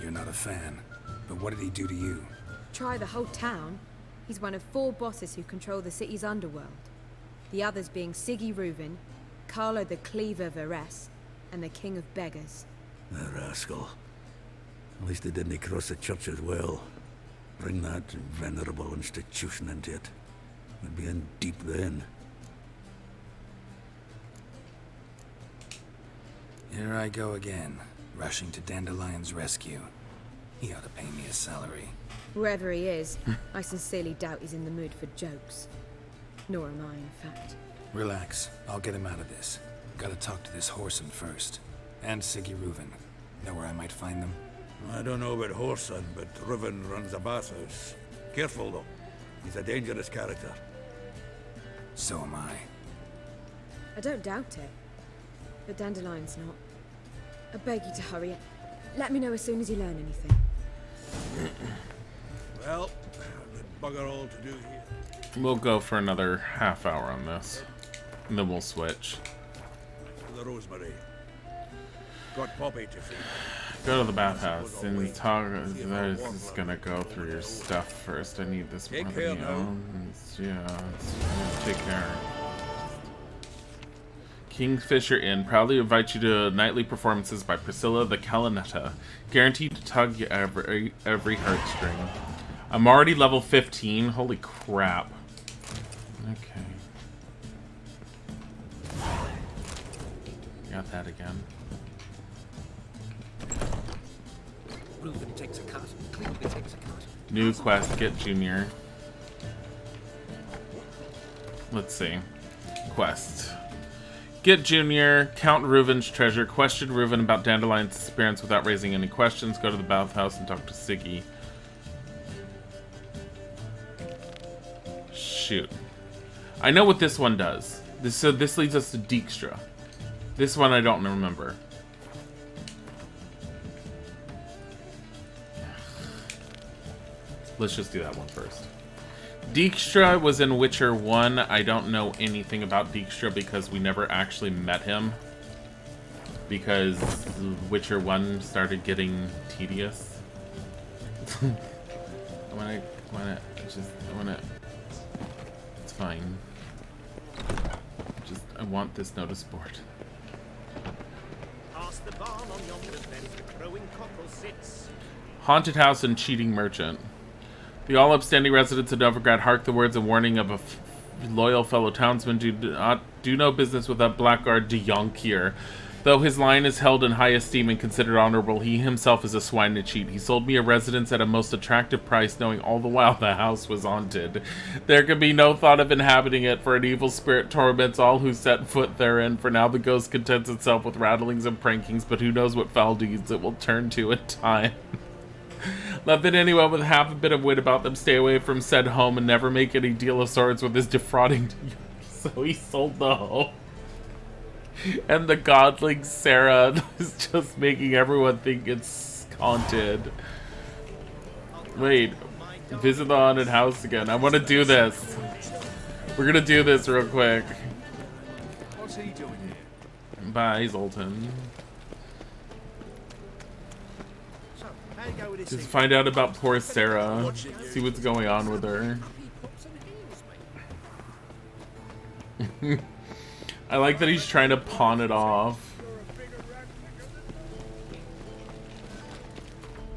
You're not a fan. But what did he do to you? Try the whole town. He's one of 4 bosses who control the city's underworld. The others being Siggy Reuven, Carlo the Cleaver Varese, and the King of Beggars. The rascal. At least they didn't cross the church as well. Bring that venerable institution into it. We'd be in deep then. Here I go again, rushing to Dandelion's rescue. He ought to pay me a salary. Wherever he is, I sincerely doubt he's in the mood for jokes. Nor am I, in fact. Relax. I'll get him out of this. Gotta talk to this Horson first. And Siggy Reuven. Know where I might find them? I don't know about Horson, but Reuven runs a bathhouse. Careful, though. He's a dangerous character. So am I. I don't doubt it. But Dandelion's not. I beg you to hurry. Let me know as soon as you learn anything. Well, I've got bugger all to do here. We'll go for another half hour on this. And then we'll switch. The Rosemary. Got Poppy to feed. Go to the bathhouse and talk. I'm just gonna go through your stuff first. I need this more than you. Yeah, take care. Kingfisher Inn proudly invites you to nightly performances by Priscilla the Calinetta, guaranteed to tug every heartstring. I'm already level 15. Holy crap. Okay. Got that again. Reuven takes a cut. Clearly takes a cut. New quest, get Junior. Let's see. Quest. Get Junior, count Reuven's treasure, question Reuven about Dandelion's disappearance without raising any questions, go to the bathhouse and talk to Siggy. Shoot. I know what this one does. So this leads us to Dijkstra. This one I don't remember. Let's just do that one first. Dijkstra was in Witcher 1. I don't know anything about Dijkstra because we never actually met him. Because Witcher 1 started getting tedious. I wanna... It's fine. I want this notice board. Past the barn on yonder bend, the crowing cockerel sits. Haunted house and cheating merchant. The all upstanding residents of Novigrad hark the words and warning of a loyal fellow townsman. Do no business with that blackguard de Yonkir. Though his line is held in high esteem and considered honorable, he himself is a swine and cheat. He sold me a residence at a most attractive price, knowing all the while the house was haunted. There could be no thought of inhabiting it, for an evil spirit torments all who set foot therein. For now the ghost contents itself with rattlings and prankings, but who knows what foul deeds it will turn to in time. Let then anyone with half a bit of wit about them stay away from said home, and never make any deal of sorts with his defrauding... So he sold the home. And the godling Sarah is just making everyone think it's haunted. Wait, visit the haunted house again. I want to do this. We're gonna do this real quick. What's he doing here? Bye, Zoltan. So, how you go with this Just thing? find out about poor Sarah. See what's going on with her. I like that he's trying to pawn it off.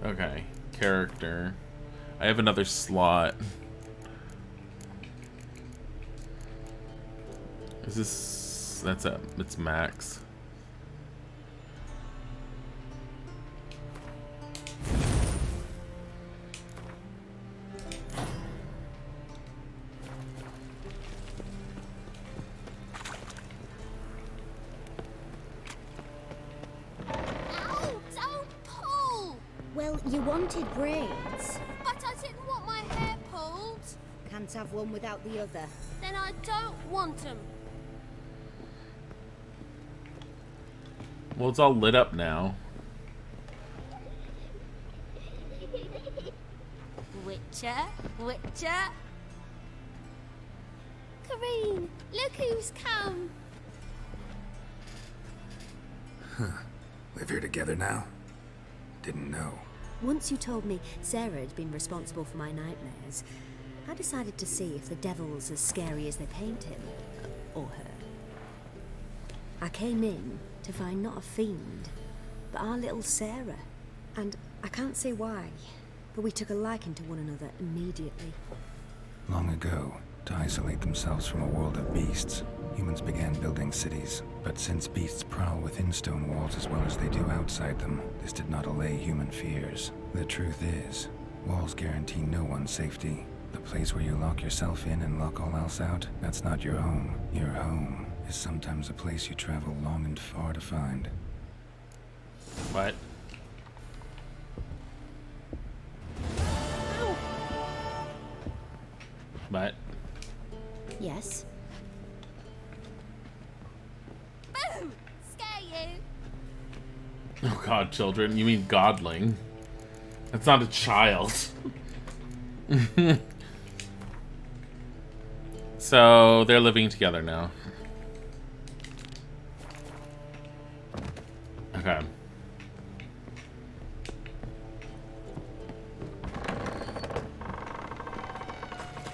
Okay, character. I have another slot. Is this... That's it. It's max. Well, you wanted braids. But I didn't want my hair pulled. Can't have one without the other. Then I don't want them. Well, it's all lit up now. Witcher, Witcher. Kareen, look who's come. Huh. Live here together now? Didn't know. Once you told me Sarah had been responsible for my nightmares, I decided to see if the devil's as scary as they paint him. Or her. I came in to find not a fiend, but our little Sarah. And I can't say why, but we took a liking to one another immediately. Long ago, to isolate themselves from a world of beasts, humans began building cities. But since beasts prowl within stone walls as well as they do outside them, this did not allay human fears. The truth is, walls guarantee no one's safety. The place where you lock yourself in and lock all else out, that's not your home. Your home is sometimes a place you travel long and far to find. What? What? Yes? Boom! Scare you. Oh god, children. You mean godling. That's not a child. So, they're living together now. Okay.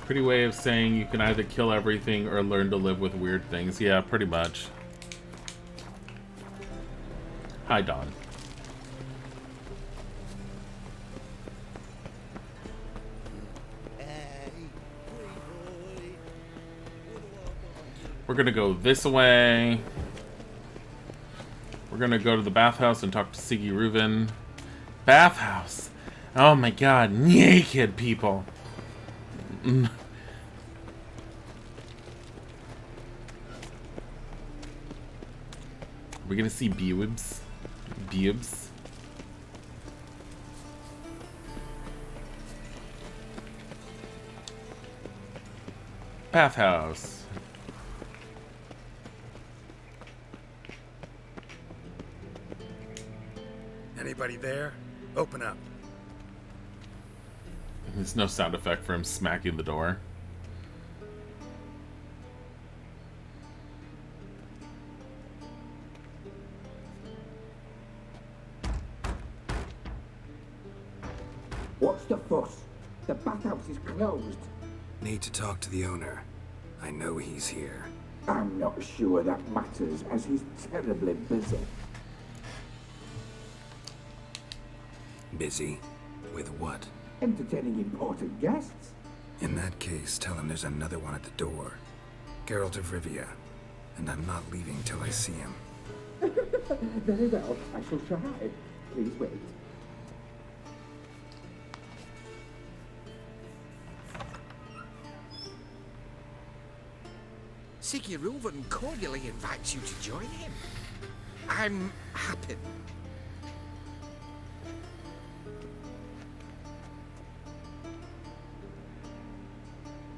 Pretty way of saying you can either kill everything or learn to live with weird things. Yeah, pretty much. Hi, Dawn. We're gonna go this way. We're gonna go to the bathhouse and talk to Siggy Reuven. Bathhouse! Oh my god, naked people! We're gonna see Beubs. Beubs. Bathhouse. Anybody there? Open up. There's no sound effect for him smacking the door. What's the fuss? The bathhouse is closed. Need to talk to the owner. I know he's here. I'm not sure that matters, as he's terribly busy. Busy? With what? Entertaining important guests. In that case, tell him there's another one at the door. Geralt of Rivia. And I'm not leaving till I see him. Very well, I shall try. Please wait. Siggy Reuven cordially invites you to join him. I'm happy.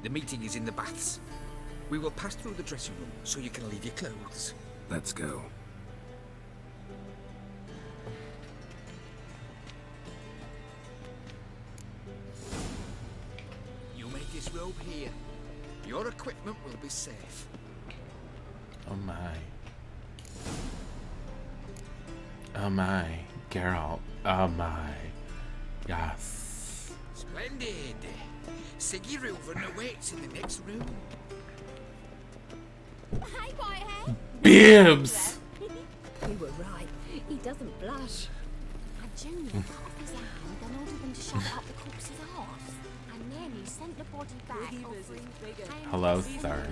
The meeting is in the baths. We will pass through the dressing room so you can leave your clothes. Let's go. You may disrobe here. Your equipment will be safe. Oh my. Oh my. Geralt. Oh my. Yes. Splendid. Siggy Reuven awaits in the next room. Hey, Whitehead. Bibs! You were right. He doesn't blush. And Junior cut off his hand, then ordered them to shove it up the corpse's arse. And then he sent the body back, offering Hello, sir.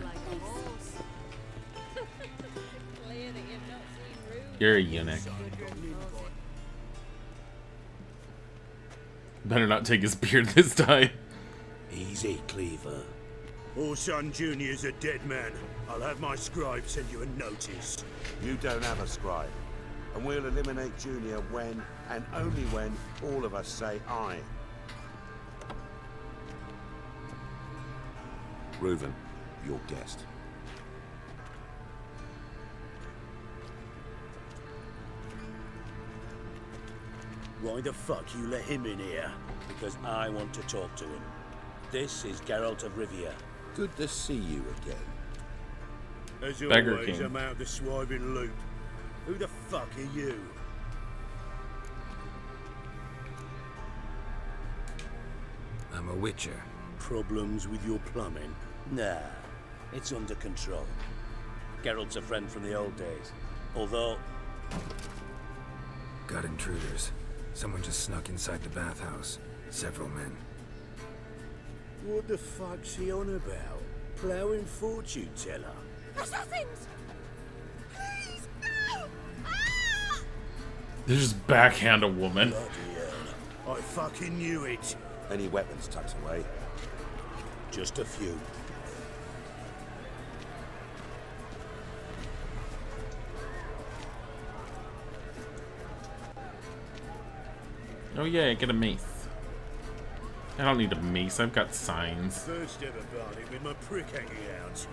You're a eunuch. Better not take his beard this time. Easy, Cleaver. Orson Jr.'s a dead man. I'll have my scribe send you a notice. You don't have a scribe. And we'll eliminate Junior when, and only when, all of us say aye. Reuven, your guest. Why the fuck you let him in here? Because I want to talk to him. This is Geralt of Rivia. Good to see you again. As Beggar always, King. I'm out the swiving loop. Who the fuck are you? I'm a witcher. Problems with your plumbing? Nah, it's under control. Geralt's a friend from the old days. Although... Got intruders. Someone just snuck inside the bathhouse. Several men. What the fuck's he on about? Ploughing fortune teller? Assassins! Please, no! Ah! They just backhand a woman. Bloody hell. I fucking knew it. Any weapons tucked away? Just a few. Oh yeah, get a mace. I don't need a mace, I've got signs. First ever party with my prick hanging out.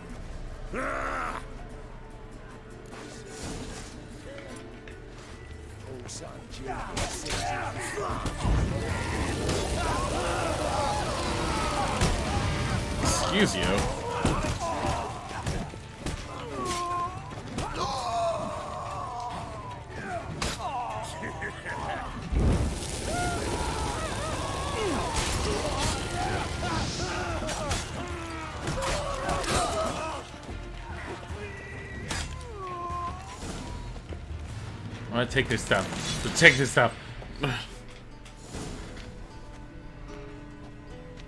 Ah! Excuse you. I'm gonna take this stuff. Take this stuff.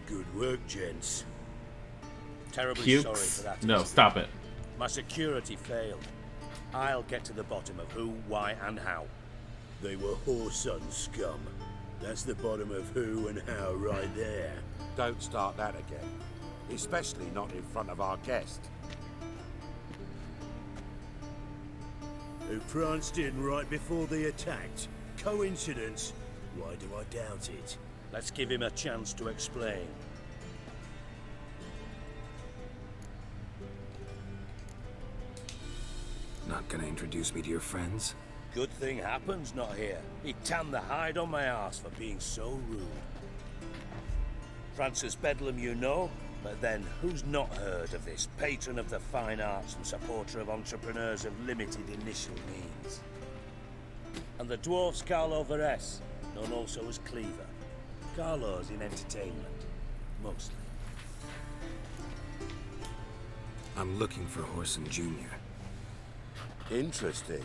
Good work, gents. Terribly Pukes? sorry for that. No, stop it. My security failed. I'll get to the bottom of who, why, and how. They were whoreson scum. That's the bottom of who and how right there. Don't start that again. Especially not in front of our guest. Who pranced in right before they attacked. Coincidence? Why do I doubt it? Let's give him a chance to explain. Not gonna introduce me to your friends? Good thing Happen's not here. He tanned the hide on my ass for being so rude. Francis Bedlam you know, but then who's not heard of this patron of the fine arts and supporter of entrepreneurs of limited initial means? And the dwarf's Carlo Veres, known also as Cleaver. Carlo's in entertainment, mostly. I'm looking for Whoreson Jr. Interesting.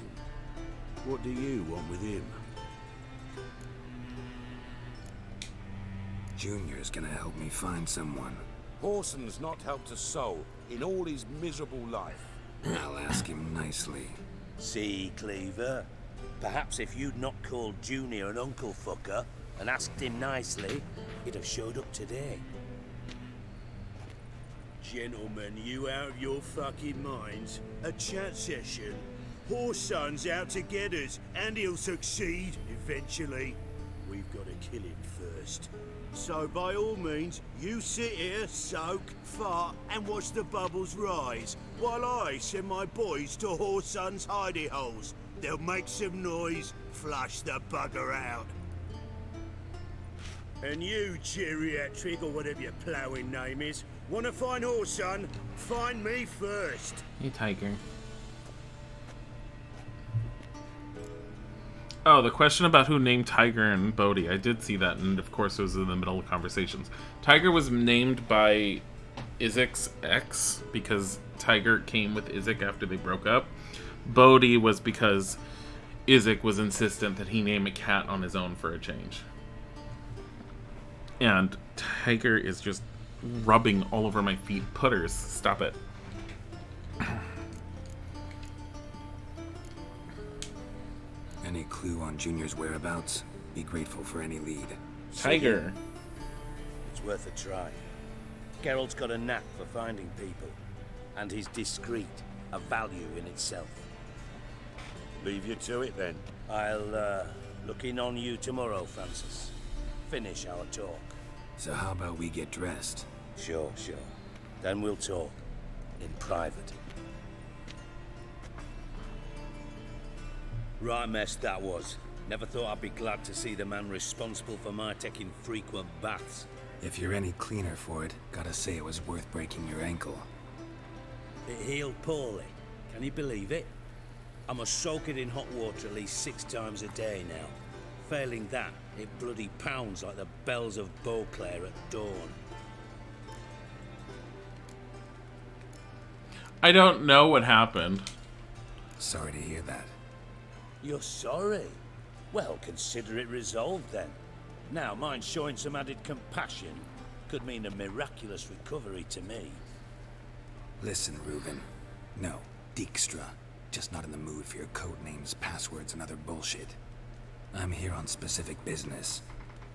What do you want with him? Junior's gonna help me find someone. Whoreson's not helped a soul in all his miserable life. I'll ask him nicely. See, Cleaver? Perhaps if you'd not called Junior an uncle fucker and asked him nicely, he'd have showed up today. Gentlemen, you out of your fucking minds? A chat session? Whoreson's out to get us, and he'll succeed eventually. We've got to kill him first. So by all means, you sit here, soak, fart, and watch the bubbles rise, while I send my boys to Whoreson's hidey holes. They'll make some noise, flush the bugger out. And you, geriatric, or whatever your ploughing name is, want to find Whoreson? Find me first. Hey, Tiger. Oh, the question about who named Tiger and Bodhi. I did see that, and of course it was in the middle of conversations. Tiger was named by Izek's ex, because Tiger came with Izek after they broke up. Bodhi was because Izek was insistent that he name a cat on his own for a change. And Tiger is just rubbing all over my feet. Putters, stop it. Any clue on Junior's whereabouts? Be grateful for any lead. Tiger. It's worth a try. Geralt's got a knack for finding people, and he's discreet, a value in itself. Leave you to it then. I'll look in on you tomorrow, Francis. Finish our talk. So how about we get dressed? Sure. Then we'll talk. In private. Right mess that was. Never thought I'd be glad to see the man responsible for my taking frequent baths. If you're any cleaner for it, gotta say it was worth breaking your ankle. It healed poorly. Can you believe it? I must soak it in hot water at least 6 times a day now. Failing that, it bloody pounds like the bells of Beauclair at dawn. I don't know what happened. Sorry to hear that. You're sorry? Well, consider it resolved then. Now, mind showing some added compassion could mean a miraculous recovery to me. Listen, Reuben. No, Dijkstra. Just not in the mood for your code names, passwords, and other bullshit. I'm here on specific business.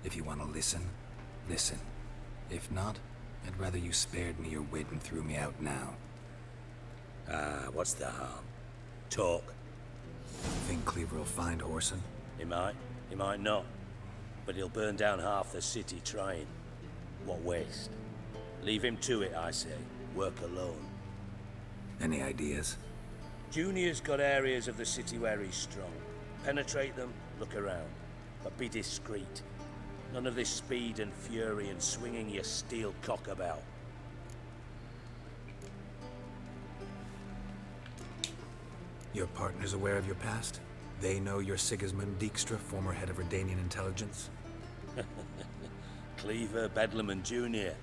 If you want to listen, listen. If not, I'd rather you spared me your wit and threw me out now. What's the harm? Talk. Think Cleaver will find Whoreson? He might not. But he'll burn down half the city trying. What waste? Leave him to it, I say. Work alone. Any ideas? Junior's got areas of the city where he's strong. Penetrate them, look around. But be discreet. None of this speed and fury and swinging your steel cock about. Your partner's aware of your past? They know you're Sigismund Dijkstra, former head of Redanian intelligence? Cleaver, Bedlam and Junior.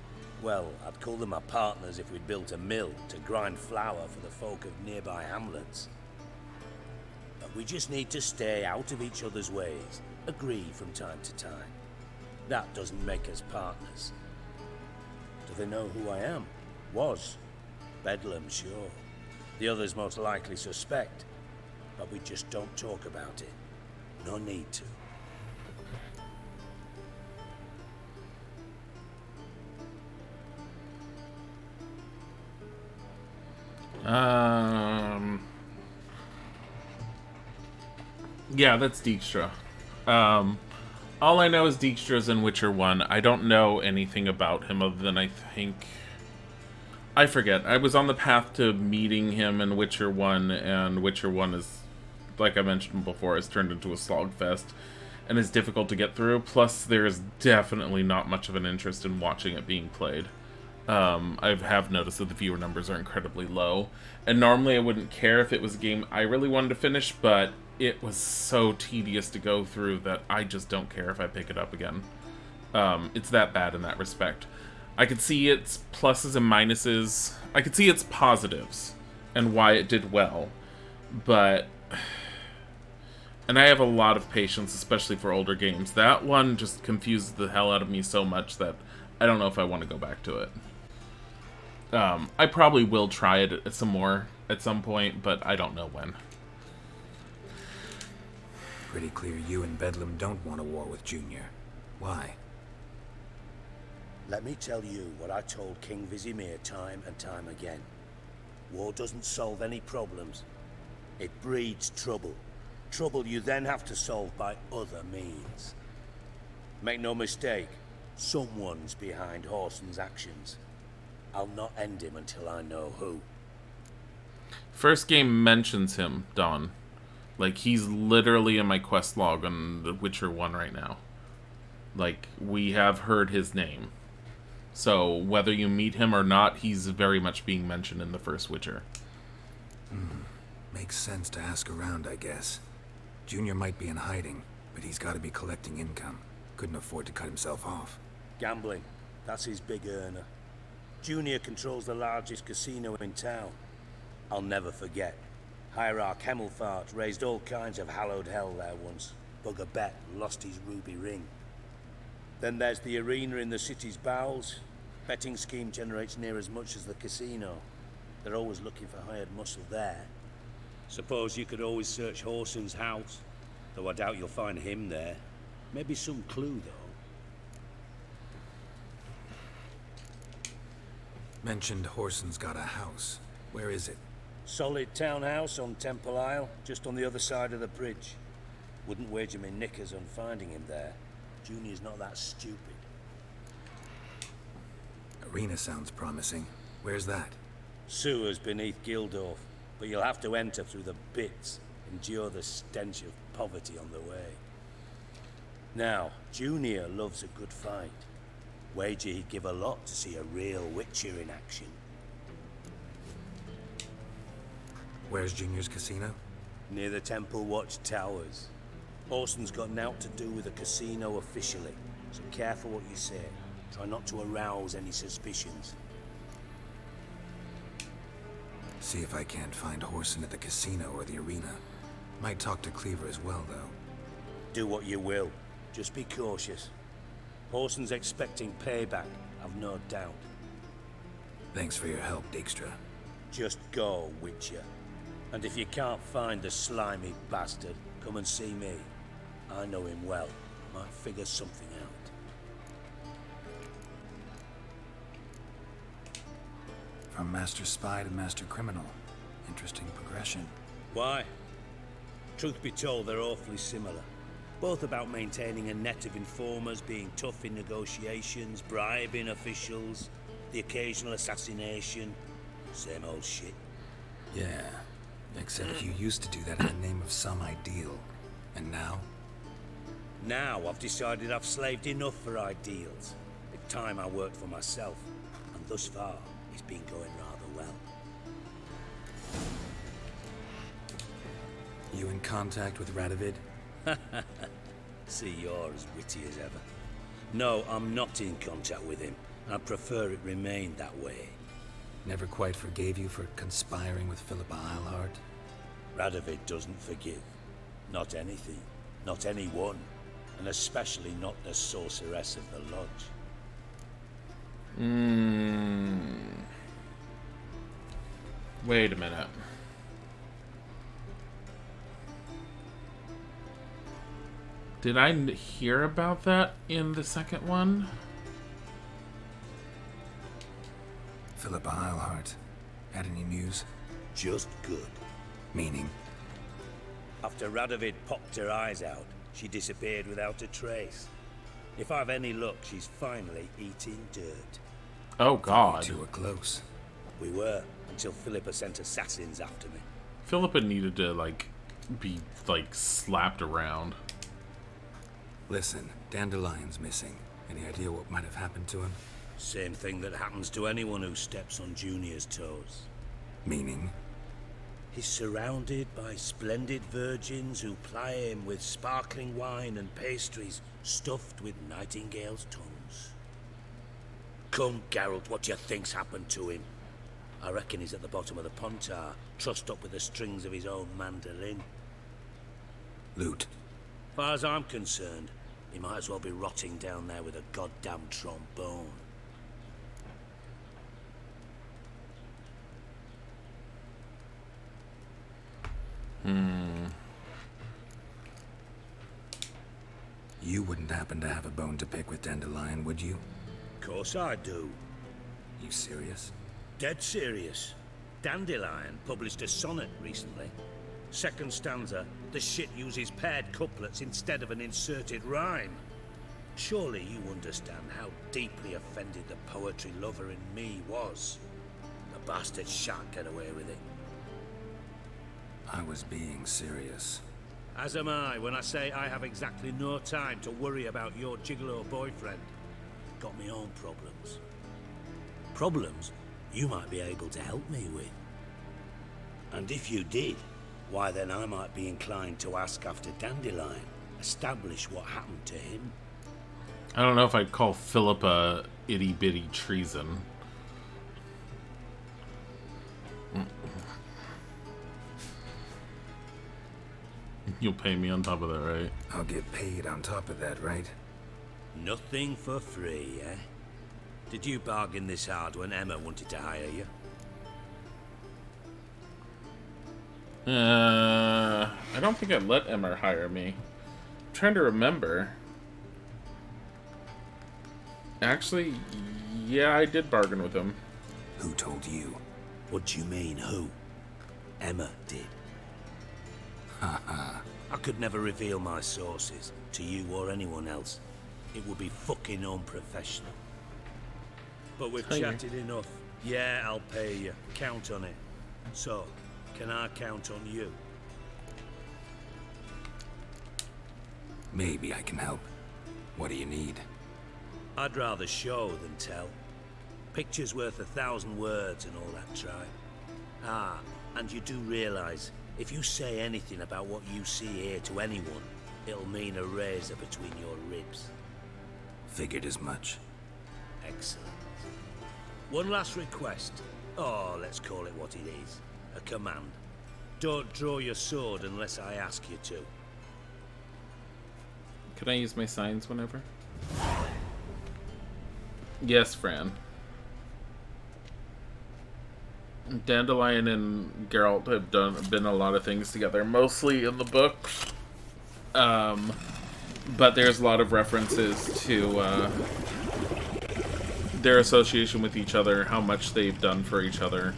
Well, I'd call them our partners if we'd built a mill to grind flour for the folk of nearby hamlets. But we just need to stay out of each other's ways, agree from time to time. That doesn't make us partners. Do they know who I am? Was. Bedlam, sure. The others most likely suspect, but we just don't talk about it. No need to. Yeah, that's Dijkstra. All I know is Dijkstra's in Witcher 1. I don't know anything about him other than I forget. I was on the path to meeting him in Witcher 1, and Witcher 1 is, like I mentioned before, has turned into a slogfest and is difficult to get through. Plus, there is definitely not much of an interest in watching it being played. I have noticed that the viewer numbers are incredibly low, and normally I wouldn't care if it was a game I really wanted to finish, but it was so tedious to go through that I just don't care if I pick it up again. It's that bad in that respect. I could see its pluses and minuses. I could see its positives and why it did well, but... And I have a lot of patience, especially for older games. That one just confused the hell out of me so much that I don't know if I want to go back to it. I probably will try it some more at some point, but I don't know when. Pretty clear you and Bedlam don't want a war with Junior. Why? Let me tell you what I told King Vizimir time and time again. War doesn't solve any problems. It breeds trouble. Trouble you then have to solve by other means. Make no mistake, someone's behind Horson's actions. I'll not end him until I know who. First game mentions him, Don. Like, he's literally in my quest log on The Witcher 1 right now. Like, we have heard his name. So, whether you meet him or not, he's very much being mentioned in the first Witcher. Makes sense to ask around, I guess. Junior might be in hiding, but he's got to be collecting income. Couldn't afford to cut himself off. Gambling. That's his big earner. Junior controls the largest casino in town. I'll never forget. Hierarch Hemmelfart raised all kinds of hallowed hell there once. Bugger bet lost his ruby ring. Then there's the arena in the city's bowels. Betting scheme generates near as much as the casino. They're always looking for hired muscle there. Suppose you could always search Horson's house, though I doubt you'll find him there. Maybe some clue, though. Mentioned Horson's got a house. Where is it? Solid townhouse on Temple Isle, just on the other side of the bridge. Wouldn't wager me knickers on finding him there. Junior's not that stupid. Arena sounds promising. Where's that? Sewers beneath Gildorf, but you'll have to enter through the bits, endure the stench of poverty on the way. Now, Junior loves a good fight. Wager he'd give a lot to see a real Witcher in action. Where's Junior's casino? Near the Temple Watch Towers. Horson's got naught to do with the casino officially, so careful what you say. Try not to arouse any suspicions. See if I can't find Horson at the casino or the arena. Might talk to Cleaver as well, though. Do what you will. Just be cautious. Horson's expecting payback, I've no doubt. Thanks for your help, Dijkstra. Just go, Witcher. And if you can't find the slimy bastard, come and see me. I know him well. Might figure something out. From Master Spy to Master Criminal. Interesting progression. Why? Truth be told, they're awfully similar. Both about maintaining a net of informers, being tough in negotiations, bribing officials, the occasional assassination. Same old shit. Yeah, except you used to do that in the name of some ideal. And now? Now I've decided I've slaved enough for ideals. It's time I worked for myself. And thus far, it's been going rather well. You in contact with Radovid? See, you're as witty as ever. No, I'm not in contact with him. I prefer it remained that way. Never quite forgave you for conspiring with Philippa Eilhart? Radovid doesn't forgive. Not anything. Not anyone. And especially not the sorceress of the Lodge. Wait a minute. Did I hear about that in the second one? Philippa Eilhart. Had any news? Just good. Meaning? After Radovid popped her eyes out, she disappeared without a trace. If I've any luck, she's finally eating dirt. Oh, God. You two were close. We were, until Philippa sent assassins after me. Philippa needed to, be, slapped around. Listen, Dandelion's missing. Any idea what might have happened to him? Same thing that happens to anyone who steps on Junior's toes. Meaning? He's surrounded by splendid virgins who ply him with sparkling wine and pastries stuffed with nightingales' tongues. Come, Geralt, what do you think's happened to him? I reckon he's at the bottom of the Pontar, trussed up with the strings of his own mandolin. Loot. Far as I'm concerned, he might as well be rotting down there with a goddamn trombone. You wouldn't happen to have a bone to pick with Dandelion, would you? Course I do. You serious? Dead serious. Dandelion published a sonnet recently. Second stanza, the shit uses paired couplets instead of an inserted rhyme. Surely you understand how deeply offended the poetry lover in me was. The bastard shan't get away with it. I was being serious. As am I when I say I have exactly no time to worry about your gigolo boyfriend. Got me own problems. Problems you might be able to help me with. And if you did, why then I might be inclined to ask after Dandelion, establish what happened to him. I don't know if I'd call Philip a itty-bitty treason. You'll pay me on top of that, right? I'll get paid on top of that, right? Nothing for free, eh? Did you bargain this hard when Emma wanted to hire you? I don't think I'd let Emma hire me. I'm trying to remember. Actually, yeah, I did bargain with him. Who told you? What do you mean, who? Emma did. Haha. I could never reveal my sources to you or anyone else. It would be fucking unprofessional. But we've chatted enough. Yeah, I'll pay you. Count on it. So, can I count on you? Maybe I can help. What do you need? I'd rather show than tell. Picture's worth 1,000 words and all that tribe. Ah, and you do realize, if you say anything about what you see here to anyone, it'll mean a razor between your ribs. Figured as much. Excellent. One last request. Oh, let's call it what it is. A command. Don't draw your sword unless I ask you to. Can I use my signs whenever? Yes, Fran. Dandelion and Geralt have been a lot of things together, mostly in the books. But there's a lot of references to their association with each other, how much they've done for each other.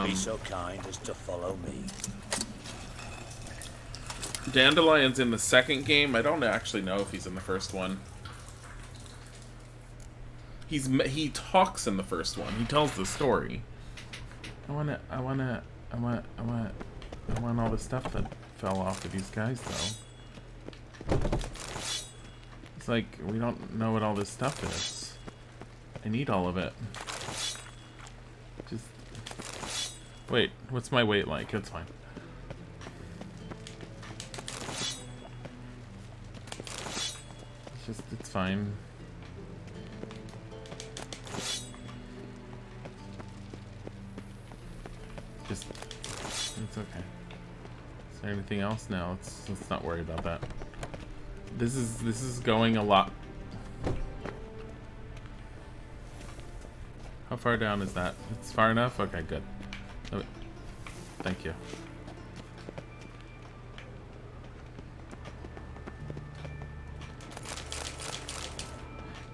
Be so kind as to follow me. Dandelion's in the second game. I don't actually know if he's in the first one. He talks in the first one. He tells the story. I want all the stuff that fell off of these guys, though. It's like, we don't know what all this stuff is. I need all of it. Just... Wait, what's my weight like? It's fine. It's fine. It's okay. Is there anything else? No, let's not worry about that. This is going a lot. How far down is that? It's far enough? Okay, good. Oh, thank you.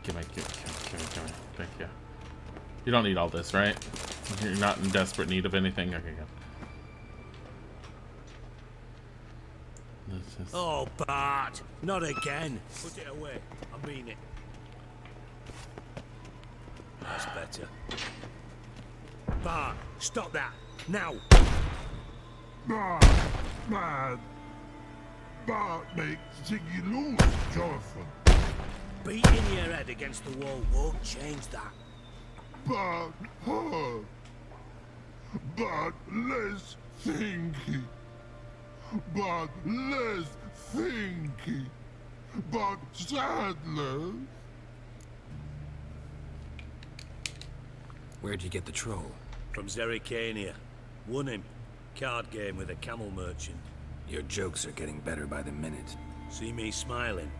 Give me. Thank you. You don't need all this, right? You're not in desperate need of anything? Okay, good. Oh, Bart! Not again! Put it away. I mean it. That's better. Bart, stop that! Now! Bart makes Ziggy lose, Jonathan. Beating your head against the wall won't change that. Bart hurt. Bart less thinky. Bart less thinky. Bart sadler. Where'd you get the troll? From Zerrikania. Won him. Card game with a camel merchant. Your jokes are getting better by the minute. See me smiling?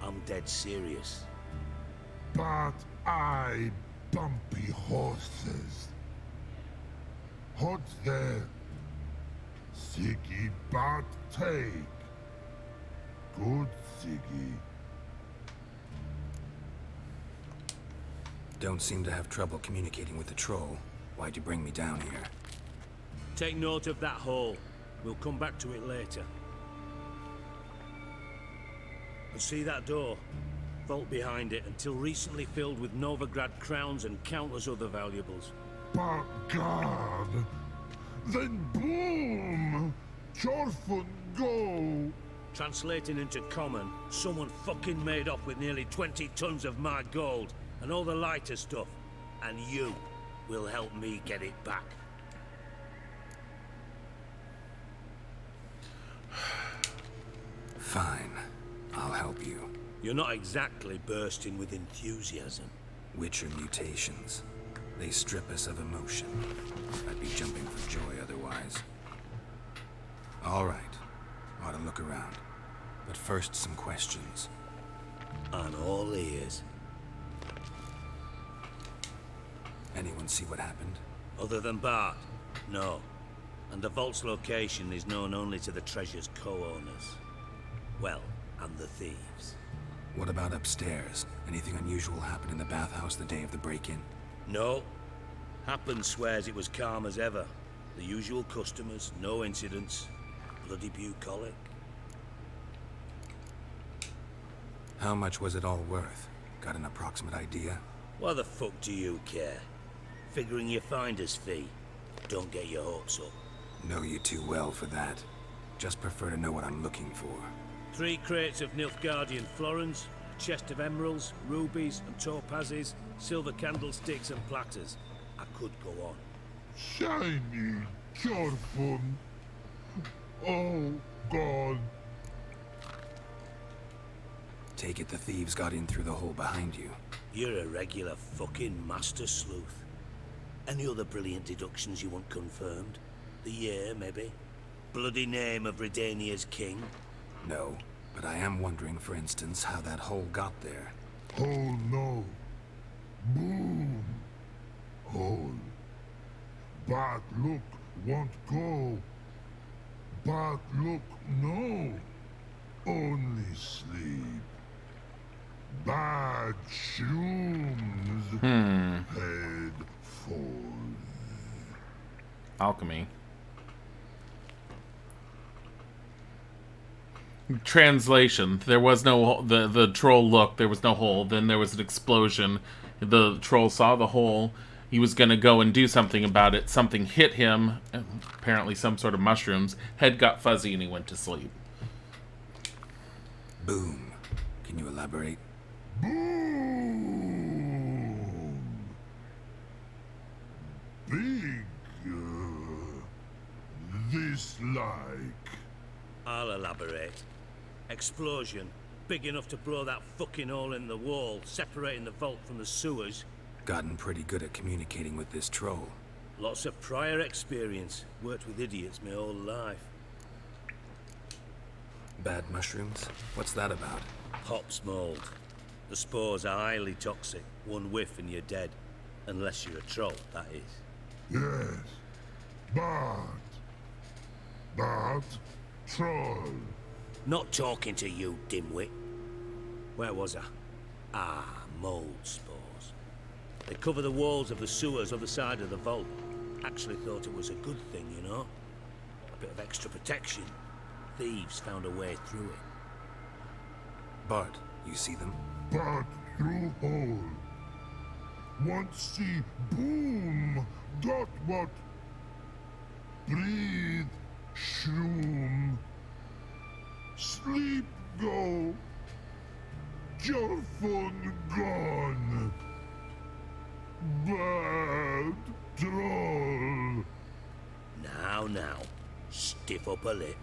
I'm dead serious. But I bumpy horses. Hot there. Siggy Bart take. good, Ziggy. Don't seem to have trouble communicating with the troll. Why'd you bring me down here? Take note of that hole. We'll come back to it later. And see that door? Vault behind it, until recently filled with Novigrad crowns and countless other valuables. But God, then boom! Chorfun go! Translating into common, someone fucking made off with nearly 20 tons of my gold and all the lighter stuff. And you will help me get it back. Fine. I'll help you. You're not exactly bursting with enthusiasm. Witcher mutations. They strip us of emotion. I'd be jumping for joy otherwise. All right. Ought to look around. But first, some questions. I'm all ears. Anyone see what happened? Other than Bart? No. And the vault's location is known only to the treasure's co-owners. Well, and the thieves. What about upstairs? Anything unusual happen in the bathhouse the day of the break-in? No. Happen swears it was calm as ever. The usual customers, no incidents. Bloody bucolic. How much was it all worth? Got an approximate idea? Why the fuck do you care? Figuring your finder's fee. Don't get your hopes up. Know you too well for that. Just prefer to know what I'm looking for. 3 crates of Nilfgaardian florins, a chest of emeralds, rubies and topazes, silver candlesticks and platters. I could go on. Shiny Chorfun. Oh, God. Take it the thieves got in through the hole behind you. You're a regular fucking master sleuth. Any other brilliant deductions you want confirmed? The year, maybe? Bloody name of Redania's king? No, but I am wondering, for instance, how that hole got there. Hole no. Boom. Hole. Bad look won't go. Bad look no. Only sleep. Bad shrooms. Head falls. Alchemy. Translation. There was no... The troll looked. There was no hole. Then there was an explosion. The troll saw the hole. He was going to go and do something about it. Something hit him. Apparently some sort of mushrooms. Head got fuzzy and he went to sleep. Boom. Can you elaborate? Boom. Big. This like. I'll elaborate. Explosion. Big enough to blow that fucking hole in the wall, separating the vault from the sewers. Gotten pretty good at communicating with this troll. Lots of prior experience. Worked with idiots my whole life. Bad mushrooms? What's that about? Hops mold. The spores are highly toxic. One whiff and you're dead. Unless you're a troll, that is. Yes. But troll. Not talking to you, dimwit. Where was I? Ah, mold spores. They cover the walls of the sewers other side of the vault. Actually thought it was a good thing, you know? A bit of extra protection. Thieves found a way through it. Bart, you see them? But through hole. Want see boom. Got what? Breathe. Shroom. Sleep go. Chorfun gone. Bad troll. Now. Stiff upper lip.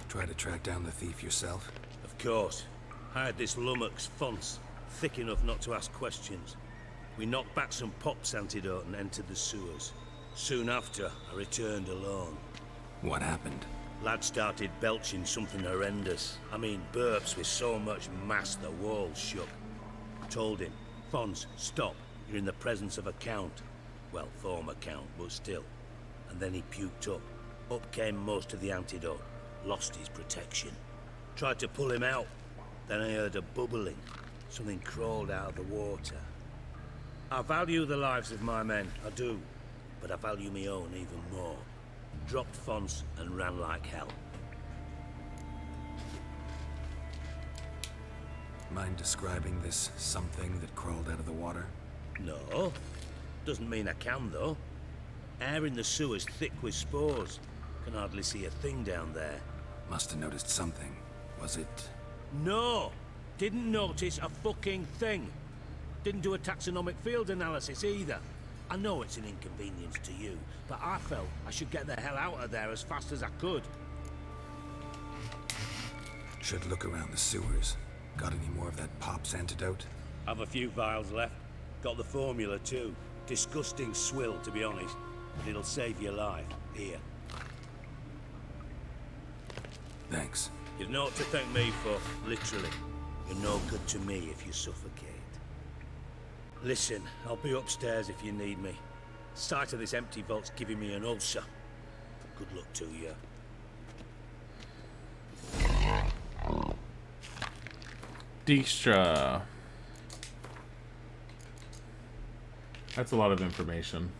Try to track down the thief yourself? Of course. Hired this lummox Fonce, thick enough not to ask questions. We knocked back some pops antidote and entered the sewers. Soon after, I returned alone. What happened? Lad started belching something horrendous. I mean, burps with so much mass the walls shook. Told him, Fonz, stop. You're in the presence of a count. Well, former count, but still. And then he puked up. Up came most of the antidote. lost his protection. Tried to pull him out, then I heard a bubbling. Something crawled out of the water. I value the lives of my men, I do, but I value my own even more. Dropped fonts and ran like hell. Mind describing this something that crawled out of the water? No. Doesn't mean I can, though. Air in the sewer's thick with spores. Can hardly see a thing down there. Must have noticed something. Was it... No! Didn't notice a fucking thing. Didn't do a taxonomic field analysis either. I know it's an inconvenience to you, but I felt I should get the hell out of there as fast as I could. Should look around the sewers. Got any more of that Pop's antidote? Have a few vials left. Got the formula too. Disgusting swill, to be honest. But it'll save your life. Here. Thanks. You've naught to thank me for, literally. You're no good to me if you suffocate. Listen, I'll be upstairs if you need me. Sight of this empty vault's giving me an ulcer. Good luck to you. Dijkstra. That's a lot of information.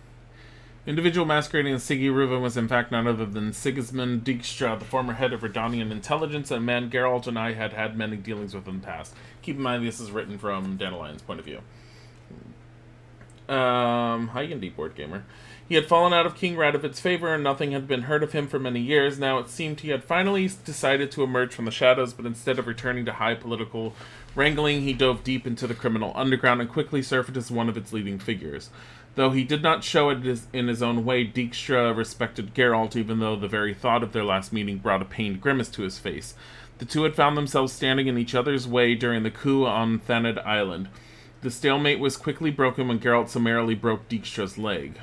Individual masquerading as Siggy Reuven was in fact none other than Sigismund Dijkstra, the former head of Redanian intelligence, and a man Geralt and I had had many dealings with in the past. Keep in mind this is written from Dandelion's point of view. Hi, Indie Board Gamer. He had fallen out of King Radovid's favor, and nothing had been heard of him for many years. Now it seemed he had finally decided to emerge from the shadows, but instead of returning to high political wrangling, he dove deep into the criminal underground and quickly surfaced as one of its leading figures. Though he did not show it in his own way, Dijkstra respected Geralt, even though the very thought of their last meeting brought a pained grimace to his face. The two had found themselves standing in each other's way during the coup on Thanedd Island. The stalemate was quickly broken when Geralt summarily broke Dijkstra's leg.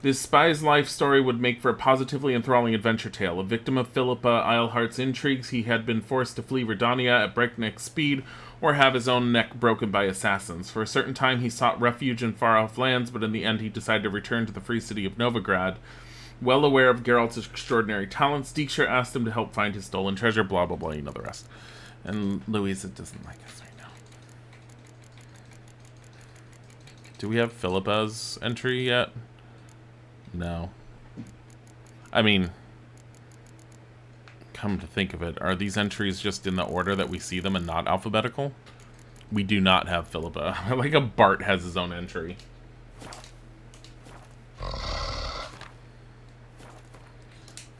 This spy's life story would make for a positively enthralling adventure tale. A victim of Philippa Eilhart's intrigues, he had been forced to flee Redania at breakneck speed, or have his own neck broken by assassins. For a certain time he sought refuge in far-off lands, but in the end he decided to return to the free city of Novigrad. Well aware of Geralt's extraordinary talents, Dijkstra asked him to help find his stolen treasure, blah blah blah, you know the rest. And Louisa doesn't like us right now. Do we have Philippa's entry yet? No. I mean, come to think of it, are these entries just in the order that we see them and not alphabetical? We do not have Philippa. Like a Bart has his own entry.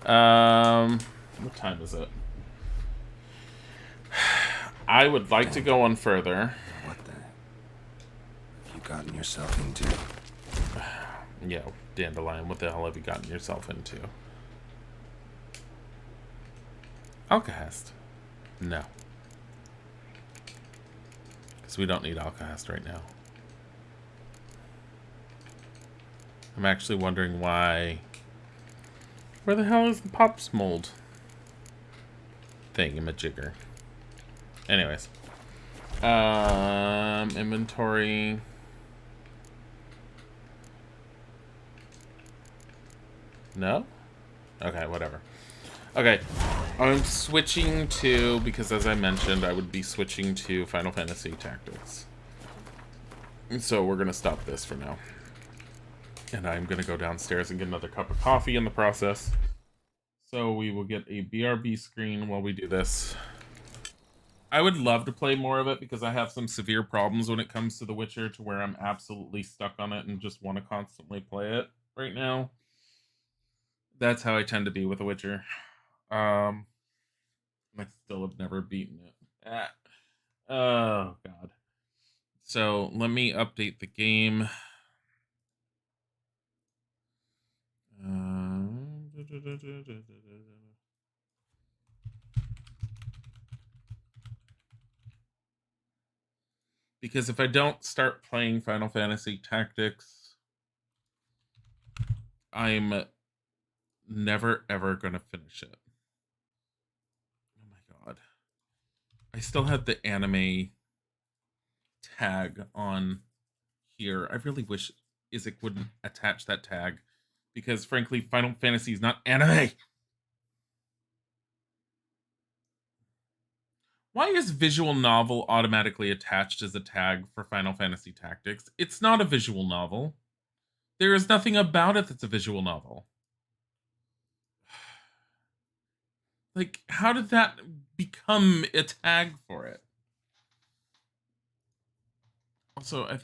What time is it? I would like to go on further. What the... have you gotten yourself into? Yeah, Dandelion, what the hell have you gotten yourself into? Alcahest. No. Because we don't need Alcahest right now. I'm actually wondering why... where the hell is the Pops mold thingamajigger? Anyways. Inventory... No? Okay, whatever. Okay, I'm switching to, because as I mentioned, I would be switching to Final Fantasy Tactics. So we're going to stop this for now. And I'm going to go downstairs and get another cup of coffee in the process. So we will get a BRB screen while we do this. I would love to play more of it because I have some severe problems when it comes to The Witcher to where I'm absolutely stuck on it and just want to constantly play it right now. That's how I tend to be with The Witcher. I still have never beaten it. Oh, God. So, let me update the game. Because if I don't start playing Final Fantasy Tactics, I'm never ever gonna finish it. Oh my god. I still have the anime tag on here. I really wish Isaac wouldn't attach that tag. Because frankly, Final Fantasy is not anime. Why is visual novel automatically attached as a tag for Final Fantasy Tactics? It's not a visual novel. There is nothing about it that's a visual novel. Like, how did that become a tag for it? Also, I think